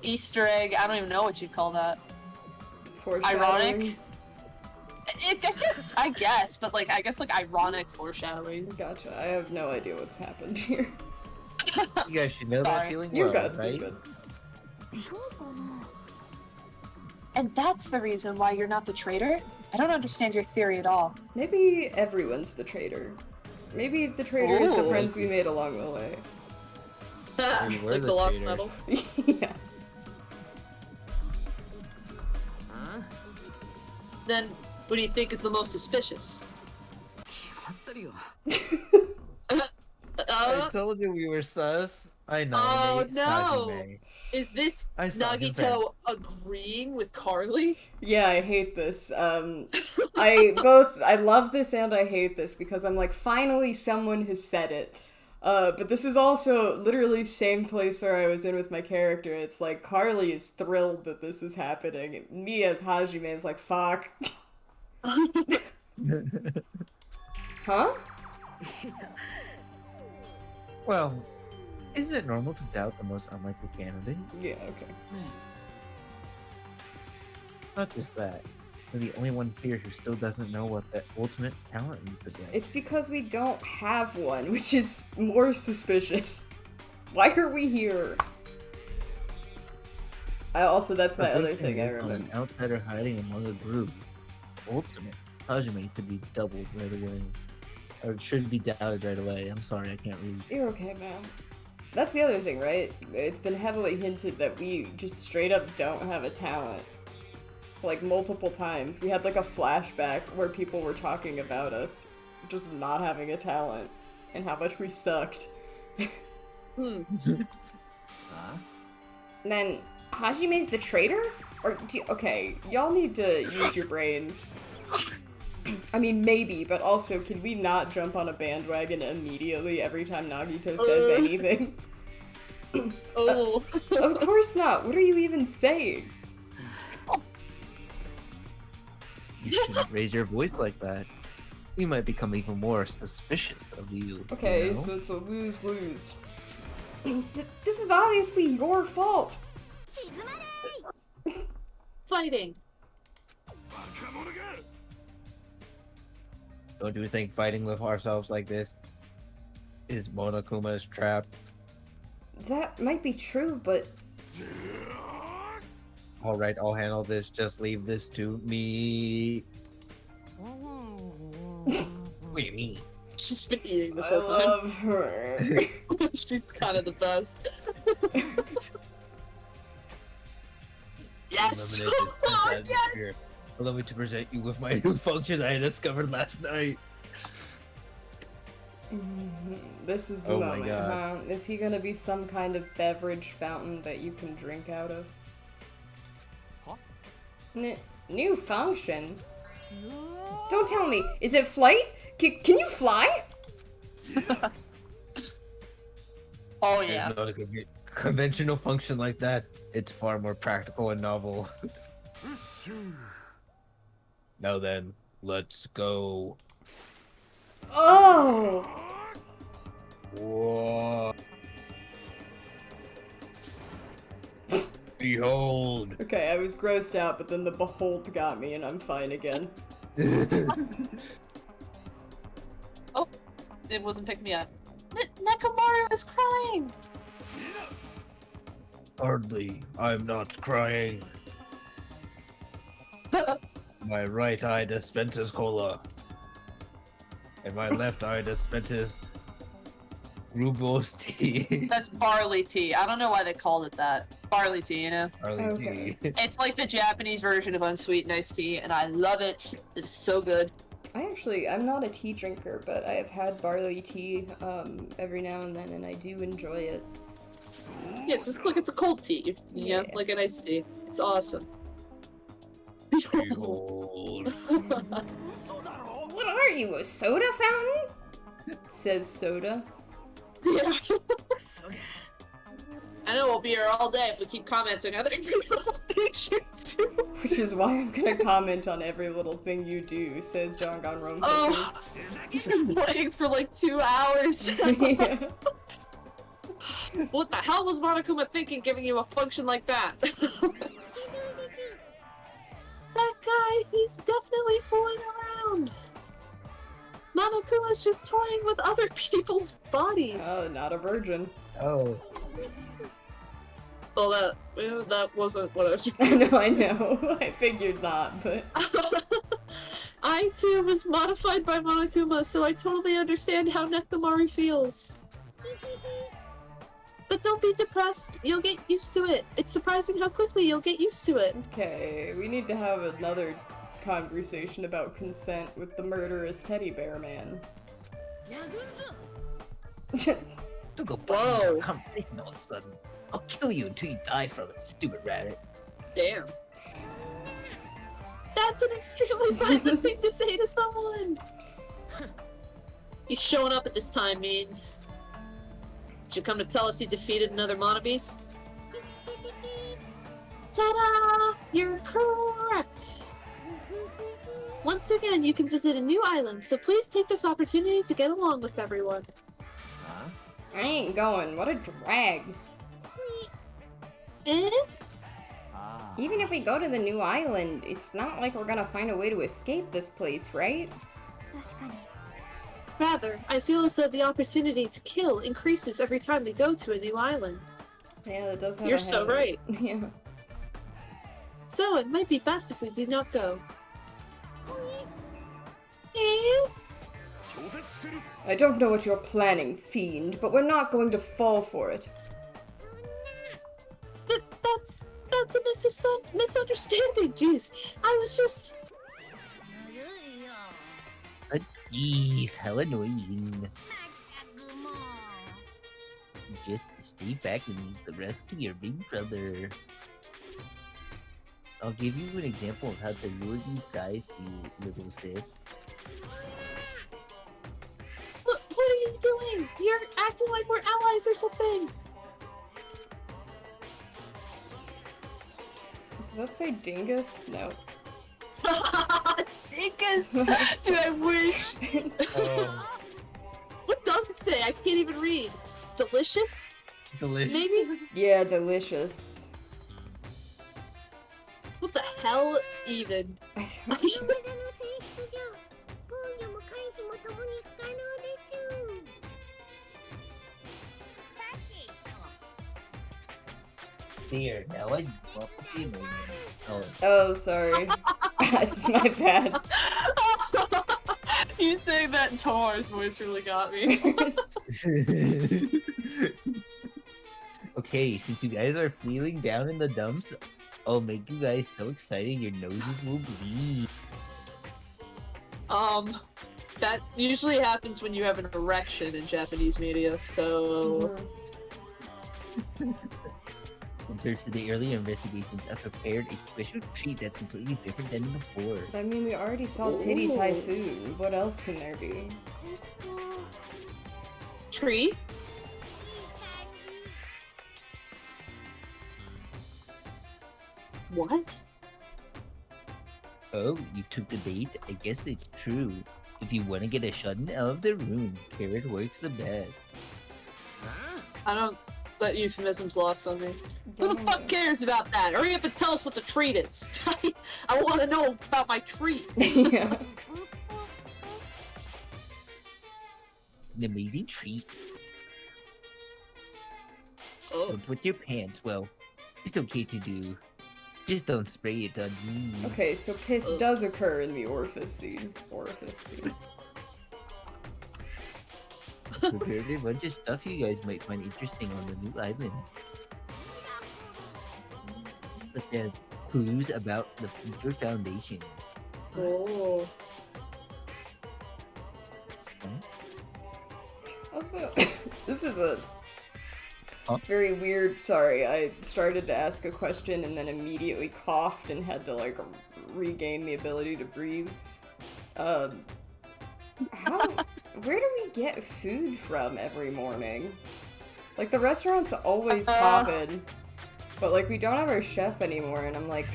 B: Easter egg. I don't even know what you'd call that.
A: Foreshadowing.
B: I guess, but like, I guess like ironic foreshadowing.
A: Gotcha. I have no idea what's happened here.
C: You guys should know that
B: Sorry.
C: feeling
A: You're
C: well,
A: good.
C: right?
A: You're good.
D: そうかな
B: And that's the reason why you're not the traitor? I don't understand your theory at all.
A: Maybe everyone's the traitor. Maybe the traitor is the
B: Ooh.
A: friends we made along the way.
C: Maybe we're
B: Like
C: the
B: the lost
C: traitor.
B: medal.
A: Yeah.
B: Then, what do you think is the most suspicious?
G: 決まってるよ
C: I told you we were sus.
F: I know.
B: Oh,
F: Nate,
B: no.
F: Hajime.
B: Is this
F: I saw him
B: Nagito agreeing with Carly?
A: Yeah, I hate this. I love this and I hate this because I'm like, finally someone has said it. But this is also literally same place where I was in with my character. It's like Carly is thrilled that this is happening. Me as Hajime is like, fuck. Huh?
C: Well, isn't it normal to doubt the most unlikely candidate?
A: Yeah, okay.
C: Not just that. You're the only one here who still doesn't know what the ultimate talent you possess.
A: It's because we don't have one, which is more suspicious. Why are we here? Also, that's my
C: The
A: other
C: best
A: thing I
C: is, on
A: remember.
C: an outsider hiding among a group, ultimate Hajime could be doubled right away. Or it should be doubted right away. I'm sorry, I can't read.
A: You're okay, man. That's the other thing, right? It's been heavily hinted that we just straight up don't have a talent. Like, multiple times. We had, like, a flashback where people were talking about us just not having a talent and how much we sucked.
B: Hmm.
C: Huh?
A: Then, Hajime's the traitor? Or, okay, y'all need to use your brains. I mean, maybe, but also, can we not jump on a bandwagon immediately every time Nagito says anything?
B: Oh.
A: Of course not. What are you even saying?
C: You shouldn't raise your voice like that. We might become even more suspicious of you.
A: Okay,
C: you know?
A: so it's a lose-lose. This is obviously your fault.
B: Fighting.
F: Don't you think fighting with ourselves like this is Monokuma's trap?
A: That might be true, but
F: Alright, I'll handle this. Just leave this to me. What do you mean?
B: She's been eating this
A: I
B: whole time.
A: love her.
B: She's kind of the best. Yes!
F: Eliminate this
B: Oh,
F: present
B: yes!
F: here. Allow me to present you with my new function I discovered last night.
A: This is the
F: Oh my
A: moment,
F: God.
A: huh? Is he gonna be some kind of beverage fountain that you can drink out of? New function? Don't tell me. Is it flight? Can you fly?
B: Oh, yeah.
F: There's not a conventional function like that. It's far more practical and novel. Now then, let's go.
A: Oh!
F: Whoa. Behold.
A: Okay, I was grossed out, but then the behold got me and I'm fine again.
B: Oh, it wasn't picking me up. Nekomaru is crying!
F: Hardly. I'm not crying. My right eye dispenses cola. And my left eye dispenses rooibos tea.
B: That's barley tea. I don't know why they called it that. Barley tea, you know?
F: Barley
A: Okay.
F: tea.
B: It's like the Japanese version of unsweetened iced tea, and I love it. It is so good.
A: I'm not a tea drinker, but I have had barley tea every now and then, and I do enjoy it.
B: Yes, it's like it's a cold tea. Yeah,
A: Yeah.
B: like an iced tea. It's awesome.
F: Behold.
A: What are you, a soda fountain? Says Soda.
B: Yeah. I know we'll be here all day if we keep commenting on every little thing you do.
A: Which is why I'm gonna comment on every little thing you do, says Danganronpa.
B: Oh, he's been playing for like 2 hours.
A: Yeah.
B: What the hell was Monokuma thinking giving you a function like that? That guy, he's definitely fooling around. Monokuma's just toying with other people's bodies.
A: Oh, not a virgin.
C: Oh,
B: Well, that wasn't what I was
A: I know. I figured not, but...
B: I too was modified by Monokuma, so I totally understand how Nekomaru feels. But don't be depressed. You'll get used to it. It's surprising how quickly you'll get used to it.
A: Okay, we need to have another conversation about consent with the murderous teddy bear man.
C: Don't go butting
B: Whoa.
C: our conversation all of a sudden. I'll kill you until you die from it, stupid rabbit.
B: Damn. That's an extremely violent thing to say to someone. You showing up at this time means. Did you come to tell us you defeated another Monobeast? Ta-da! You're correct! Once again, you can visit a new island, so please take this opportunity to get along with everyone.
C: Huh?
A: I ain't going. What a drag.
B: Eh?
C: Ah.
A: Even if we go to the new island, it's not like we're gonna find a way to escape this place, right?
D: 確かに
B: Rather, I feel as though the opportunity to kill increases every time we go to a new island.
A: Yeah, that does have
B: You're
A: a
B: so
A: habit.
B: right.
A: Yeah.
B: So it might be best if we do not go. Eh?
E: 超絶する
A: I don't know what you're planning, fiend, but we're not going to fall for it.
B: That's a misunderstanding. Jeez, I was just.
C: Jeez, how annoying. Just stay back and leave the rest to your big brother. I'll give you an example of how to lure these guys to you, little sis.
B: What are you doing? You're acting like we're allies or something.
A: Did that say dingus? No.
B: Dinkus! Dude, I wish. What does it say? I can't even read. Delicious?
C: Delicious.
B: Maybe?
A: Yeah, delicious.
B: What the hell even?
A: I
D: それらの性質上防御も回避も共に不可能ですさてと
C: There, now I want to be annoying. Oh,
A: Oh, sorry. That's my bad.
B: You saying that in Tomar's voice really got me.
C: okay, since you guys are feeling down in the dumps, I'll make you guys so excited your noses will bleed.
B: That usually happens when you have an erection in Japanese media, so...
C: Compared to the earlier investigations, I've prepared a special treat that's completely different than before.
A: I mean, we already saw Titty
B: Ooh.
A: Typhoon. What else can there be?
D: えっと
B: Tree? What?
C: Oh, you took the bait? I guess it's true. If you want to get a shut-in out of the room, Carrot works the best.
B: I don't... That euphemism's lost on me. Who the fuck cares about that? Hurry up and tell us what the treat is. I want to know about my treat.
A: Yeah.
C: It's an amazing treat.
B: Oh.
C: Don't put your pants, well, it's okay to do. Just don't spray it on me.
A: Okay, so piss does occur in the orifice scene. Orifice scene.
C: Prepared a bunch of stuff you guys might find interesting on the new island. Such as clues about the future foundation.
B: Oh.
A: Also, this is a
C: Huh?
A: very weird. Sorry, I started to ask a question and then immediately coughed and had to like regain the ability to breathe. Where do we get food from every morning? Like the restaurant's always poppin', but like we don't have our chef anymore, and I'm like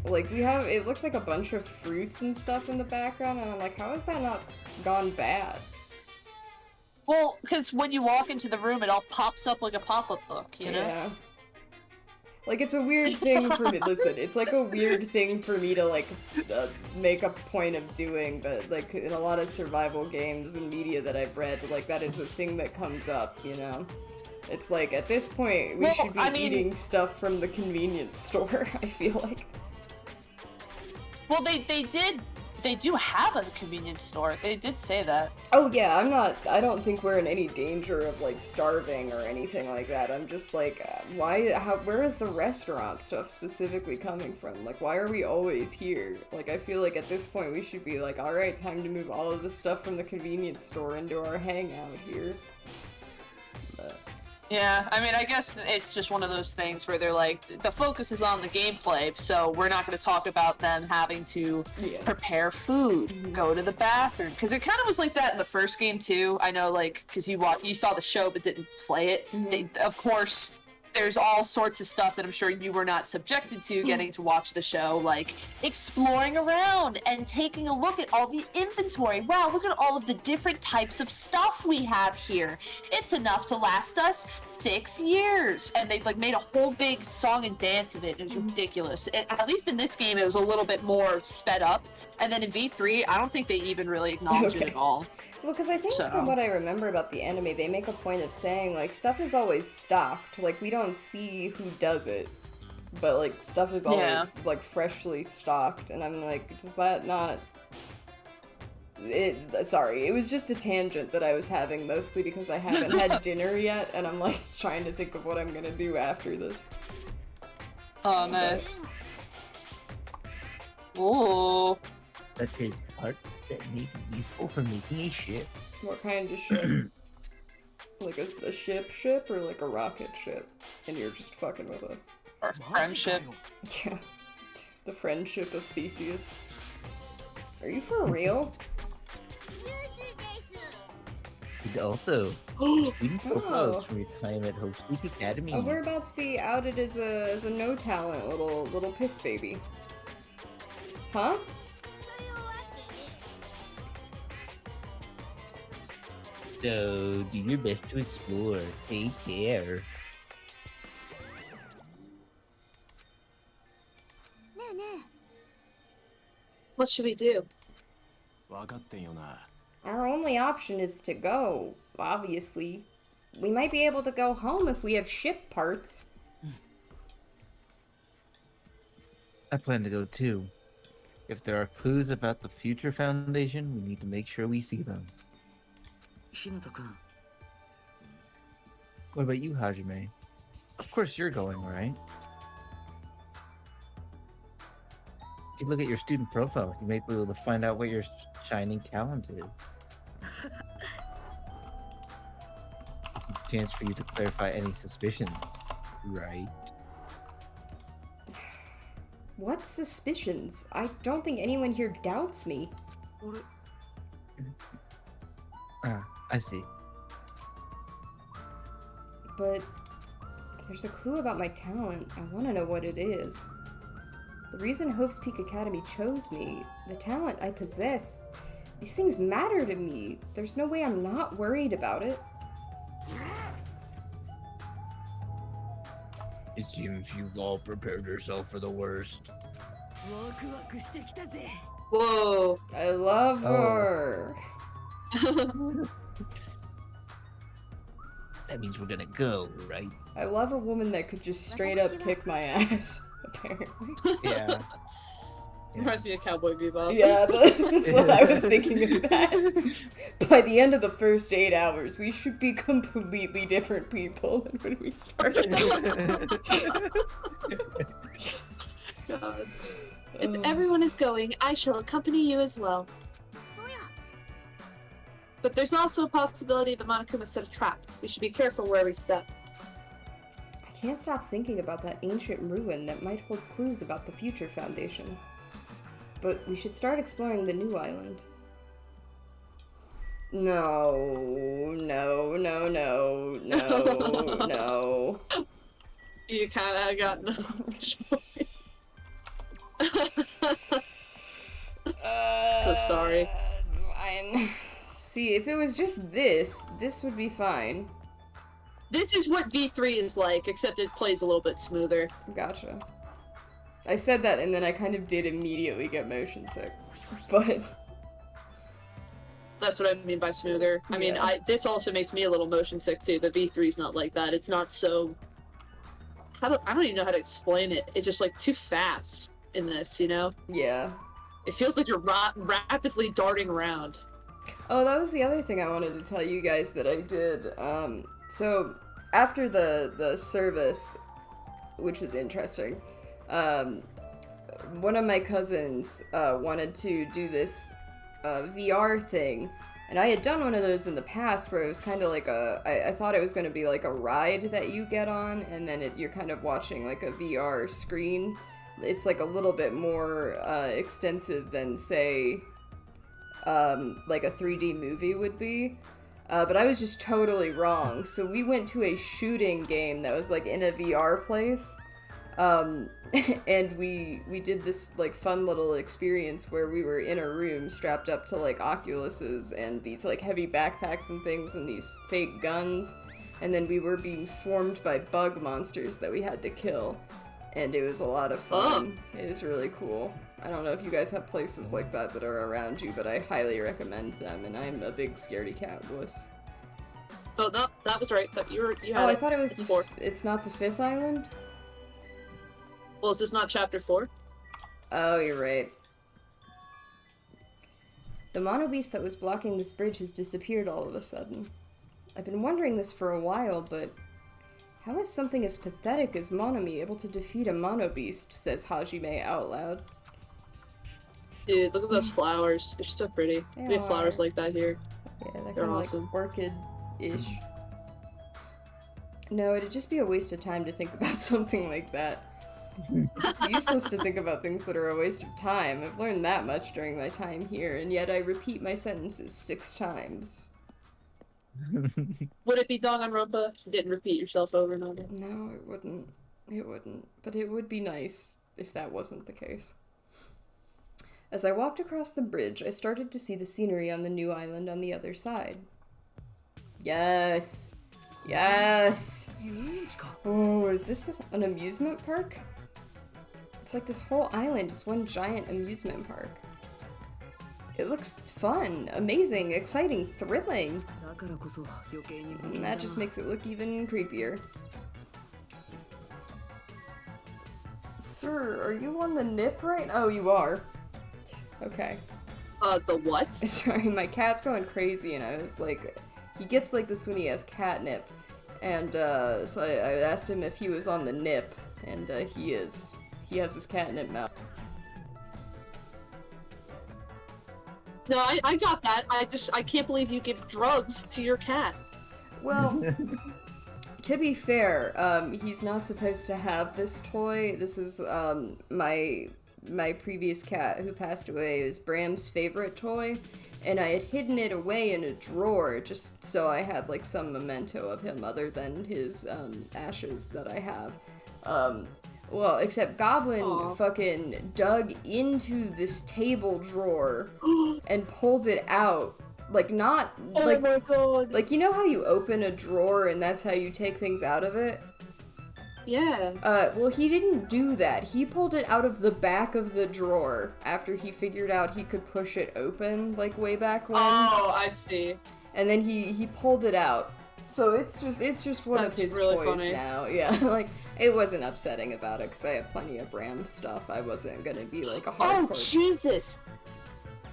A: we have. It looks like a bunch of fruits and stuff in the background, and I'm like, how has that not gone bad?
B: Well, because when you walk into the room, it all pops up like a pop-up book, you know?
A: Yeah. Like, it's a weird thing for me. Listen, it's like a weird thing for me to, like, make a point of doing, but, like, in a lot of survival games and media that I've read, like, that is a thing that comes up, you know? It's like, at this point, we
B: Well,
A: should be
B: I mean-
A: eating stuff from the convenience store, I feel like.
B: Well, they do have a convenience store. They did say that.
A: Oh yeah, I don't think we're in any danger of like starving or anything like that. I'm just like, where is the restaurant stuff specifically coming from? Like, why are we always here? Like, I feel like at this point we should be like, alright, time to move all of the stuff from the convenience store into our hangout here.
B: Yeah, I mean, I guess it's just one of those things where they're like, the focus is on the gameplay, so we're not going to talk about them having to prepare food, go to the bathroom, because it kind of was like that in the first game too. I know, like, because you saw the show but didn't play it. Of course, there's all sorts of stuff that I'm sure you were not subjected to getting to watch the show, like exploring around and taking a look at all the inventory. Wow, look at all of the different types of stuff we have here. It's enough to last us 6 years. And they like made a whole big song and dance of it. It was ridiculous. At least in this game, it was a little bit more sped up. And then in V3, I don't think they even really acknowledge it at all.
A: Well, because I think from what I remember about the anime, they make a point of saying, like, stuff is always stocked. Like, we don't see who does it, but, like, stuff is always, like, freshly stocked. And I'm like, does that not... Sorry, it was just a tangent that I was having, mostly because I haven't had dinner yet, and I'm, like, trying to think of what I'm gonna do after this.
B: Oh, nice. Oh.
C: Such as parts that may be useful for making a ship.
A: What kind of ship? Like a ship, or like a rocket ship? And you're just fucking with us.
B: Our friendship.
A: Yeah. The friendship of Theseus. Are you for real?
C: And also, student profiles from your time at Hope Speak Academy.
A: Oh, we're about to be outed as a no talent little piss baby. Huh?
C: So, do your best to explore. Take care.
B: What should we do?
A: Our only option is to go, obviously. We might be able to go home if we have ship parts.
C: I plan to go too. If there are clues about the future foundation, we need to make sure we see them.
G: Hinata-kun.
C: What about you, Hajime? Of course you're going, right? If you look at your student profile, you may be able to find out what your shining talent is. A chance for you to clarify any suspicions, right?
A: What suspicions? I don't think anyone here doubts me.
C: Ah, I see.
A: But there's a clue about my talent. I want to know what it is. The reason Hope's Peak Academy chose me, the talent I possess, these things matter to me. There's no way I'm not worried about it.
F: It seems you've all prepared yourself for the worst.
B: Whoa.
A: I love her.
C: That means we're gonna go, right?
A: I love a woman that could just straight up kick my ass, apparently.
C: Yeah.
B: Reminds me of Cowboy Bebop.
A: Yeah, that's what I was thinking of that. By the end of the first 8 hours, we should be completely different people than when we started.
B: God. If everyone is going, I shall accompany you as well. But there's also a possibility that Monokuma set a trap. We should be careful where we step.
A: I can't stop thinking about that ancient ruin that might hold clues about the future foundation. But we should start exploring the new island. No.
B: You kinda got no choice. So sorry.
A: It's fine. See, if it was just this would be fine.
B: This is what V3 is like, except it plays a little bit smoother.
A: Gotcha. I said that and then I kind of did immediately get motion sick. But
B: that's what I mean by smoother. I mean, this also makes me a little motion sick too. The V3's not like that. It's not so... I don't even know how to explain it. It's just like too fast in this, you know?
A: yeah.
B: It feels like you're rapidly darting around.
A: Oh, that was the other thing I wanted to tell you guys that I did. So after the service, which was interesting, one of my cousins wanted to do this VR thing, And I had done one of those in the past where it was kind of like I thought it was going to be like a ride that you get on, and then you're kind of watching like a VR screen. It's like a little bit more extensive than, say, like a 3D movie would be. But I was just totally wrong. So we went to a shooting game that was like in a VR place. And we did this like fun little experience where we were in a room strapped up to like Oculuses and these like heavy backpacks and things and these fake guns. And then we were being swarmed by bug monsters that we had to kill. And it was a lot of fun. It was really cool. I don't know if you guys have places like that that are around you, but I highly recommend them, and I'm a big scaredy cat wuss.
B: Oh, no, that was right. That you had
A: I thought it was
B: it's 4.
A: It's not the 5th island?
B: Well, is this not chapter 4?
A: Oh, you're right. The mono beast that was blocking this bridge has disappeared all of a sudden. I've been wondering this for a while, but how is something as pathetic as Monomi able to defeat a mono beast, says Hajime out loud.
B: Dude, look at those flowers. They're so pretty.
A: They
B: We have flowers
A: are.
B: like that here.
A: Yeah, they're
B: They're
A: kind of
B: awesome.
A: like orchid-ish. No, it'd just be a waste of time to think about something like that. It's useless to think about things that are a waste of time. I've learned that much during my time here, and yet I repeat my sentences 6 times.
B: Would it be Danganronpa if you didn't repeat yourself over and over?
A: No, it wouldn't. It wouldn't. But it would be nice if that wasn't the case. As I walked across the bridge, I started to see the scenery on the new island on the other side. Yes! Yes! Oh, is this an amusement park? It's like this whole island is one giant amusement park. It looks fun, amazing, exciting, thrilling. And that just makes it look even creepier. Sir, are you on the nip right now? Oh, you are. Okay.
B: The what?
A: Sorry, my cat's going crazy, and I was like, he gets like this when he has catnip, and so I asked him if he was on the nip, and he is. He has his catnip mouth.
B: No, I got that. I can't believe you give drugs to your cat.
A: Well, to be fair, he's not supposed to have this toy. This is my previous cat who passed away. It was Bram's favorite toy, and I had hidden it away in a drawer just so I had like some memento of him other than his ashes that I have. Well, except Goblin fucking dug into this table drawer and pulled it out. Like, not, like,
B: oh my god.
A: like, you know how you open a drawer and that's how you take things out of it?
B: Yeah.
A: Well, he didn't do that. He pulled it out of the back of the drawer after he figured out he could push it open, like, way back when.
B: Oh, I see.
A: And then he pulled it out. So it's just one
B: That's
A: of his
B: really
A: toys
B: funny.
A: now. Yeah, like, it wasn't upsetting about it, because I have plenty of Bram stuff. I wasn't gonna be, like, a
B: Oh,
A: hardcore...
B: Jesus!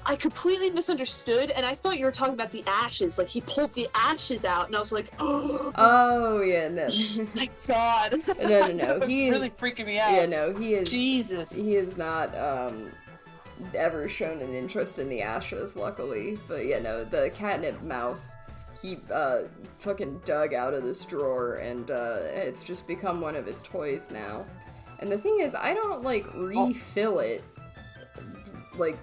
B: I completely misunderstood, and I thought you were talking about the ashes. Like, he pulled the ashes out, and I was like, oh
A: Oh, yeah, no.
B: my god.
A: No.
B: That was
A: He is...
B: really freaking me out.
A: Yeah, no, he is...
B: Jesus.
A: He has not, ever shown an interest in the ashes, luckily. But, yeah, no, the catnip mouse, he, fucking dug out of this drawer, and, it's just become one of his toys now. And the thing is, I don't, like, refill it. Like,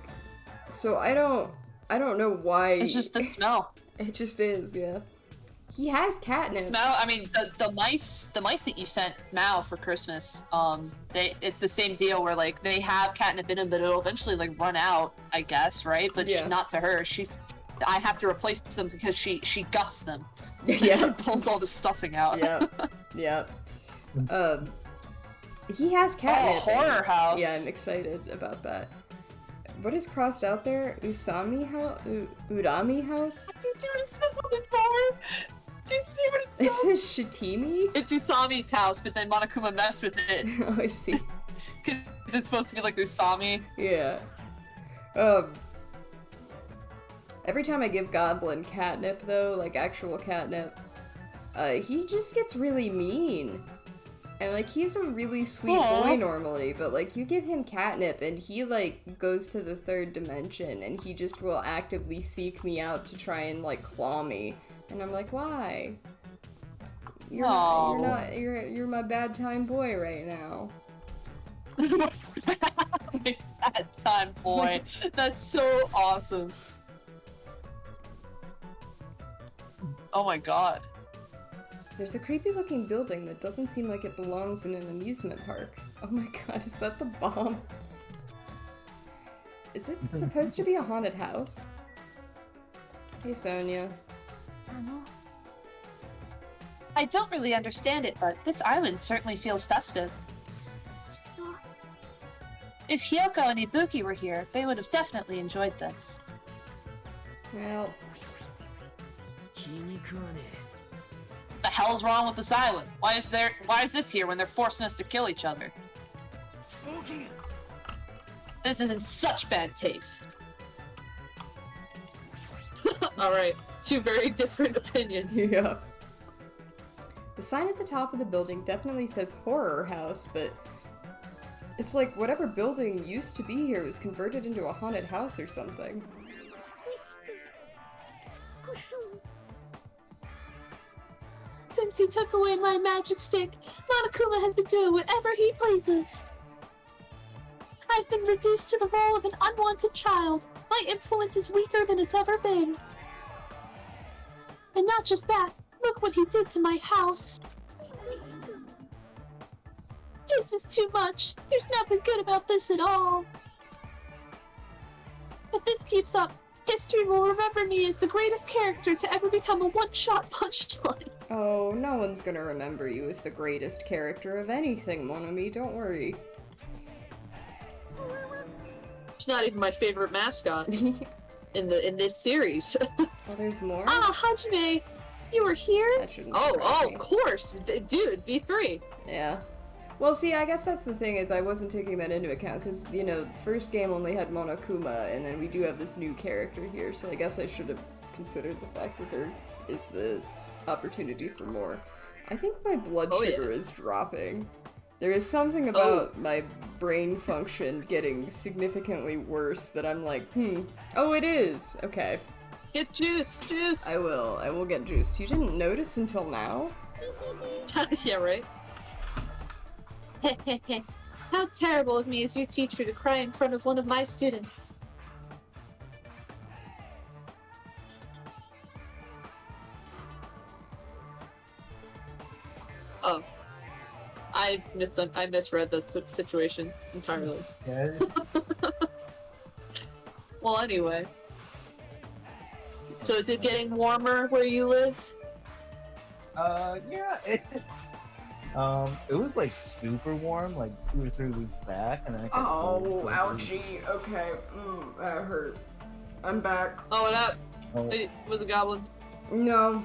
A: so I don't know why...
B: It's just the smell.
A: It just is, yeah. He has catnip.
B: Mao, I mean, the mice that you sent Mao for Christmas, it's the same deal where, like, they have catnip in them, but it'll eventually, like, run out, I guess, right? But
A: Yeah.
B: not to her. I have to replace them because she guts them.
A: Yeah.
B: Pulls all the stuffing out.
A: Yeah. He has catnip.
B: horror house.
A: Yeah, I'm excited about that. What is crossed out there? Usami house? Urami house?
B: Do you see what it says on the door? Do you see what it says?
A: It says Shitimi?
B: It's Usami's house, but then Monokuma messed with it.
A: Oh, I see.
B: Because it's supposed to be like Usami.
A: Yeah. Every time I give Goblin catnip, though, like actual catnip, he just gets really mean. And, like, he's a really sweet boy normally, but, like, you give him catnip and he, like, goes to the third dimension and he just will actively seek me out to try and, like, claw me. And I'm like, why? You're you're my bad time boy right now.
B: Bad time boy. That's so awesome. Oh my god.
A: There's a creepy looking building that doesn't seem like it belongs in an amusement park. Oh my god, is that the bomb? Is it supposed to be a haunted house? Hey, Sonia.
B: I don't really understand it, but this island certainly feels festive. If Hyoko and Ibuki were here, they would have definitely enjoyed this.
A: Well,
G: 気に食わねえ
B: What the hell's wrong with this island? Why is this here when they're forcing us to kill each other? This is in such bad taste. Alright, two very different opinions.
A: yeah. The sign at the top of the building definitely says horror house, but it's like whatever building used to be here was converted into a haunted house or something.
B: Since he took away my magic stick, Monokuma has been doing whatever he pleases. I've been reduced to the role of an unwanted child. My influence is weaker than it's ever been. And not just that, look what he did to my house. This is too much. There's nothing good about this at all. If this keeps up, history will remember me as the greatest character to ever become a one-shot punchline.
A: Oh, no one's gonna remember you as the greatest character of anything, Monomi, don't worry.
B: She's not even my favorite mascot in this series.
A: Oh, there's more?
B: Ah, Hajime! You were here?
A: That shouldn't
B: Oh,
A: surprise me.
B: of course! Dude, V3!
A: Yeah. Well, see, I guess that's the thing, is I wasn't taking that into account, because, you know, the first game only had Monokuma, and then we do have this new character here, so I guess I should have considered the fact that there is the opportunity for more. I think my blood sugar is dropping. There is something about my brain function getting significantly worse that I'm like, oh, it is! Okay.
B: Get juice! Juice!
A: I will get juice. You didn't notice until now?
B: Yeah, right? How terrible of me as your teacher to cry in front of one of my students. Oh. I misread that situation entirely.
F: Yeah.
B: Well, anyway. So is it getting warmer where you live?
F: Yeah. It was like super warm, like 2 or 3 weeks back, and then.
A: Oh, ouchie. Okay. That hurt. I'm back.
B: Oh, that
F: Oh,
B: it was a goblin.
A: No.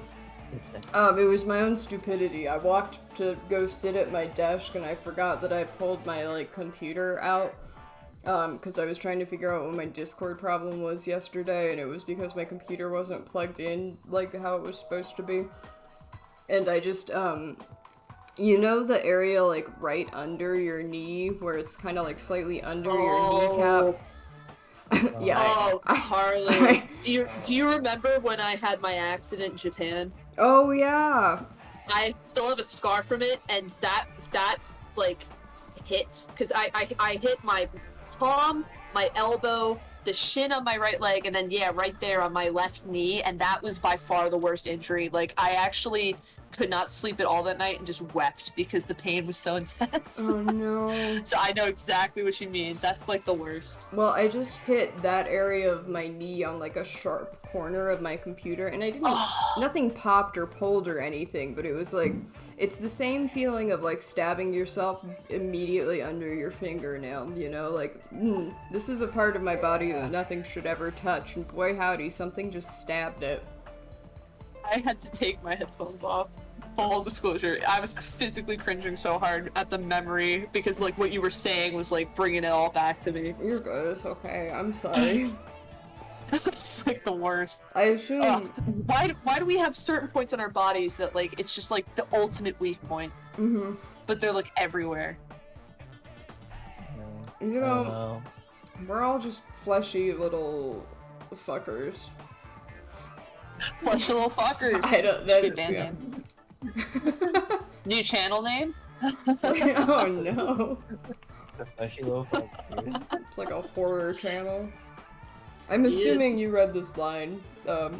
A: It was my own stupidity. I walked to go sit at my desk and I forgot that I pulled my, like, computer out. Because I was trying to figure out what my Discord problem was yesterday, and it was because my computer wasn't plugged in, like, how it was supposed to be. And I just, you know the area, like, right under your knee, where it's kind of, like, slightly under your kneecap? Yeah.
B: Oh, Harley. Do you remember when I had my accident in Japan?
A: Oh, yeah.
B: I still have a scar from it, and that like hit, because I hit my palm, my elbow, the shin on my right leg, and then right there on my left knee, and that was by far the worst injury. Like, I actually could not sleep at all that night and just wept because the pain was so intense.
A: Oh no.
B: So I know exactly what you mean. That's like the worst.
A: Well, I just hit that area of my knee on like a sharp corner of my computer, and I didn't, nothing popped or pulled or anything, but it was like, it's the same feeling of like stabbing yourself immediately under your fingernail, you know, like, this is a part of my body that nothing should ever touch, and boy howdy, something just stabbed it.
B: I had to take my headphones off. Full disclosure, I was physically cringing so hard at the memory because, like, what you were saying was, like, bringing it all back to me.
A: You're good, it's okay, I'm sorry.
B: It's, like, the worst.
A: I assume...
B: Why do we have certain points in our bodies that, like, it's just, like, the ultimate weak point?
A: Mm-hmm.
B: but they're like everywhere.
A: You know, we're all just fleshy little fuckers.
B: Fleshy little fuckers.
A: I don't.
B: Should
A: That's
B: be a band name. New channel name?
A: Oh no!
C: The fleshy little fuckers.
A: It's like a horror channel. I'm assuming
B: Yes.
A: you read this line. So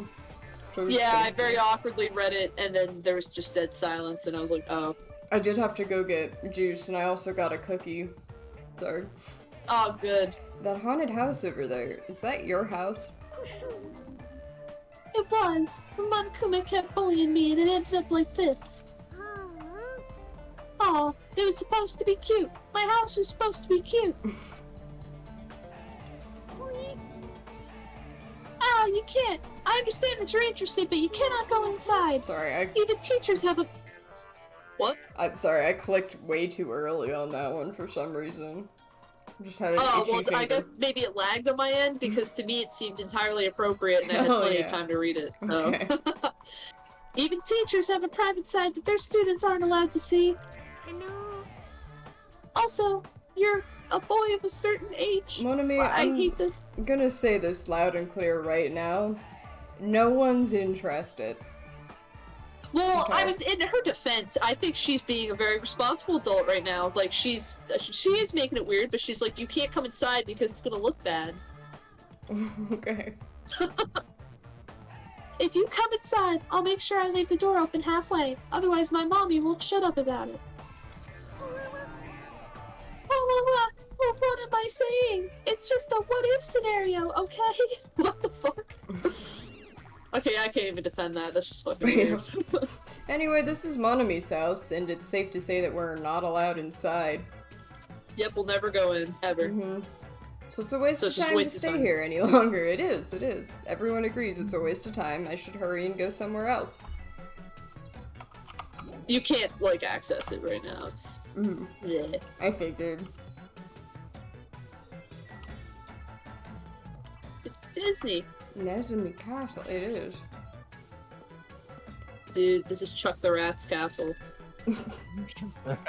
B: Yeah, I very awkwardly read it, and then there was just dead silence, and I was like, oh.
A: I did have to go get juice, and I also got a cookie. Sorry.
B: Oh, good.
A: That haunted house over there, is that your house?
B: It was. The Monokuma kept bullying me, and it ended up like this. Oh, it was supposed to be cute. My house was supposed to be cute. Oh, you can't. I understand that you're interested, but you cannot go inside.
A: Sorry,
B: Even teachers have a... What?
A: I'm sorry, I clicked way too early on that one for some reason. Just had an
B: Oh,
A: itchy
B: well, I
A: finger.
B: guess maybe it lagged on my end, because to me it seemed entirely appropriate, and I had
A: Oh,
B: plenty
A: yeah.
B: of time to read it, so...
A: Okay.
B: Even teachers have a private side that their students aren't allowed to see. Also, you're a boy of a certain age.
A: Monami,
B: I
A: I'm
B: hate this.
A: gonna say this loud and clear right now. No one's interested.
B: Well,
A: Okay.
B: I mean, in her defense, I think she's being a very responsible adult right now. Like, she is making it weird, but she's like, you can't come inside because it's gonna look bad.
A: Okay.
B: If you come inside, I'll make sure I leave the door open halfway. Otherwise, my mommy won't shut up about it. What am I saying? It's just a what-if scenario, okay? What the fuck? Okay, I can't even defend that. That's just fucking weird.
A: Anyway, this is Monami's house, and it's safe to say that we're not allowed inside.
B: Yep, we'll never go in, ever.
A: Mm-hmm. So it's a waste
B: So
A: of
B: it's just
A: time to
B: waste of
A: stay
B: time.
A: here any longer. It is, it is. Everyone agrees it's a waste of time. I should hurry and go somewhere else.
B: You can't, like, access it right now. It's...
A: Mm-hmm.
B: Yeah.
A: I figured.
B: It's Disney.
A: Nezumi Castle, it is.
B: Dude, this is Chuck the Rat's castle.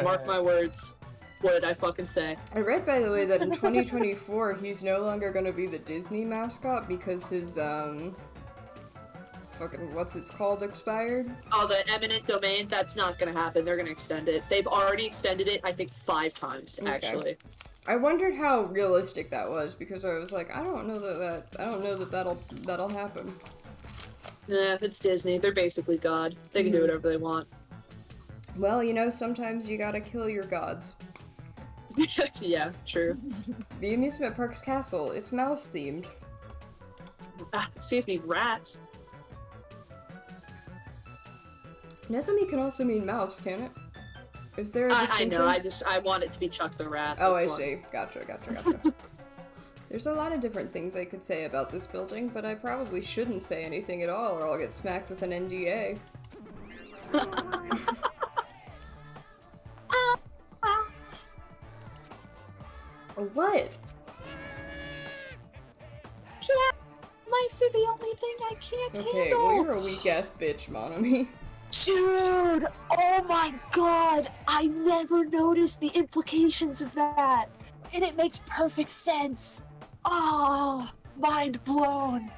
B: Mark my words. What did I fucking say?
A: I read, by the way, that in 2024 he's no longer gonna be the Disney mascot because his, fucking, what's it's called, expired?
B: Oh, the eminent domain? That's not gonna happen. They're gonna extend it. They've already extended it, I think, 5 times,
A: Okay.
B: actually.
A: I wondered how realistic that was because I was like, I don't know that that'll happen.
B: Nah, it's Disney. They're basically God. They can do whatever they want.
A: Well, you know, sometimes you gotta kill your gods.
B: Yeah, true.
A: The amusement park's castle, it's mouse themed.
B: Ah, excuse me, rat.
A: Nezumi can also mean mouse, can it? Is there a
B: I
A: distinction?
B: know, I want it to be Chuck the Rat.
A: Oh, I
B: that's why.
A: see. Gotcha. There's a lot of different things I could say about this building, but I probably shouldn't say anything at all or I'll get smacked with an NDA. What?
B: Mice are the only thing I can't
A: Okay,
B: handle.
A: well you're a weak ass bitch, Monami.
B: Dude! Oh my god! I never noticed the implications of that! And it makes perfect sense! Oh, mind blown!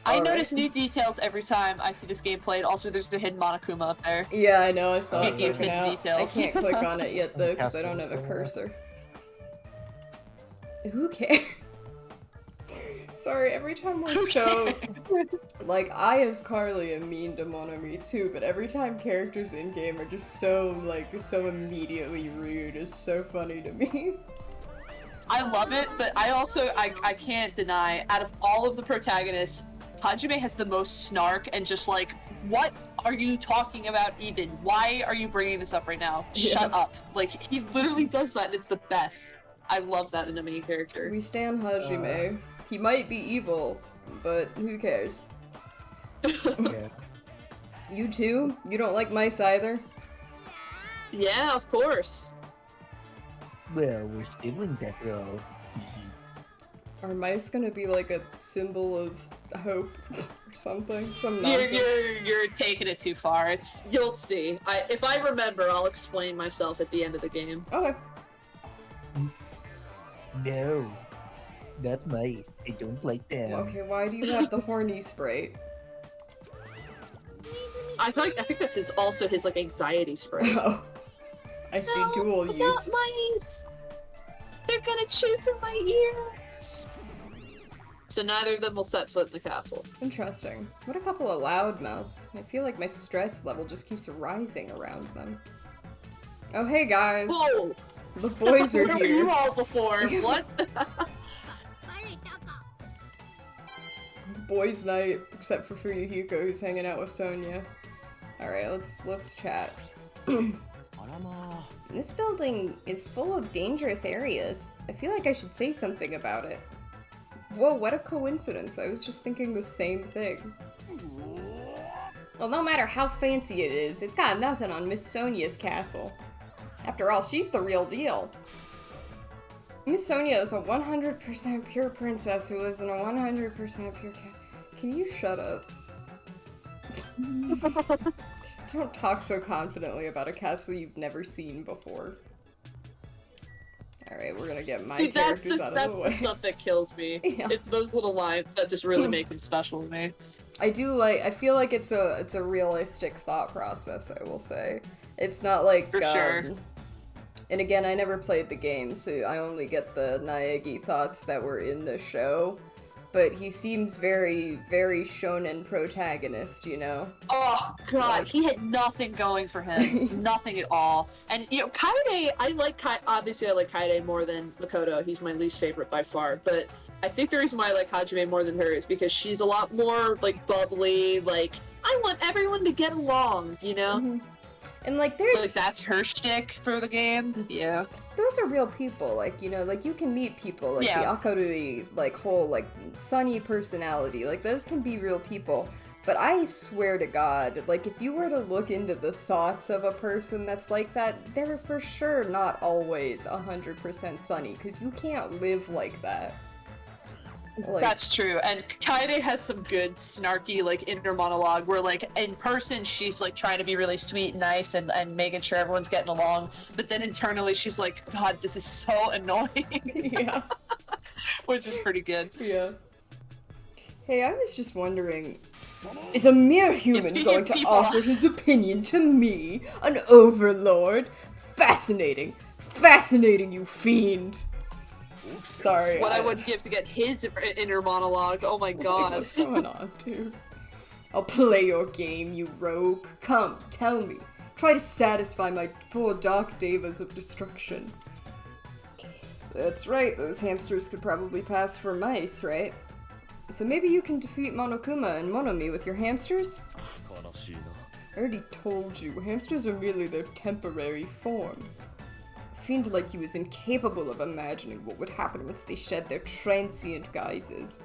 B: I
A: Alright.
B: notice new details every time I see this game played. Also, there's the hidden Monokuma up there.
A: Yeah, I know, I saw it
B: Speaking of
A: broken
B: hidden
A: out.
B: details.
A: I can't click on it yet though, because I don't have a cursor. Who cares? Sorry, every time we're so... Like, I as Carly am mean to Monami too, but every time characters in-game are just so, like, so immediately rude is so funny to me.
B: I love it, but I also, I can't deny, out of all of the protagonists, Hajime has the most snark and just like, what are you talking about even? Why are you bringing this up right now? Shut
A: Yeah.
B: up. Like, he literally does that and it's the best. I love that in a main character.
A: We stan Hajime. He might be evil, but who cares?
C: Yeah.
A: You too? You don't like mice either?
B: Yeah, of course.
C: Well, we're siblings after all.
A: Are mice gonna be like a symbol of hope or something. Some
B: You're,
A: nonsense.
B: you're taking it too far. You'll see. If I remember, I'll explain myself at the end of the game.
A: Okay.
C: No. Not mice. I don't like them.
A: Okay, why do you have the horny sprite?
B: I think this is also his like anxiety spray.
A: Oh. I see dual
B: Not
A: use.
B: mice. They're gonna chew through my ears. So neither of them will set foot in the castle.
A: Interesting. What a couple of loudmouths. I feel like my stress level just keeps rising around them. Oh, hey guys.
B: Whoa!
A: The boys are
B: Where were you
A: here.
B: all before? What?
A: Boys' night, except for Fuyuhiko, who's hanging out with Sonia. Alright, let's chat. This building is full of dangerous areas. I feel like I should say something about it. Whoa, what a coincidence. I was just thinking the same thing. Well, no matter how fancy it is, it's got nothing on Miss Sonia's castle. After all, she's the real deal. Miss Sonia is a 100% pure princess who lives in a 100% pure Can you shut up? Don't talk so confidently about a castle you've never seen before. Alright, we're gonna get my characters out of the way.
B: That's the stuff that kills me.
A: Yeah.
B: It's those little lines that just really make them special to me.
A: I feel like it's a realistic thought process, I will say. It's not like
B: For sure.
A: And again, I never played the game, so I only get the Naegi thoughts that were in the show. But he seems very, very shonen protagonist, you know?
B: Oh god, he had nothing going for him. Nothing at all. And you know, Kaede, obviously I like Kaede more than Makoto. He's my least favorite by far. But I think the reason why I like Hajime more than her is because she's a lot more like bubbly, like I want everyone to get along, you know?
A: Mm-hmm. And like there's
B: Like that's her shtick for the game. Yeah.
A: those are real people, like, you know, like you can meet people, like
B: Yeah.
A: the Akarui, like whole, like, sunny personality, like those can be real people. But I swear to God, like if you were to look into the thoughts of a person that's like that, they're for sure not always 100% sunny, because you can't live like that. Like,
B: That's true, and Kaede has some good snarky like inner monologue where like in person she's like trying to be really sweet and nice and making sure everyone's getting along, but then internally she's like, God, this is so annoying.
A: yeah.
B: Which is pretty good.
A: Yeah. Hey, I was just wondering, is a mere human
B: speaking
A: going
B: of
A: to
B: people-
A: offer his opinion to me, an overlord? Fascinating. Fascinating, you fiend. Sorry.
B: What I would give to get his inner monologue, oh my god.
A: What's going on, dude? I'll play your game, you rogue. Come, tell me. Try to satisfy my four dark devas of destruction. That's right, those hamsters could probably pass for mice, right? So maybe you can defeat Monokuma and Monomi with your hamsters? I already told you, hamsters are merely their temporary form. I fiend like you is incapable of imagining what would happen once they shed their transient guises.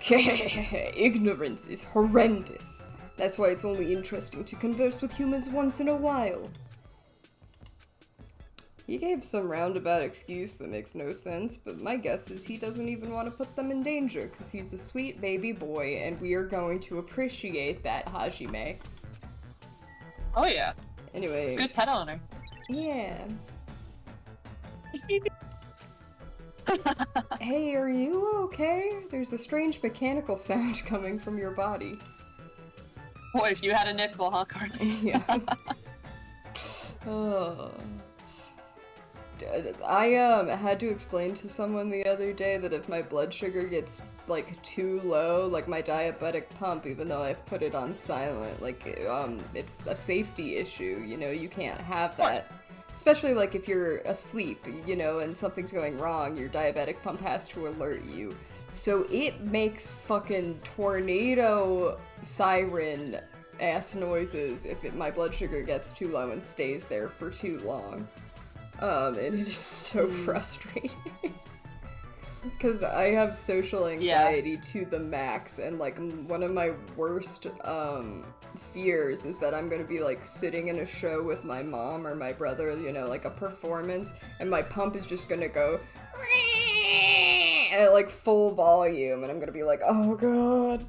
A: Ignorance is horrendous. That's why it's only interesting to converse with humans once in a while. He gave some roundabout excuse that makes no sense, but my guess is he doesn't even want to put them in danger, because he's a sweet baby boy, and we are going to appreciate that, Hajime.
B: Oh yeah.
A: Anyway.
B: Good pet owner.
A: Yeah. Hey, are you okay? There's a strange mechanical sound coming from your body.
B: Boy, if you had a nickel, huh, Carly?
A: Yeah. Oh. I had to explain to someone the other day that if my blood sugar gets like too low, like my diabetic pump, even though I've put it on silent, like it's a safety issue, you know, you can't have that. Especially like if you're asleep, you know, and something's going wrong, your diabetic pump has to alert you. So it makes fucking tornado siren ass noises if my blood sugar gets too low and stays there for too long. And it is so frustrating. Because I have social anxiety to the max, and like one of my worst fears is that I'm gonna be like sitting in a show with my mom or my brother, you know, like a performance, and my pump is just gonna go at like full volume, and I'm gonna be like, oh god,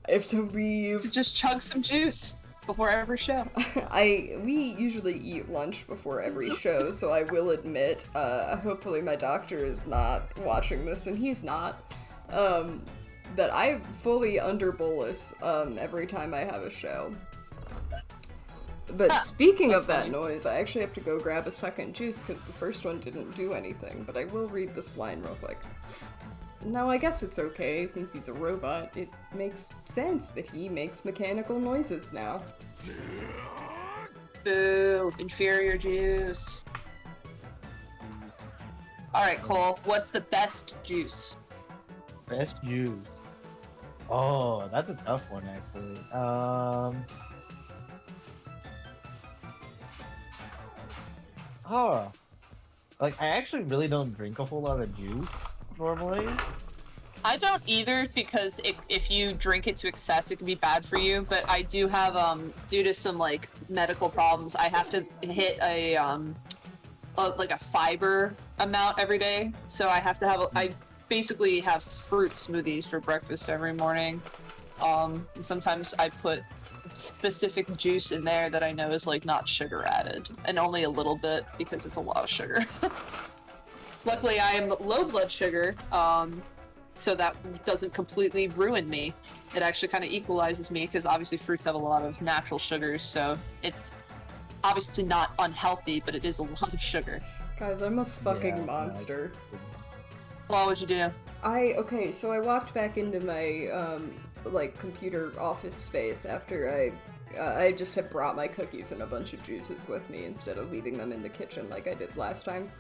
A: I have to leave.
B: So just chug some juice before every show.
A: We usually eat lunch before every show, so I will admit, hopefully my doctor is not watching this, and he's not, that I fully under-bolus, every time I have a show. But speaking of that noise, I actually have to go grab a second juice, because the first one didn't do anything, but I will read this line real quick. Now, I guess it's okay, since he's a robot. It makes sense that he makes mechanical noises now.
B: Boo, inferior juice. Alright, Cole, what's the best juice?
F: Best juice. Oh, that's a tough one, actually. Like, I actually really don't drink a whole lot of juice, normally.
B: I don't either, because if you drink it to excess, it can be bad for you, but I do have, due to some, like, medical problems, I have to hit a fiber amount every day, so I have to have, I basically have fruit smoothies for breakfast every morning, and sometimes I put specific juice in there that I know is, like, not sugar added, and only a little bit, because it's a lot of sugar. Luckily, I am low blood sugar, so that doesn't completely ruin me. It actually kind of equalizes me, because obviously fruits have a lot of natural sugars, so it's obviously not unhealthy, but it is a lot of sugar.
A: Guys, I'm a fucking monster.
B: What would you do?
A: Okay, so I walked back into my, like, computer office space after I just had brought my cookies and a bunch of juices with me instead of leaving them in the kitchen like I did last time.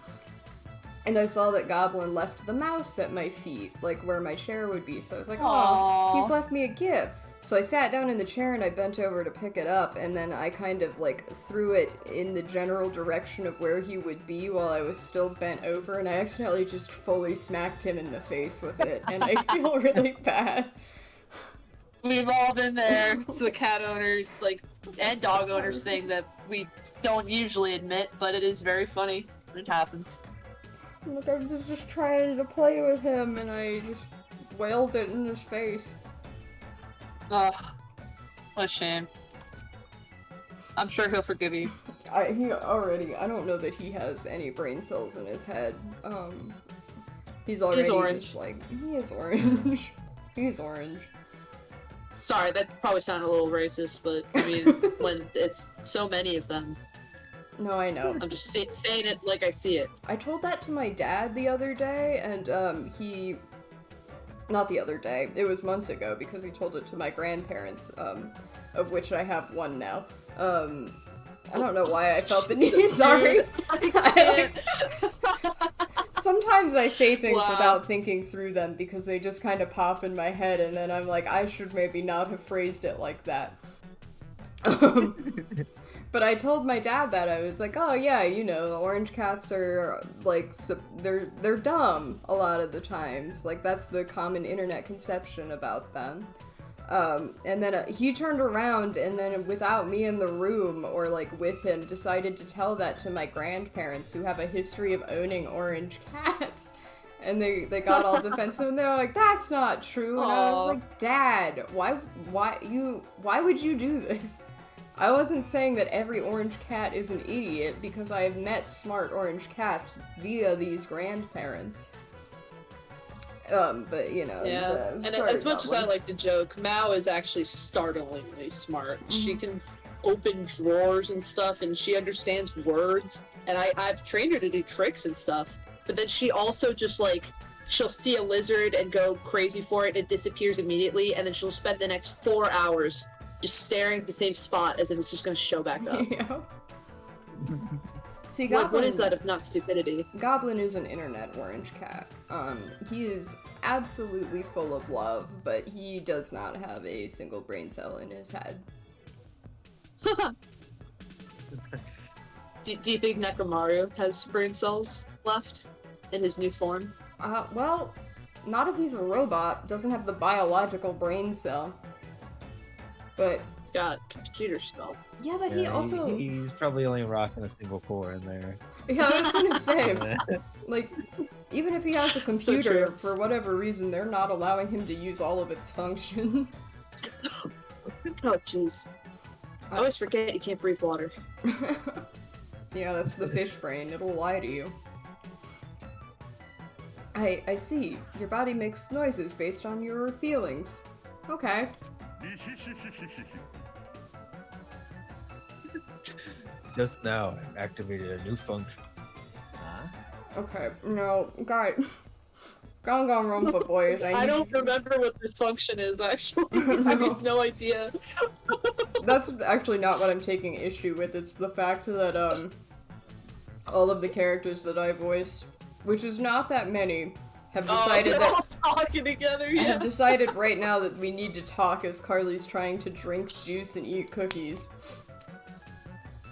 A: And I saw that Goblin left the mouse at my feet, like where my chair would be, so I was like, oh, he's left me a gift. So I sat down in the chair and I bent over to pick it up, and then I kind of, like, threw it in the general direction of where he would be while I was still bent over, and I accidentally just fully smacked him in the face with it, and I feel really bad.
B: We've all been there. It's the cat owners, like, and dog owners thing that we don't usually admit, but it is very funny when it happens.
A: Look, I was just trying to play with him, and I just wailed it in his face.
B: Ugh. What a shame. I'm sure he'll forgive you.
A: I don't know that he has any brain cells in his head. He's already
B: orange.
A: He is orange. He's orange.
B: Sorry, that probably sounded a little racist, but I mean, when it's so many of them.
A: No, I know.
B: I'm just saying it like I see it.
A: I told that to my dad the other day, and he... Not the other day, it was months ago, because he told it to my grandparents, of which I have one now. I don't know why I felt the need, sorry. Sometimes I say things without thinking through them, because they just kind of pop in my head, and then I'm like, I should maybe not have phrased it like that. But I told my dad that. I was like, oh yeah, you know, orange cats are, like, they're dumb a lot of the times. Like, that's the common internet conception about them. And then he turned around and then, without me in the room, or, like, with him, decided to tell that to my grandparents, who have a history of owning orange cats. And they got all defensive, and they were like, that's not true. And I was like, Dad, why would you do this? I wasn't saying that every orange cat is an idiot, because I have met smart orange cats via these grandparents. But, you know.
B: Yeah, and as much as I like to joke, Mao is actually startlingly smart. Mm-hmm. She can open drawers and stuff, and she understands words, and I've trained her to do tricks and stuff, but then she also just, like, she'll see a lizard and go crazy for it, and it disappears immediately, and then she'll spend the next 4 hours just staring at the same spot as if it's just going to show back up.
A: Yeah. See,
B: what is that if not stupidity?
A: Goblin is an internet orange cat. He is absolutely full of love, but he does not have a single brain cell in his head.
B: Do you think Nekomaru has brain cells left in his new form?
A: Well, not if he's a robot. Doesn't have the biological brain cell. But
B: he's got computer stuff.
A: Yeah, but he also...
F: He's probably only rocking a single core in there.
A: Yeah, I was gonna say, like, even if he has a computer, for whatever reason, they're not allowing him to use all of its function.
B: Oh, jeez. I always forget you can't breathe water.
A: Yeah, that's the fish brain. It'll lie to you. I see. Your body makes noises based on your feelings. Okay.
F: Just now, I activated a new function.
C: Huh?
A: Okay. No, guy. Danganronpa boys.
B: I don't remember what this function is, actually. I have no idea.
A: That's actually not what I'm taking issue with. It's the fact that all of the characters that I voice, which is not that many, have decided
B: they're
A: that
B: all talking together. Yeah.
A: have decided right now that we need to talk as Carly's trying to drink juice and eat cookies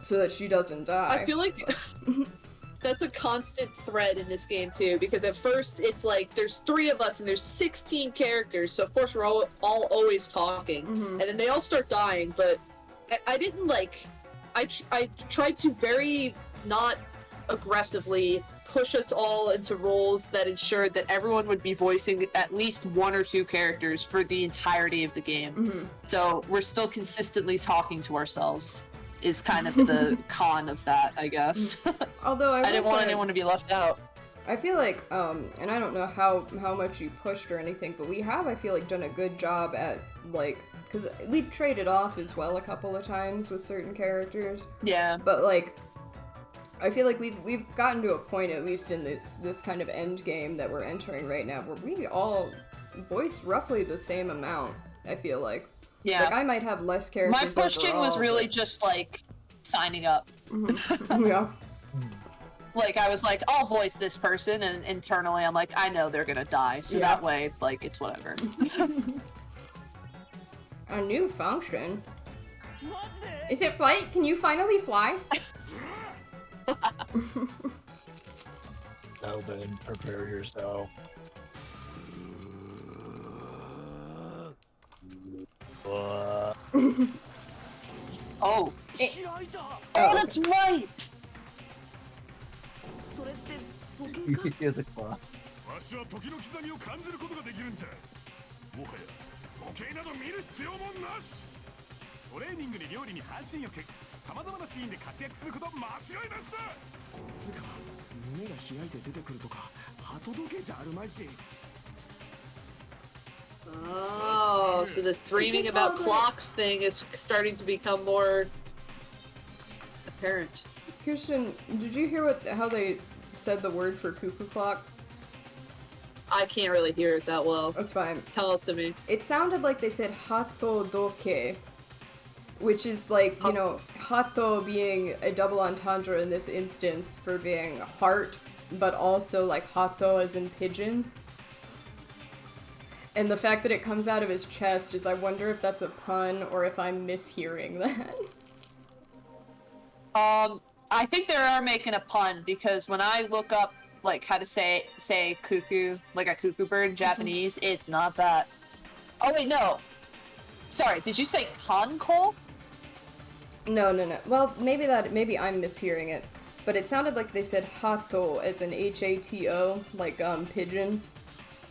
A: so that she doesn't die.
B: I feel like that's a constant thread in this game too, because at first it's like there's 3 of us and there's 16 characters, so of course we're all always talking, and then they all start dying. But I didn't like. I tried to very not aggressively push us all into roles that ensured that everyone would be voicing at least 1 or 2 characters for the entirety of the game. So we're still consistently talking to ourselves. Is kind of the con of that, I guess.
A: Although
B: I didn't want anyone to be left out.
A: I feel like, and I don't know how much you pushed or anything, but we have, I feel like, done a good job at, like, because we've traded off as well a couple of times with certain characters.
B: Yeah.
A: But, like, I feel like we've gotten to a point, at least in this kind of end game that we're entering right now, where we all voice roughly the same amount, I feel like.
B: Yeah.
A: Like, I might have less characters
B: My pushing was
A: overall,
B: really
A: but...
B: just, like, signing up.
A: Yeah.
B: Like, I was like, I'll voice this person, and internally I'm like, I know they're gonna die, so
A: Yeah.
B: that way, like, it's whatever.
A: A new function? Is it flight? Can you finally fly?
F: Now then, prepare yourself.
B: Oh.
A: Oh,
B: That's right!
C: He has a claw.
E: わしは時の刻みを感じることができるんじゃ。もはや時計など見る必要もなし。トレーニングに料理に半身浴、さまざまなシーンで活躍すること間違いなしだ。つうか胸が開いて出てくるとか鳩時計じゃあるまいし。
B: Oh, so this dreaming about clocks thing is starting to become more apparent.
A: Kirsten, did you hear how they said the word for cuckoo clock?
B: I can't really hear it that well.
A: That's fine.
B: Tell it to me.
A: It sounded like they said hato doke, which is like, you know, hato being a double entendre in this instance for being heart, but also like hato as in pigeon. And the fact that it comes out of his chest is, I wonder if that's a pun or if I'm mishearing that.
B: I think they are making a pun because when I look up like how to say cuckoo, like a cuckoo bird in Japanese, it's not that. Oh wait, no. Sorry, did you say konkol?
A: No. Well, maybe I'm mishearing it. But it sounded like they said hato as in H-A-T-O, like pigeon.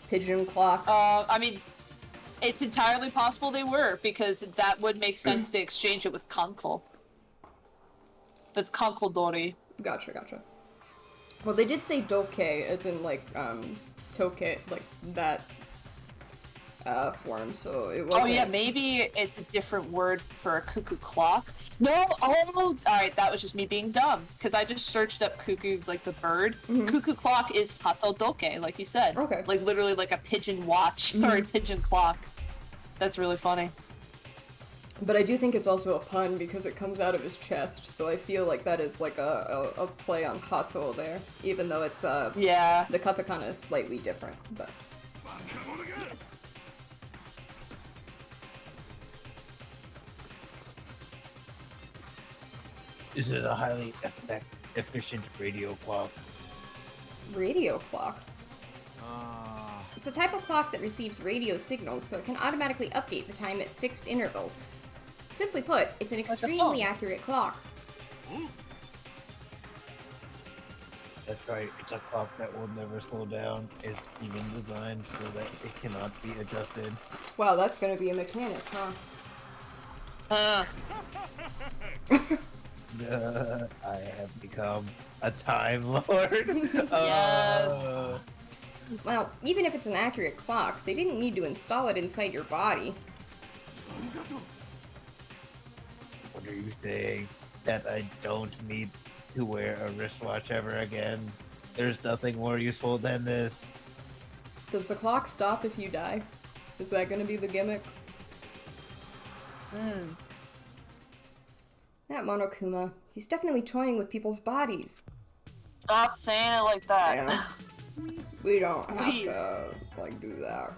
A: Pigeon clock.
B: I mean, it's entirely possible they were, because that would make sense to exchange it with konkol. That's konkol dori.
A: Gotcha. Well, they did say doke, as in, like, toke, like, that, form, so it wasn't...
B: Oh yeah, maybe it's a different word for a cuckoo clock. No, oh, alright, that was just me being dumb, because I just searched up cuckoo, like the bird. Cuckoo clock is hatodoke, like you said.
A: Okay.
B: Like literally like a pigeon watch, or a pigeon clock. That's really funny.
A: But I do think it's also a pun, because it comes out of his chest, so I feel like that is like a play on hato there, even though it's,
B: Yeah.
A: the katakana is slightly different, but...
B: Yes.
F: This is a highly efficient radio clock.
A: Radio clock? It's a type of clock that receives radio signals, so it can automatically update the time at fixed intervals. Simply put, it's an extremely accurate clock.
F: That's right, it's a clock that will never slow down. It's even designed so that it cannot be adjusted.
A: Wow, that's gonna be a mechanic, huh?
F: I have become a Time Lord.
B: Yes.
A: Well, even if it's an accurate clock, they didn't need to install it inside your body.
E: なんじゃと
F: What are you saying? That I don't need to wear a wristwatch ever again? There's nothing more useful than this.
A: Does the clock stop if you die? Is that gonna be the gimmick?
B: Hmm.
A: That Monokuma, he's definitely toying with people's bodies.
B: Stop saying it like that.
A: Yeah. We don't have
B: Please.
A: to, like, do that.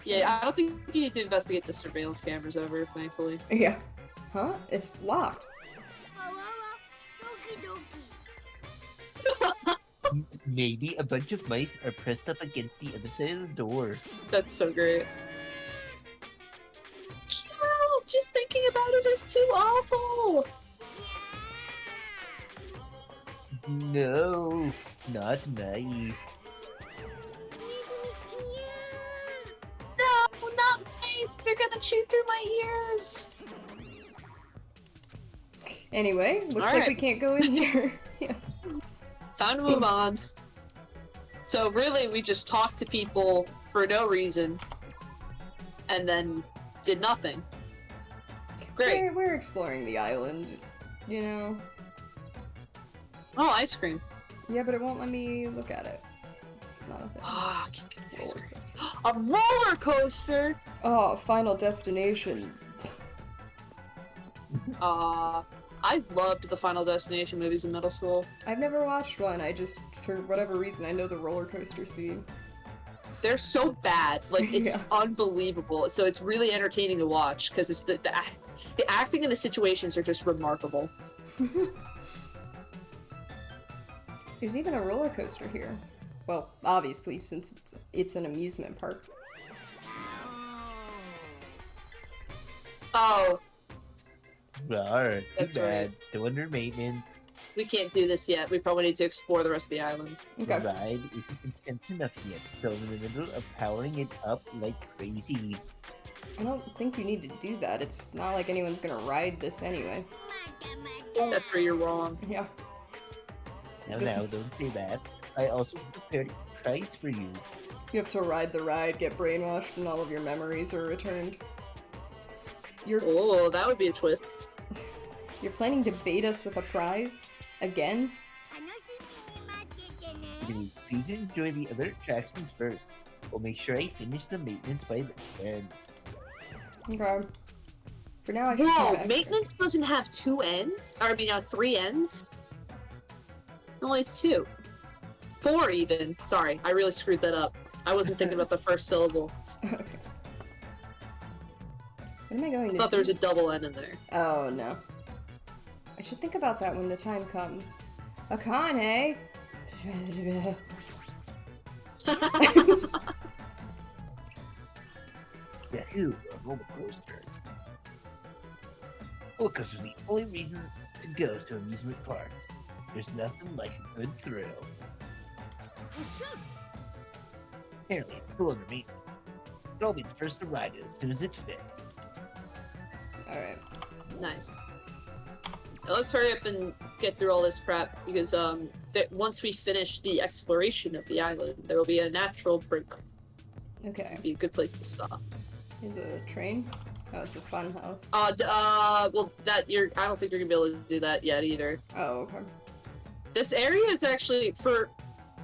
B: Yeah, I don't think you need to investigate the surveillance cameras ever, thankfully.
A: Yeah. Huh? It's locked.
C: Maybe a bunch of mice are pressed up against the other side of the door.
B: That's so great. Carol, just thinking about it is too awful.
C: No, not mice.
B: No, not nice. They're gonna chew through my ears.
A: Anyway, looks like
B: Alright.
A: we can't go in here. Yeah.
B: Time to move on. So really, we just talked to people for no reason, and then did nothing. Great.
A: We're exploring the island, you know?
B: Oh, ice cream.
A: Yeah, but it won't let me look at it. It's not a thing.
B: Ah, I can't get the ice
A: Roller
B: cream.
A: coaster.
B: A roller coaster.
A: Oh, Final Destination.
B: I loved the Final Destination movies in middle school.
A: I've never watched one. I just, for whatever reason, I know the roller coaster scene.
B: They're so bad, like it's
A: Yeah.
B: unbelievable. So it's really entertaining to watch because it's the acting in the situations are just remarkable.
A: There's even a roller coaster here. Well, obviously, since it's an amusement park.
B: Oh,
C: Alright, too
B: That's
C: bad.
B: right.
C: Still under maintenance.
B: we can't do this yet. We probably need to explore the rest of the island.
C: The
A: Okay.
C: ride isn't intense enough yet, so I'm in the middle of powering it up like crazy.
A: I don't think you need to do that. It's not like anyone's gonna ride this anyway.
B: That's where you're wrong.
A: Yeah.
C: Now,
A: This
C: now,
A: is-
C: don't say that. I also prepared a prize for you.
A: You have to ride the ride, get brainwashed, and all of your memories are returned. You're
B: Oh, that would be a twist.
A: you're planning to bait us with a prize? Again?
C: Please enjoy the other attractions first. We'll make sure I finish the maintenance by then.
A: Okay. For now, I should come
B: Whoa,
A: back.
B: maintenance doesn't have two ends? Or I mean, 3 ends? It only has 2. 4 even. Sorry, I really screwed that up. I wasn't thinking about the first syllable.
A: Okay. What am I going
B: I
A: to
B: thought there was
A: do?
B: a double N in there.
A: Oh, no. I should think about that when the time comes. Akane!
C: Yahoo! A roller coaster. Roller coaster's the only reason to go to amusement parks. There's nothing like a good thrill. Apparently, it's still under maintenance. But I'll be the first to ride it as soon as it's fixed.
A: Alright.
B: Nice. Now let's hurry up and get through all this crap, because once we finish the exploration of the island, there will be a natural break.
A: Okay.
B: Be a good place to stop.
A: Here's a train. Oh, it's a fun house.
B: Well, I don't think you're gonna be able to do that yet either.
A: Oh, okay.
B: This area is actually, for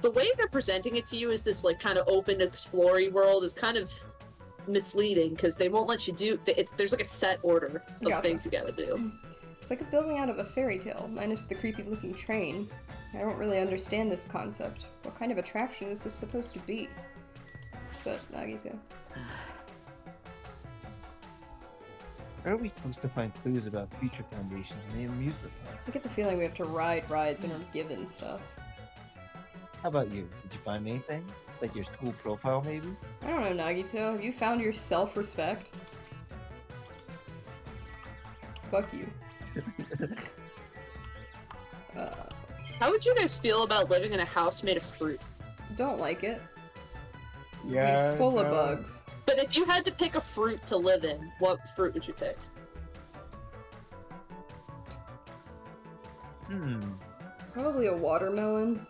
B: the way they're presenting it to you, is this like kind of open, exploring world is kind of misleading because they won't let you do. There's like a set order of
A: Gotcha.
B: things you gotta do.
A: It's like a building out of a fairy tale, minus the creepy looking train. I don't really understand this concept. What kind of attraction is this supposed to be? What's up, Nagito?
C: How are we supposed to find clues about future foundations in the amusement park?
A: I get the feeling we have to ride rides and are given stuff.
C: How about you? Did you find anything? Like your school profile, maybe?
A: I don't know, Nagito. Have you found your self-respect? Fuck you.
B: How would you guys feel about living in a house made of fruit?
A: Don't like it.
F: Yeah.
A: Be full of
F: no.
A: bugs.
B: But if you had to pick a fruit to live in, what fruit would you pick?
A: Probably a watermelon.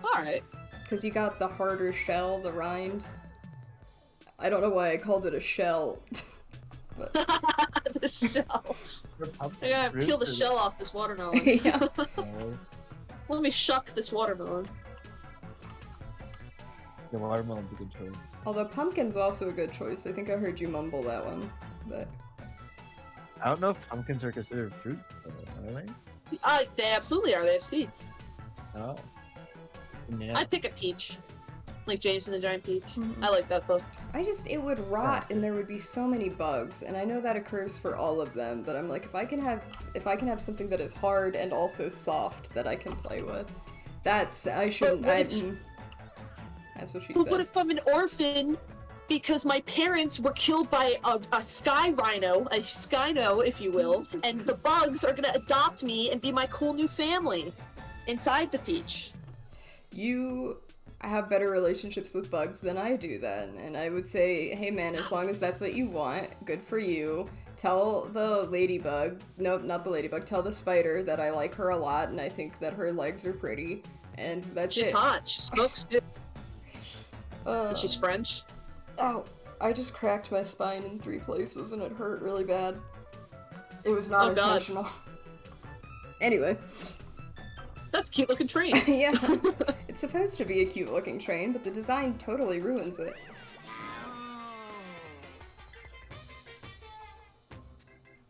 B: Alright.
A: Because you got the harder shell, the rind. I don't know why I called it a shell. But...
B: The shell. I gotta peel the shell off this watermelon.
A: yeah.
B: Let me shuck this watermelon.
C: The watermelon's a good choice.
A: Although pumpkin's also a good choice. I think I heard you mumble that one. But
C: I don't know if pumpkins are considered fruits, though, are they?
B: They absolutely are. They have seeds.
C: Oh. Yeah.
B: I'd pick a peach. Like James and the Giant Peach. I like that though.
A: it would rot and there would be so many bugs, and I know that occurs for all of them, but I'm like, if I can have something that is hard and also soft that I can play with, that's what she
B: But
A: said.
B: what if I'm an orphan because my parents were killed by a sky rhino, a skyno, if you will, and the bugs are gonna adopt me and be my cool new family inside the peach?
A: You have better relationships with bugs than I do then, and I would say, hey man, as long as that's what you want, good for you. Tell the ladybug, nope, not the ladybug, tell the spider that I like her a lot and I think that her legs are pretty, and that's
B: She's
A: it.
B: hot. She smokes too. And she's French.
A: Oh, I just cracked my spine in 3 places and it hurt really bad. It was not
B: Oh, God.
A: intentional. Anyway.
B: That's a cute looking train.
A: Yeah. It's supposed to be a cute looking train, but the design totally ruins it.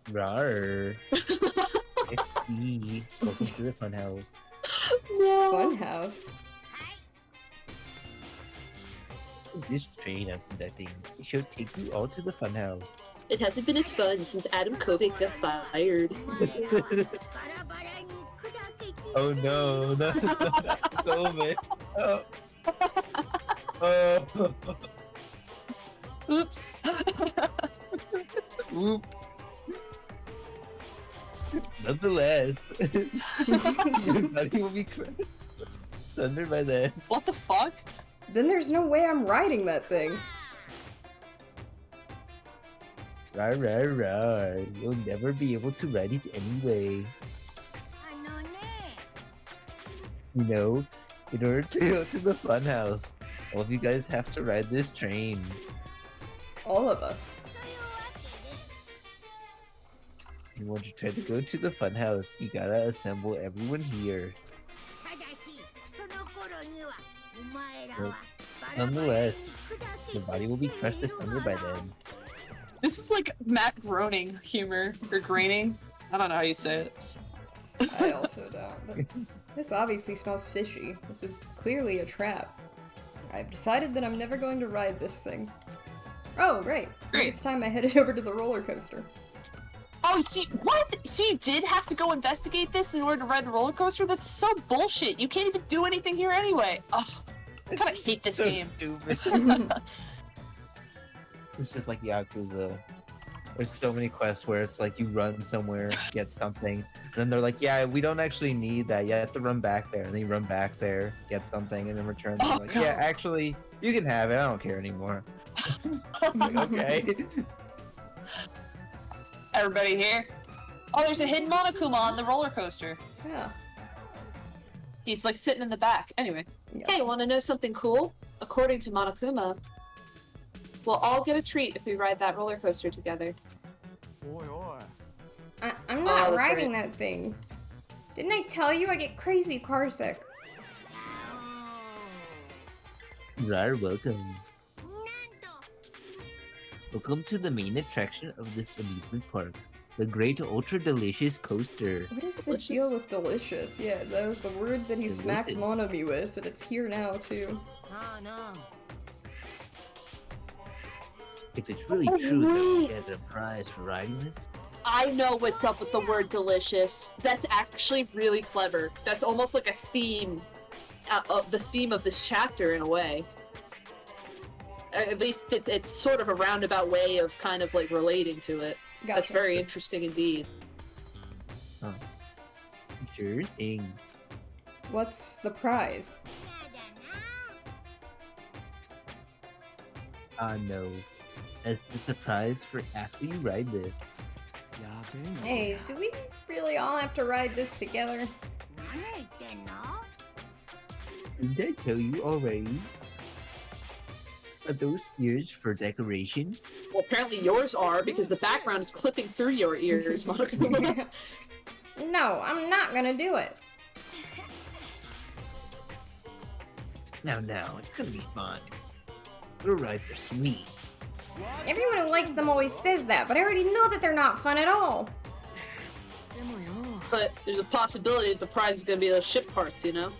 C: Rawr. It's me. Welcome to the funhouse.
B: No.
A: Funhouse.
C: This train I'm conducting should take you all to the funhouse.
B: It hasn't been as fun since Adam Kovic got fired.
C: Oh no, no, COVID. Oh. Oh.
B: Oops.
C: Oop. Nonetheless, everybody will be sundered by then.
B: What the fuck?
A: Then there's no way I'm riding that thing.
C: Rawr, rawr, rawr. You'll never be able to ride it anyway. You know, in order to go to the funhouse, all of you guys have to ride this train.
A: All of us.
C: If you want to try to go to the funhouse, you gotta assemble everyone here. Nonetheless, the body will be crushed asunder by then.
B: This is like Matt groaning humor, or graining. I don't know how you say it.
A: I also don't. But this obviously smells fishy. This is clearly a trap. I've decided that I'm never going to ride this thing. Oh, right.
B: Great.
A: It's time I headed over to the roller coaster.
B: Oh, see, what? So you did have to go investigate this in order to ride the roller coaster? That's so bullshit. You can't even do anything here anyway. Ugh. I kind of hate this
C: So
B: game.
C: stupid. It's just like Yakuza. There's so many quests where it's like you run somewhere, get something, and then they're like, yeah, we don't actually need that. You have to run back there. And then you run back there, get something, and then return.
B: Oh,
C: like,
B: God.
C: yeah, actually, you can have it. I don't care anymore. Like, okay.
B: Everybody here? Oh, there's a hidden Monokuma on the roller coaster.
A: Yeah.
B: He's like sitting in the back. Anyway.
A: Yeah.
B: Hey, want to know something cool? According to Monokuma, we'll all get a treat if we ride that roller coaster together.
A: I'm not
B: that's
A: riding
B: right.
A: that thing. Didn't I tell you I get crazy car sick?
C: Rar, welcome. Welcome to the main attraction of this amusement park, the Great Ultra Delicious Coaster.
A: What is the
B: Delicious?
A: deal with delicious? Yeah, that was the word that he smacked
C: Delicious.
A: Monomi with, and it's here now, too.
C: If it's really true that we get a prize for riding this,
B: I know what's up with the word delicious. That's actually really clever. That's almost like a theme, the theme of this chapter in a way. At least it's sort of a roundabout way of kind of like relating to it.
A: Gotcha.
B: That's very interesting indeed.
C: sure thing.
A: What's the prize?
C: No. As the surprise for after you ride this,
A: Hey, do we really all have to ride this together?
C: Did I tell you already? Are those ears for decoration?
B: Well, apparently yours are, because the background is clipping through your ears, Monokuma.
A: No, I'm not gonna do it.
C: Now, it's gonna be fun. Your rides are sweet.
A: Everyone who likes them always says that, but I already know that they're not fun at all.
B: But there's a possibility that the prize is gonna be those ship parts, you know?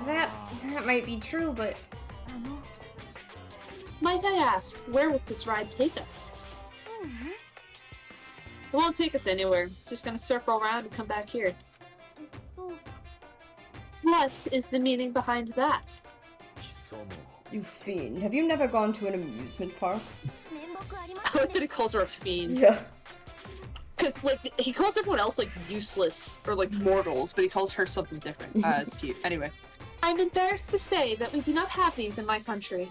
A: That might be true, but
B: Might I ask, where will this ride take us? It won't take us anywhere. It's just gonna circle around and come back here. What is the meaning behind that?
A: you fiend, have you never gone to an amusement park?
B: I like that he calls her a fiend.
A: Yeah.
B: Because, like, he calls everyone else, like, useless, or, like, mortals, but he calls her something different. It's cute. Anyway. I'm embarrassed to say that we do not have these in my country.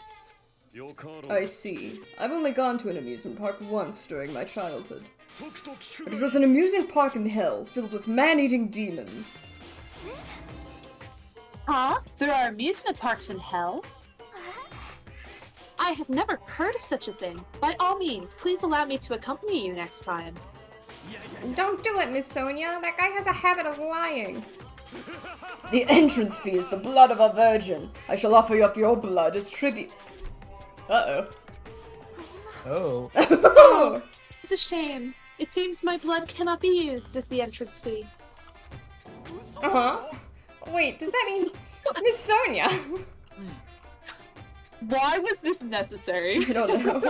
A: I see. I've only gone to an amusement park once during my childhood. But it was an amusement park in hell, filled with man-eating demons.
B: Huh? There are amusement parks in hell? I have never heard of such a thing. By all means, please allow me to accompany you next time.
A: Don't do it, Miss Sonia. That guy has a habit of lying. The entrance fee is the blood of a virgin. I shall offer up your blood as tribute. Uh-oh.
C: Oh.
B: It's a shame. It seems my blood cannot be used as the entrance fee.
A: Uh-huh. Wait, does that mean Miss Sonia?
B: Why was this necessary?
A: I don't know.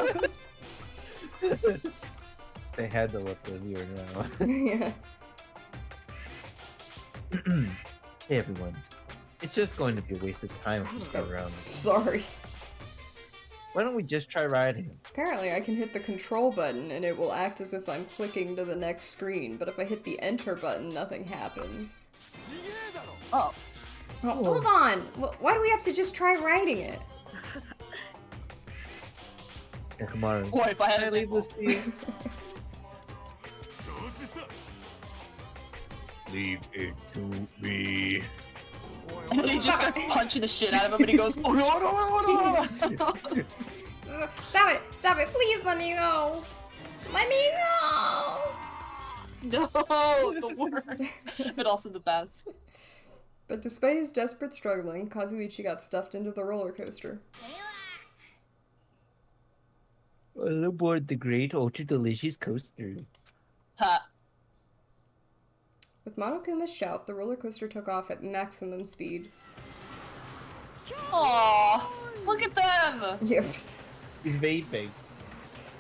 C: They had to let the viewer know.
A: Yeah.
C: Hey everyone. It's just going to be a waste of time if we start around.
A: Sorry.
C: Why don't we just try riding?
A: Apparently I can hit the control button and it will act as if I'm clicking to the next screen, but if I hit the enter button, nothing happens.
B: Oh.
A: Oh, hold on! Why do we have to just try writing it?
C: Yeah, come on.
B: What if I had
C: Can I
B: to
C: leave this to you? Leave it to me.
B: And he just starts punching the shit out of him and he goes, oh no, no, no, no.
A: Stop it, please let me go! Let me go!
B: No, the worst. But also the best.
A: But despite his desperate struggling, Kazuichi got stuffed into the roller coaster.
C: Well, aboard the great ultra delicious coaster.
B: Ha.
A: With Monokuma's shout, the roller coaster took off at maximum speed.
B: Aww, look at them!
A: Yep.
C: He's vaping.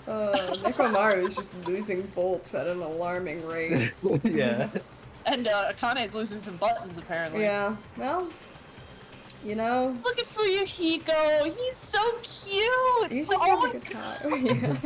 A: Nekomaru is just losing bolts at an alarming rate.
C: Yeah.
B: And Akane's losing some buttons, apparently.
A: Yeah, well, you know.
B: Look at Fuyuhiko! He's so cute!
A: He's just
B: Oh
A: having a good time. Yeah.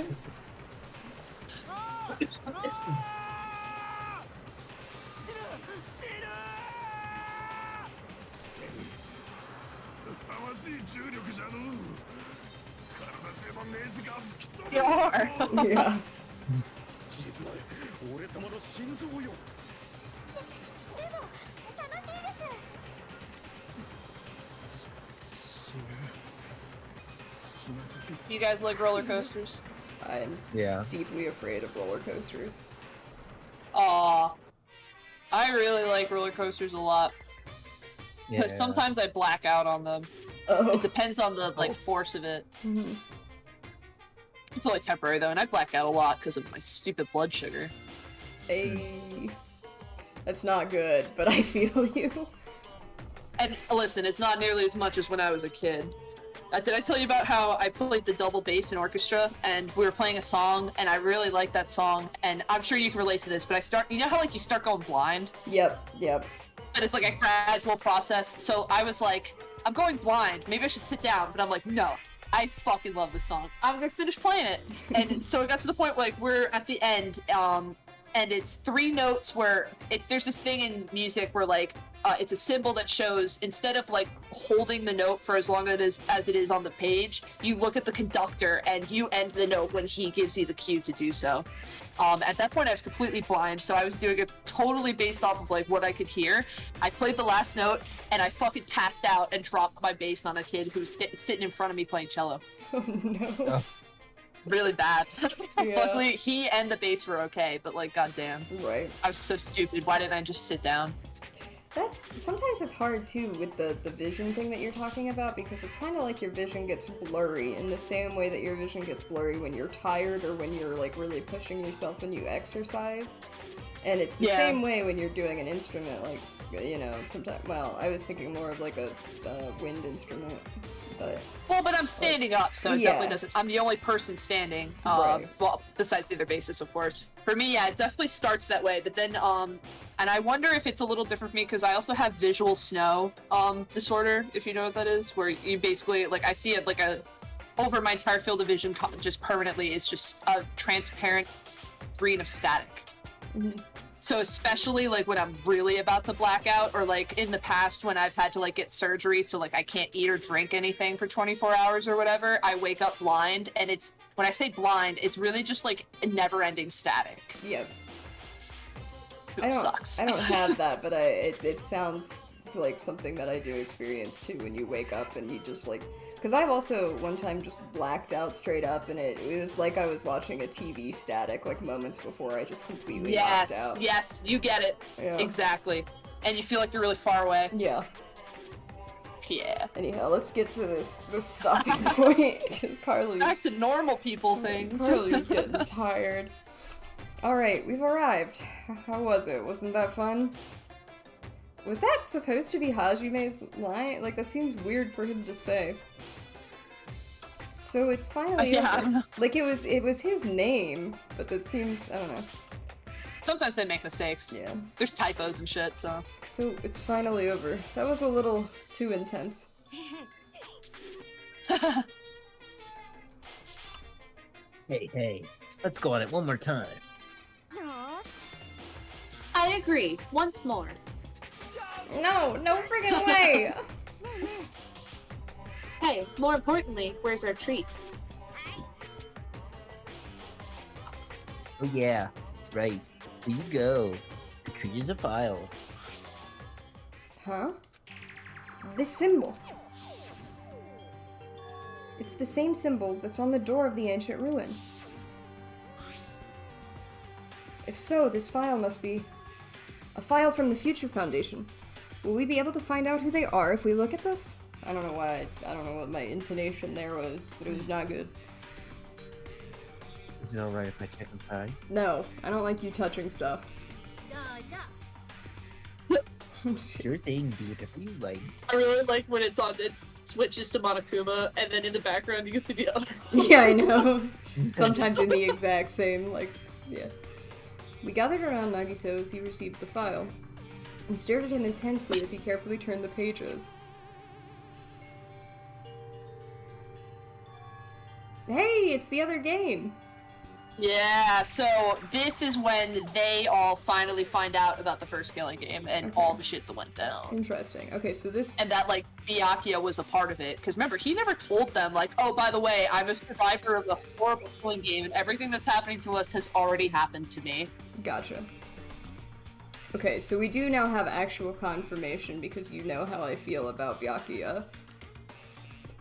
B: You are!
A: Yeah.
E: 俺様の心臓よ
B: You guys like roller coasters?
A: I'm
C: Yeah.
A: deeply afraid of roller coasters.
B: Aw. I really like roller coasters a lot.
C: Yeah.
B: But sometimes I black out on them.
A: Oh.
B: It depends on the, like, force of it.
A: Mhm.
B: It's only temporary, though, and I black out a lot because of my stupid blood sugar.
A: Hey. That's not good, but I feel you.
B: And listen, it's not nearly as much as when I was a kid. Did I tell you about how I played the double bass in orchestra, and we were playing a song, and I really liked that song, and I'm sure you can relate to this, but you know how, like, you start going blind?
A: Yep.
B: And it's like a gradual process, so I was like, I'm going blind, maybe I should sit down, but I'm like, no, I fucking love this song. I'm gonna finish playing it. And so it got to the point, like, we're at the end, and it's 3 notes where there's this thing in music where like it's a symbol that shows instead of like holding the note for as long as it is on the page, you look at the conductor and you end the note when he gives you the cue to do so. At that point I was completely blind, so I was doing it totally based off of like what I could hear. I played the last note and I fucking passed out and dropped my bass on a kid who was sitting in front of me playing cello.
A: Oh no.
C: Oh.
B: Really bad.
A: Yeah.
B: Luckily he and the bass were okay, but like goddamn.
A: Right.
B: I was so stupid. Why didn't I just sit down?
A: Sometimes it's hard too with the vision thing that you're talking about, because it's kind of like your vision gets blurry in the same way that your vision gets blurry when you're tired or when you're like really pushing yourself when you exercise. And it's the same way when you're doing an instrument, like, you know, sometimes, well, I was thinking more of like a wind instrument, but...
B: Well, but I'm standing up, so it definitely doesn't... I'm the only person standing,
A: Right.
B: well, besides the other bassist, of course. For me, yeah, it definitely starts that way, but then, and I wonder if it's a little different for me, because I also have visual snow, disorder, if you know what that is, where you basically, like, I see it, like, over my entire field of vision, just permanently, is just a transparent screen of static.
A: Mhm.
B: So especially like when I'm really about to black out, or like in the past when I've had to like get surgery, so like I can't eat or drink anything for 24 hours or whatever, I wake up blind, and it's, when I say blind, it's really just like a never-ending static.
A: Yep.
B: It sucks.
A: I don't have that, but it sounds like something that I do experience too, when you wake up and you just like... Because I've also one time just blacked out straight up, and it was like I was watching a TV static, like moments before I just completely knocked out.
B: Yes, you get it.
A: Yeah.
B: Exactly. And you feel like you're really far away.
A: Yeah.
B: Yeah.
A: Anyhow, let's get to this stopping point, because
B: Back to normal people things.
A: Carly's getting tired. Alright, we've arrived. How was it? Wasn't that fun? Was that supposed to be Hajime's line? Like, that seems weird for him to say. So it's finally
B: Yeah,
A: over.
B: I don't know.
A: Like, it was his name, but that seems, I don't know.
B: Sometimes they make mistakes.
A: Yeah.
B: There's typos and shit, so.
A: So it's finally over. That was a little too intense.
F: Hey, let's go on it one more time.
D: よーし
B: I agree. Once more.
A: No friggin' way!
B: Hey, more importantly, where's our treat?
C: Oh yeah, right. Here you go. The treat is a file.
A: Huh? This symbol. It's the same symbol that's on the door of the ancient ruin. If so, this file must be a file from the Future Foundation. Will we be able to find out who they are if we look at this? I don't know why, I don't know what my intonation there was, but it was not good.
F: Is it alright if I check inside?
A: No, I don't like you touching stuff.
D: どうぞ
C: Sure thing, do whatever you like.
B: I really like when it switches to Monokuma, and then in the background you can see the other.
A: Yeah, I know. Sometimes in the exact same, like, yeah. We gathered around Nagito as he received the file, and stared at him intensely as he carefully turned the pages. Hey, it's the other game!
B: Yeah, so this is when they all finally find out about the first killing game and all the shit that went down.
A: Interesting. Okay, so this...
B: And that, like, Byakuya was a part of it. Because remember, he never told them, like, oh, by the way, I'm a survivor of a horrible killing game, and everything that's happening to us has already happened to me.
A: Gotcha. Okay, so we do now have actual confirmation because you know how I feel about Byakuya.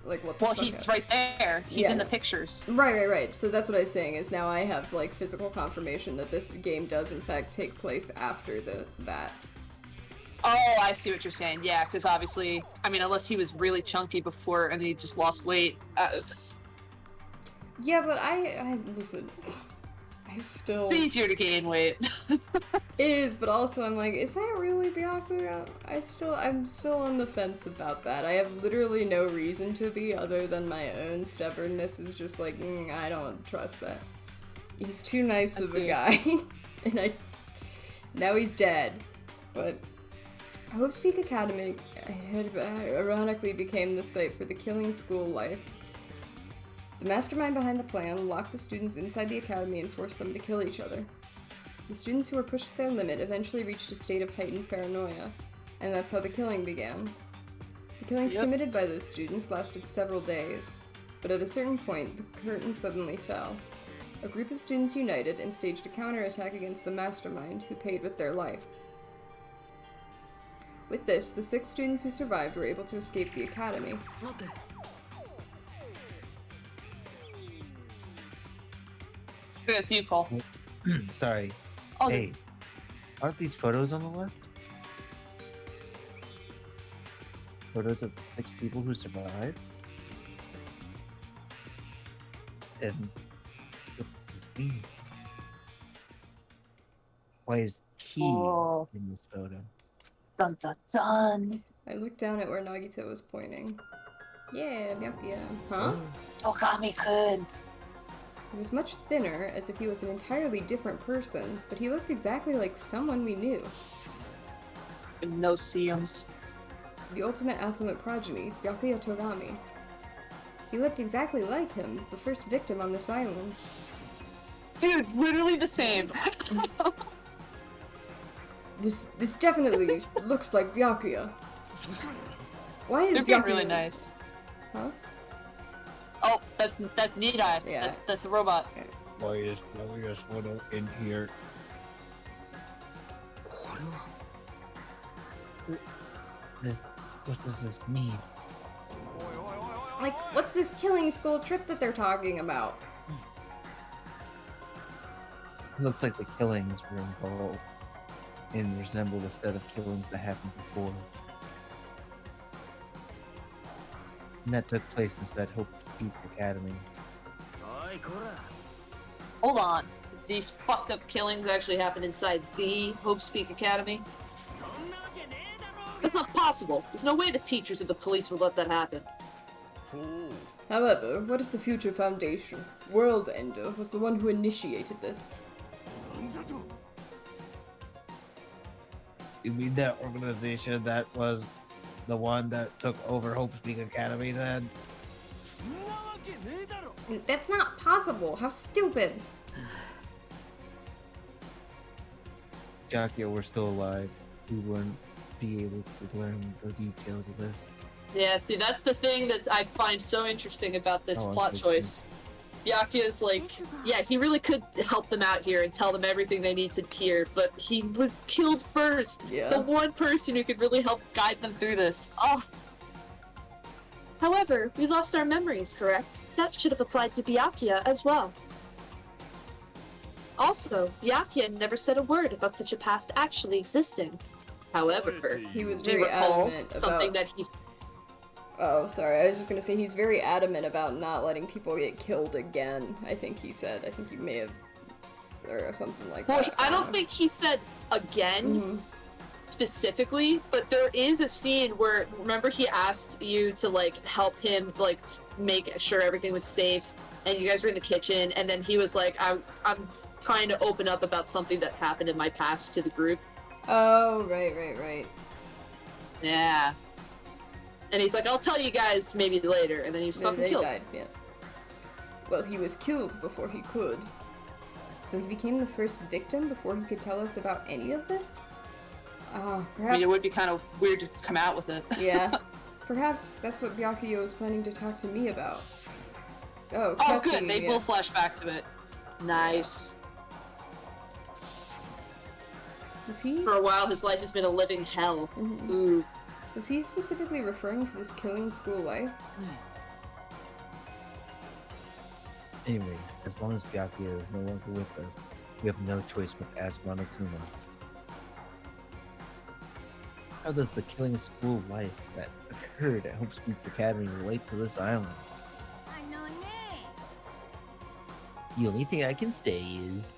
A: Like, what the
B: Well,
A: fuck
B: he's
A: happened.
B: right there. He's
A: Yeah.
B: in the pictures.
A: Right. So that's what I was saying, is now I have, like, physical confirmation that this game does, in fact, take place after that.
B: Oh, I see what you're saying. Yeah, because obviously, I mean, unless he was really chunky before and then he just lost weight.
A: Yeah, but I listen, I still...
B: It's easier to gain weight.
A: It is, but also I'm like, is that really Byakuya? I'm still on the fence about that. I have literally no reason to be, other than my own stubbornness is just like, I don't trust that. He's too nice of a guy. And now he's dead. But Hope's Peak Academy had ironically became the site for the killing school life. The mastermind behind the plan locked the students inside the academy and forced them to kill each other. The students who were pushed to their limit eventually reached a state of heightened paranoia, and that's how the killing began. The killings committed by those students lasted several days, but at a certain point, the curtain suddenly fell. A group of students united and staged a counterattack against the mastermind, who paid with their life. With this, the 6 students who survived were able to escape the academy.
B: That's you, Cole.
C: Sorry.
B: Oh,
C: Hey, aren't these photos on the left? Photos of the 6 people who survived? And what does this mean? Why is he
B: Oh.
C: in this photo?
B: dun dun dun.
A: I looked down at where Nagita was pointing. Yeah, Byakuya. Huh?
B: Okami-kun.
A: He was much thinner, as if he was an entirely different person, but he looked exactly like someone we knew.
B: No seums.
A: The ultimate affluent progeny, Byakuya Togami. He looked exactly like him, the first victim on this island.
B: Dude, literally the same.
A: This definitely looks like Byakuya. Why is
B: They're being
A: Byakuya...
B: really nice.
A: Huh?
B: Oh, that's Need-Eye.
A: Yeah.
B: That's the robot.
F: Why is Photo in here?
C: This, what does this mean?
A: Like, what's this killing school trip that they're talking about?
C: Looks like the killings were involved and resemble the set of killings that happened before. And that took place inside Hope Peak Academy.
B: Hold on. These fucked up killings actually happened inside the Hope Speak Academy? That's not possible. There's no way the teachers or the police would let that happen.
A: However, what if the Future Foundation, World Ender, was the one who initiated this?
F: You mean that organization that was the one that took over Hope Speak Academy then?
A: That's not possible! How stupid!
C: Jackie were still alive, we wouldn't be able to learn the details of this.
B: Yeah, see, that's the thing that I find so interesting about this
C: Oh,
B: plot
C: interesting.
B: choice. Byakuya's like, yeah, he really could help them out here and tell them everything they need to hear, but he was killed first.
A: Yeah.
B: The one person who could really help guide them through this. Oh. However, we lost our memories, correct? That should have applied to Byakuya as well. Also, Byakuya never said a word about such a past actually existing. However,
A: He was
B: do you
A: very
B: recall
A: adamant
B: something
A: about...
B: that he's...
A: Oh, sorry, I was just gonna say he's very adamant about not letting people get killed again, I think he said. I think he may have... or something like
B: Well,
A: that.
B: I don't think he said again.
A: Mhm.
B: Specifically, but there is a scene where, remember, he asked you to like help him like make sure everything was safe, and you guys were in the kitchen, and then he was like, I'm trying to open up about something that happened in my past to the group.
A: Oh, right.
B: Yeah. And he's like, I'll tell you guys maybe later, and then he was fucking
A: They
B: killed.
A: died, yeah. Well, he was killed before he could. So he became the first victim before he could tell us about any of this?
B: I
A: Perhaps...
B: mean, it would be kind of weird to come out with it.
A: Yeah. Perhaps that's what Byakuya was planning to talk to me about. Oh,
B: Oh,
A: cutscene,
B: good. They
A: yeah.
B: will flash back to it. Nice.
A: Was he...
B: For a while, his life has been a living hell.
A: Mhm.
B: Ooh.
A: Was he specifically referring to this killing school life?
C: Anyway, as long as Byakuya is no longer with us, we have no choice but to ask Monokuma. How does the killing school life that occurred at Hope Speak Academy relate to this island? The only thing I can say is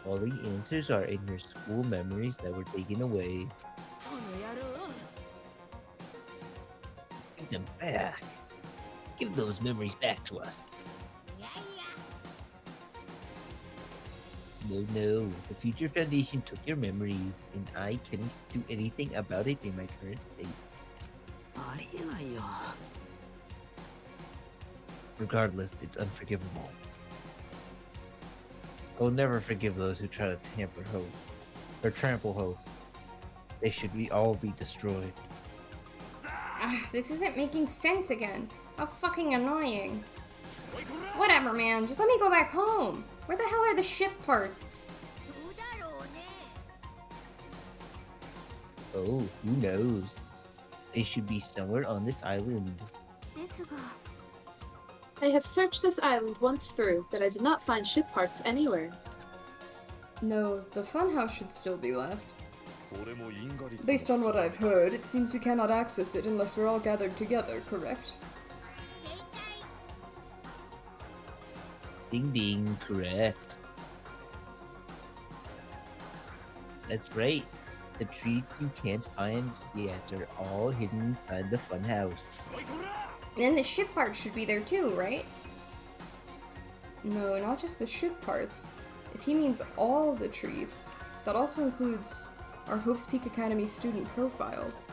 C: all the answers are in your school memories that were taken away. Give them back. Give those memories back to us. No. The Future Foundation took your memories, and I can't do anything about it in my current state. Regardless, it's unforgivable.
F: I'll never forgive those who try to tamper hope. Or trample hope. They should all be destroyed.
A: This isn't making sense again. How fucking annoying. Whatever, man. Just let me go back home. Where the hell are the ship parts?
D: どうだろうね。
C: Oh, who knows? They should be somewhere on this island.
D: ですが、
B: I have searched this island once through, but I did not find ship parts anywhere.
A: No, the funhouse should still be left.
E: 俺も因果率
A: Based on what I've heard, it seems we cannot access it unless we're all gathered together, correct?
D: 正解。
C: Ding ding, correct. That's right. The treats you can't find yet are all hidden inside the funhouse.
A: Then the ship parts should be there too, right? No, not just the ship parts. If he means all the treats, that also includes our Hope's Peak Academy student profiles,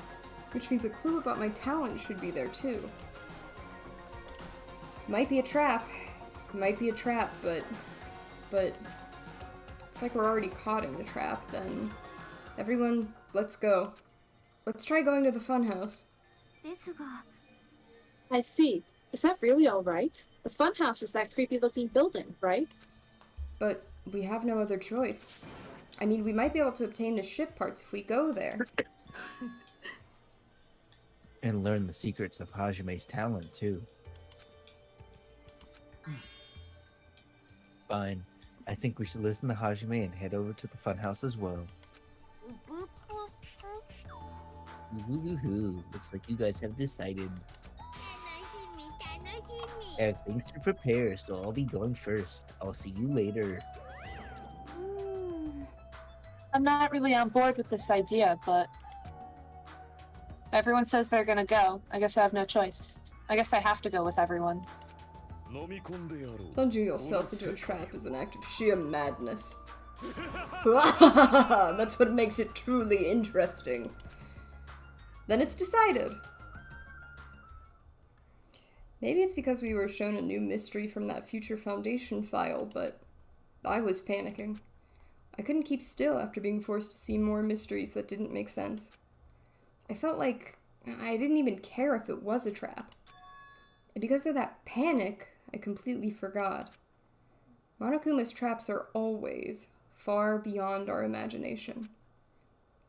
A: which means a clue about my talent should be there too. Might be a trap. Might be a trap, but it's like we're already caught in a trap then. Everyone, let's go. Let's try going to the funhouse.
D: ですが、
B: I see. Is that really alright? The funhouse is that creepy looking building, right?
A: But we have no other choice. I mean, we might be able to obtain the ship parts if we go there.
C: And learn the secrets of Hajime's talent, too. Fine. I think we should listen to Hajime and head over to the funhouse as well.
D: ブプ。
C: Woohoo! Looks like you guys have decided.
D: 楽しみ楽しみ。
C: I have things to prepare, so I'll be going first. I'll see you later.
D: うーん。
B: I'm not really on board with this idea, but everyone says they're gonna go. I guess I have no choice. I guess I have to go with everyone.
E: 飲み込んでやろう
A: Plunging yourself into a trap is an act of sheer madness. That's what makes it truly interesting. Then it's decided. Maybe it's because we were shown a new mystery from that Future Foundation file, but I was panicking. I couldn't keep still after being forced to see more mysteries that didn't make sense. I felt like I didn't even care if it was a trap. And because of that panic, I completely forgot. Monokuma's traps are always far beyond our imagination.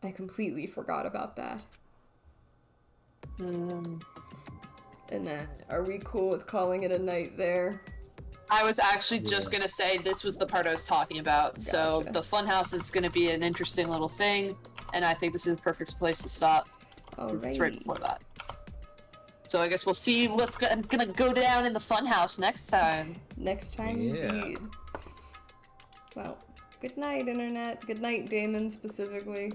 A: I completely forgot about that. And then, are we cool with calling it a night there?
B: I was actually just
C: Yeah.
B: gonna say this was the part I was talking about. So
A: Gotcha.
B: the funhouse is gonna be an interesting little thing, and I think this is the perfect place to stop since it's right
A: Alrighty.
B: before that. So I guess we'll see what's gonna go down in the funhouse next time.
A: Next time,
C: Yeah.
A: indeed. Well, good night, Internet. Good night, Damon, specifically.